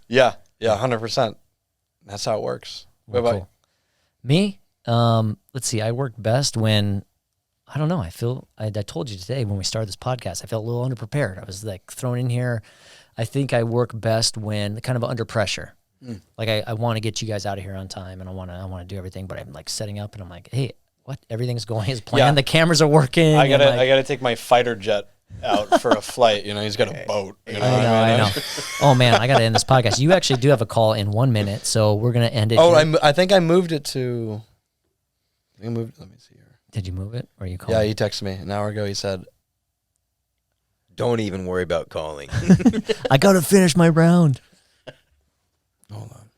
[SPEAKER 3] Yeah, 100%. That's how it works.
[SPEAKER 1] Well,
[SPEAKER 3] What about
[SPEAKER 1] cool. Me? Let's see. I work best when, I don't know. I told you today when we started this podcast, I felt a little underprepared. I was like thrown in here. I think I work best when kind of under pressure. Like I want to get you guys out of here on time, and I want to do everything, but I'm like setting up, and I'm like, hey, what? Everything's going as planned.
[SPEAKER 3] Yeah.
[SPEAKER 1] The cameras are working.
[SPEAKER 3] I
[SPEAKER 1] and,
[SPEAKER 3] gotta
[SPEAKER 1] like,
[SPEAKER 3] I gotta take my fighter jet out for a flight. He's got a boat. You know what
[SPEAKER 1] I know. Oh man, I got to end this podcast. You actually do have a call in 1 minute, so we're gonna end it.
[SPEAKER 3] Oh,
[SPEAKER 1] here.
[SPEAKER 3] I think I moved it to. Let me see here.
[SPEAKER 1] Did you move it, or you called?
[SPEAKER 3] Yeah, he texted me an hour ago. He said,
[SPEAKER 2] Don't even worry about calling.
[SPEAKER 1] I gotta finish my round.
[SPEAKER 3] "Hold on."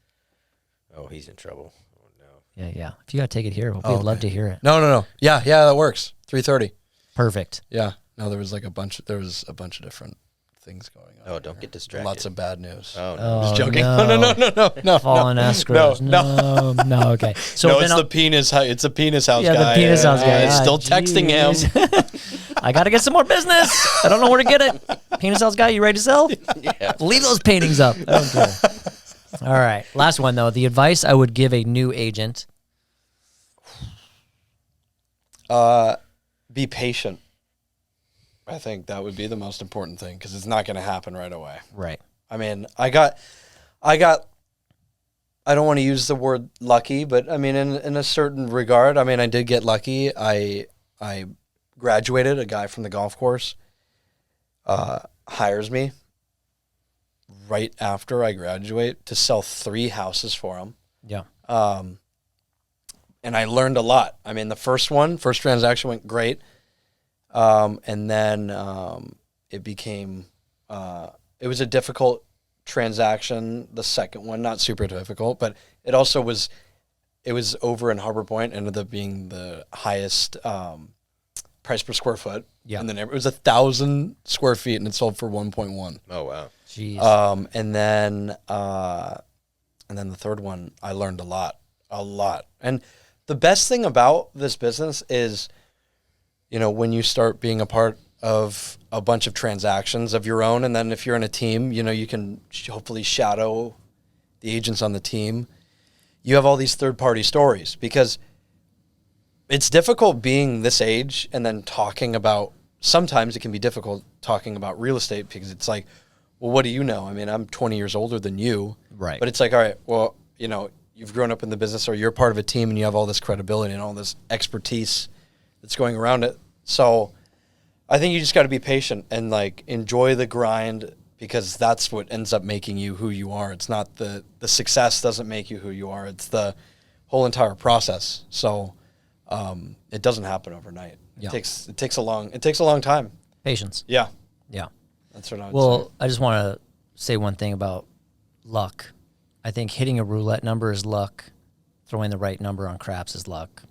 [SPEAKER 2] Oh, he's in trouble. Oh no.
[SPEAKER 1] Yeah. If you gotta take it here, we'd
[SPEAKER 3] Oh,
[SPEAKER 1] love
[SPEAKER 3] okay.
[SPEAKER 1] to hear it.
[SPEAKER 3] No. Yeah, that works. 3:30.
[SPEAKER 1] Perfect.
[SPEAKER 3] Yeah. No, there was a bunch of different things going on.
[SPEAKER 2] Oh, don't get distracted.
[SPEAKER 3] Lots of bad news.
[SPEAKER 2] Oh no.
[SPEAKER 1] Oh,
[SPEAKER 3] Just joking.
[SPEAKER 1] no.
[SPEAKER 3] No.
[SPEAKER 1] Fallen escrows. No. Okay. So
[SPEAKER 3] No,
[SPEAKER 1] then
[SPEAKER 3] it's
[SPEAKER 1] I'll-
[SPEAKER 3] the penis. It's the penis house
[SPEAKER 1] Yeah,
[SPEAKER 3] guy.
[SPEAKER 1] the penis house guy. Ah,
[SPEAKER 3] Still texting him.
[SPEAKER 1] jeez. I gotta get some more business. I don't know where to get it. Penis house guy, you ready to sell?
[SPEAKER 2] Yeah.
[SPEAKER 1] Leave those paintings up. Okay. All right. Last one though. The advice I would give a new agent.
[SPEAKER 3] Be patient. I think that would be the most important thing, because it's not going to happen right away.
[SPEAKER 1] Right.
[SPEAKER 3] I mean, I don't want to use the word lucky, but I mean, in a certain regard, I mean, I did get lucky. I graduated. A guy from the golf course hires me right after I graduate to sell 3 houses for him.
[SPEAKER 1] Yeah.
[SPEAKER 3] And I learned a lot. I mean, the first transaction went great. And then it became was a difficult transaction. The second one, not super difficult, but it also was. It was over in Harbor Point, ended up being the highest price per square foot.
[SPEAKER 1] Yeah.
[SPEAKER 3] And then it was 1,000 square feet, and it sold for 1.1.
[SPEAKER 2] Oh wow.
[SPEAKER 1] Jeez.
[SPEAKER 3] And then the third one, I learned a lot. And the best thing about this business is, when you start being a part of a bunch of transactions of your own, and then if you're in a team, you can hopefully shadow the agents on the team. You have all these third-party stories, because it's difficult being this age and then talking about, sometimes it can be difficult talking about real estate, because it's like, well, what do you know? I mean, I'm 20 years older than you.
[SPEAKER 1] Right.
[SPEAKER 3] But it's like, all right, well, you've grown up in the business, or you're part of a team, and you have all this credibility and all this expertise that's going around it. So I think you just got to be patient and enjoy the grind, because that's what ends up making you who you are. It's not the success doesn't make you who you are. It's the whole entire process. So it doesn't happen overnight.
[SPEAKER 1] Yeah.
[SPEAKER 3] It takes a long time.
[SPEAKER 1] Patience.
[SPEAKER 3] Yeah.
[SPEAKER 1] Yeah.
[SPEAKER 3] That's what I would say.
[SPEAKER 1] Well, I just want to say one thing about luck. I think hitting a roulette number is luck. Throwing the right number on craps is luck.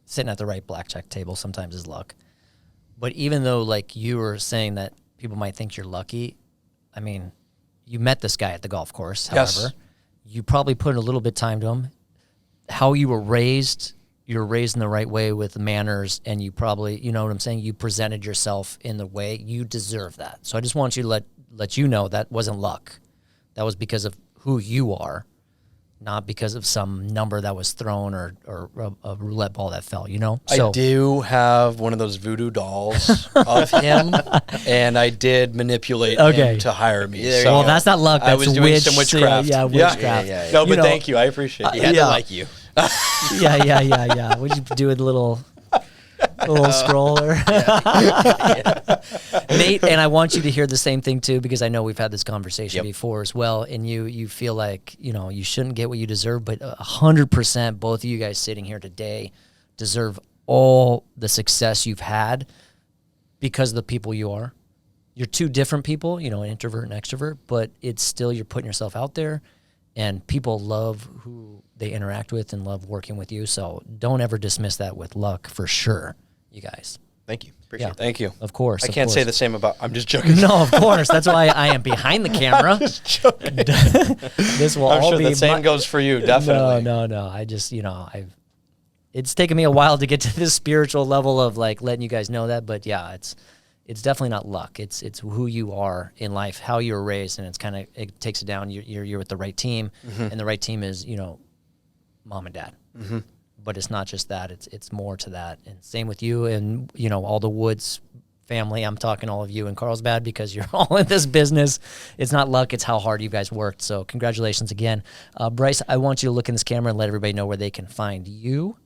[SPEAKER 1] Sitting at the right blackjack table sometimes is luck. But even though, you were saying that people might think you're lucky, I mean, you met this guy at the golf course, however.
[SPEAKER 3] Yes.
[SPEAKER 1] You probably put a little bit of time to him. How you were raised in the right way with manners, and you probably, you know what I'm saying, you presented yourself in the way you deserve that. So I just want you to let you know that wasn't luck. That was because of who you are, not because of some number that was thrown or a roulette ball that fell, So,
[SPEAKER 3] I do have one of those voodoo dolls of him, and I did manipulate him to hire me.
[SPEAKER 2] Yeah,
[SPEAKER 3] So
[SPEAKER 1] well, that's not luck. That's
[SPEAKER 3] I was doing some witchcraft.
[SPEAKER 1] Yeah, witchcraft.
[SPEAKER 2] Yeah.
[SPEAKER 3] No, but thank you. I appreciate it.
[SPEAKER 2] He had to like you.
[SPEAKER 1] Yeah. What'd you do with a little scroller? Nate, and I want you to hear the same thing too, because I know we've had this conversation before as well, and you feel like, you shouldn't get what you deserve, but 100% both of you guys sitting here today deserve all the success you've had because of the people you are. You're two different people, an introvert and extrovert, but it's still, you're putting yourself out there, and people love who they interact with and love working with you. So don't ever dismiss that with luck, for sure, you guys.
[SPEAKER 2] Thank you. Appreciate it.
[SPEAKER 3] Thank you.
[SPEAKER 1] Of course.
[SPEAKER 3] I can't say the same about. I'm just joking.
[SPEAKER 1] No, of course. That's why I am behind the camera.
[SPEAKER 3] Just joking.
[SPEAKER 1] This will
[SPEAKER 3] I'm
[SPEAKER 1] all
[SPEAKER 3] sure
[SPEAKER 1] be
[SPEAKER 3] the same goes for you. Definitely.
[SPEAKER 1] No. I just, it's taken me a while to get to this spiritual level of letting you guys know that, but yeah, it's definitely not luck. It's who you are in life, how you were raised, and it takes it down. You're with the right team, and the right team is mom and dad. Mm-hmm. But it's not just that; it's more to that. And same with you, and all the Woods family. I'm talking all of you in Carlsbad, because you're all in this business. It's not luck; it's how hard you guys worked. So congratulations again, Bryce. I want you to look in this camera and let everybody know where they can find you,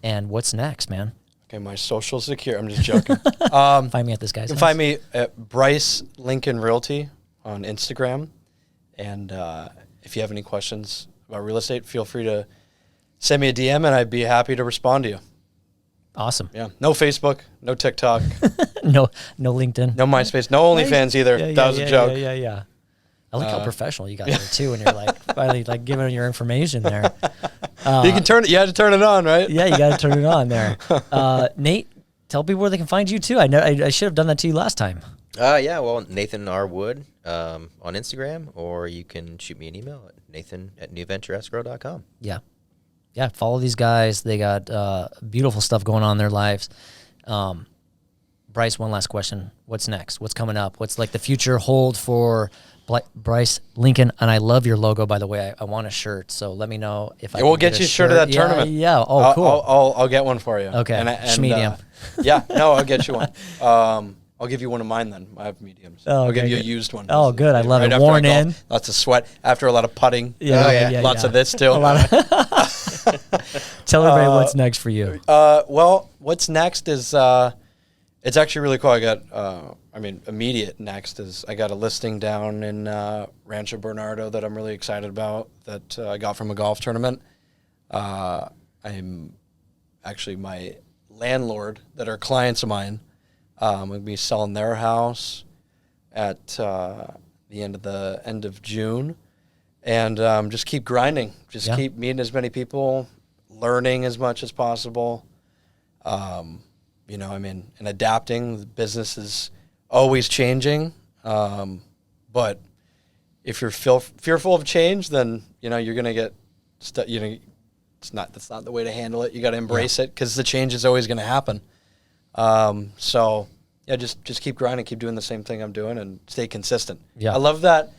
[SPEAKER 1] and what's next, man.
[SPEAKER 3] Okay, my social security. I'm just joking.
[SPEAKER 1] Find me at this guy's
[SPEAKER 3] You can
[SPEAKER 1] house.
[SPEAKER 3] find me at Bryce Lincoln Realty on Instagram. And if you have any questions about real estate, feel free to send me a DM, and I'd be happy to respond to you.
[SPEAKER 1] Awesome.
[SPEAKER 3] Yeah. No Facebook, no TikTok,
[SPEAKER 1] No LinkedIn.
[SPEAKER 3] no MySpace, no OnlyFans either. That was a joke.
[SPEAKER 1] Yeah. I like how professional you got there too, and you're finally giving your information there.
[SPEAKER 3] You can turn it. You had to turn it on, right?
[SPEAKER 1] Yeah, you got to turn it on there. Nate, tell people where they can find you too. I should have done that to you last time.
[SPEAKER 2] Yeah, well, Nathan R. Wood on Instagram, or you can shoot me an email at nathan@newventureescrow.com.
[SPEAKER 1] Yeah. Follow these guys. They got beautiful stuff going on in their lives. Bryce, one last question. What's next? What's coming up? What's the future hold for Bryce Lincoln? And I love your logo, by the way. I want a shirt, so let me know if I can
[SPEAKER 3] we'll
[SPEAKER 1] get
[SPEAKER 3] get
[SPEAKER 1] a
[SPEAKER 3] you a shirt of that
[SPEAKER 1] Yeah,
[SPEAKER 3] tournament.
[SPEAKER 1] Yeah. Oh, cool.
[SPEAKER 3] I'll get one for you.
[SPEAKER 1] Okay.
[SPEAKER 3] And
[SPEAKER 1] Medium.
[SPEAKER 3] Yeah. No, I'll get you one. I'll give you one of mine then. I have mediums.
[SPEAKER 1] Oh,
[SPEAKER 3] I'll
[SPEAKER 1] okay,
[SPEAKER 3] give you a
[SPEAKER 1] good.
[SPEAKER 3] used one.
[SPEAKER 1] Oh, good. I love it.
[SPEAKER 3] after
[SPEAKER 1] Worn
[SPEAKER 3] I golf,
[SPEAKER 1] in.
[SPEAKER 3] Lots of sweat after a lot of putting.
[SPEAKER 1] Yeah.
[SPEAKER 3] Lots of this too.
[SPEAKER 1] A lot of Tell everybody what's next for you.
[SPEAKER 3] Well, what's next is it's actually really cool. I got immediate next is I got a listing down in Rancho Bernardo that I'm really excited about that I got from a golf tournament. I'm actually my landlord that are clients of mine. I'm going to be selling their house at the the end of June, and just keep grinding. Just keep meeting as many people, learning as much as possible. You know, I mean, and adapting. The business is always changing, but if you're fearful of change, then you know you're gonna get you know, that's not the way to handle it. You got to embrace it because the change is always going to happen. So yeah, just keep grinding, keep doing the same thing I'm doing, and stay consistent. Yeah, I love that.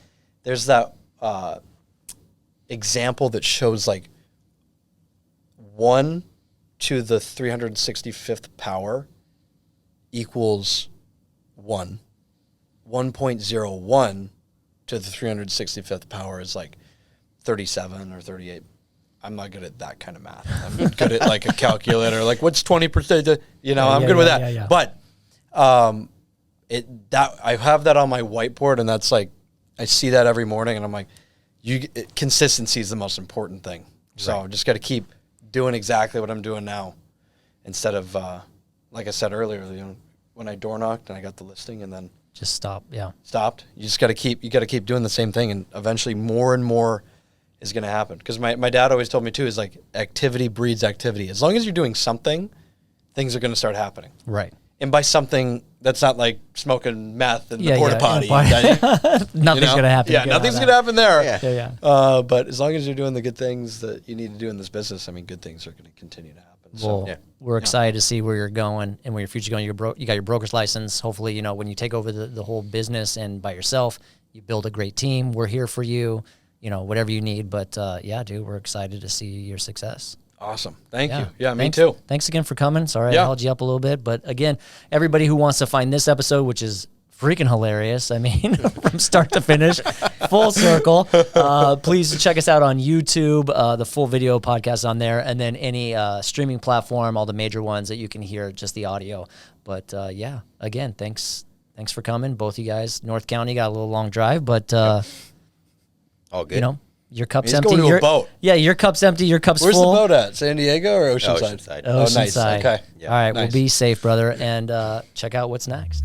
[SPEAKER 3] There's that example that shows like 1 to the 365th power equals 1. 1.01 to the 365th power is like 37 or 38. I'm not good at that kind of math. I'm good at like a calculator, like what's 20%, you know, I'm good with that. Yeah. But I have that on my whiteboard, and that's like, I see that every morning, and I'm like, consistency is the most important thing. So I just got to keep doing exactly what I'm doing now, instead of, like I said earlier, you know, when I door knocked and I got the listing and then
[SPEAKER 1] just stopped.
[SPEAKER 3] You just got to keep doing the same thing, and eventually more and more is going to happen. Because my dad always told me too, is like activity breeds activity. As long as you're doing something, things are going to start happening.
[SPEAKER 1] Right.
[SPEAKER 3] And by something, that's not like smoking meth in the porta potty.
[SPEAKER 1] Nothing's going to happen.
[SPEAKER 3] Yeah, nothing's going to happen there.
[SPEAKER 1] Yeah.
[SPEAKER 3] But as long as you're doing the good things that you need to do in this business, I mean, good things are going to continue to happen.
[SPEAKER 1] Well, we're excited to see where you're going and where your future's going. You got your broker's license. Hopefully, you know, when you take over the whole business and by yourself, you build a great team. We're here for you. You know, whatever you need. But yeah, dude, we're excited to see your success.
[SPEAKER 3] Awesome. Thank you. Yeah, me too.
[SPEAKER 1] Thanks again for coming. Sorry I held you up a little bit. But again, everybody who wants to find this episode, which is freaking hilarious, I mean, from start to finish, full circle, please check us out on YouTube. The full video podcast on there. And then any streaming platform, all the major ones that you can hear just the audio. But yeah, again, thanks for coming. Both you guys. North County got a little long drive, but...
[SPEAKER 2] all good.
[SPEAKER 1] You know, your cup's
[SPEAKER 3] He's
[SPEAKER 1] empty.
[SPEAKER 3] Going to a boat.
[SPEAKER 1] Yeah, your cup's empty. Your cup's
[SPEAKER 3] Where's
[SPEAKER 1] full.
[SPEAKER 3] Where's the boat at? San Diego or Oceanside?
[SPEAKER 2] Oceanside.
[SPEAKER 1] Oh, nice.
[SPEAKER 3] Okay.
[SPEAKER 1] Yeah, all right, well, be safe, brother, and check out what's next.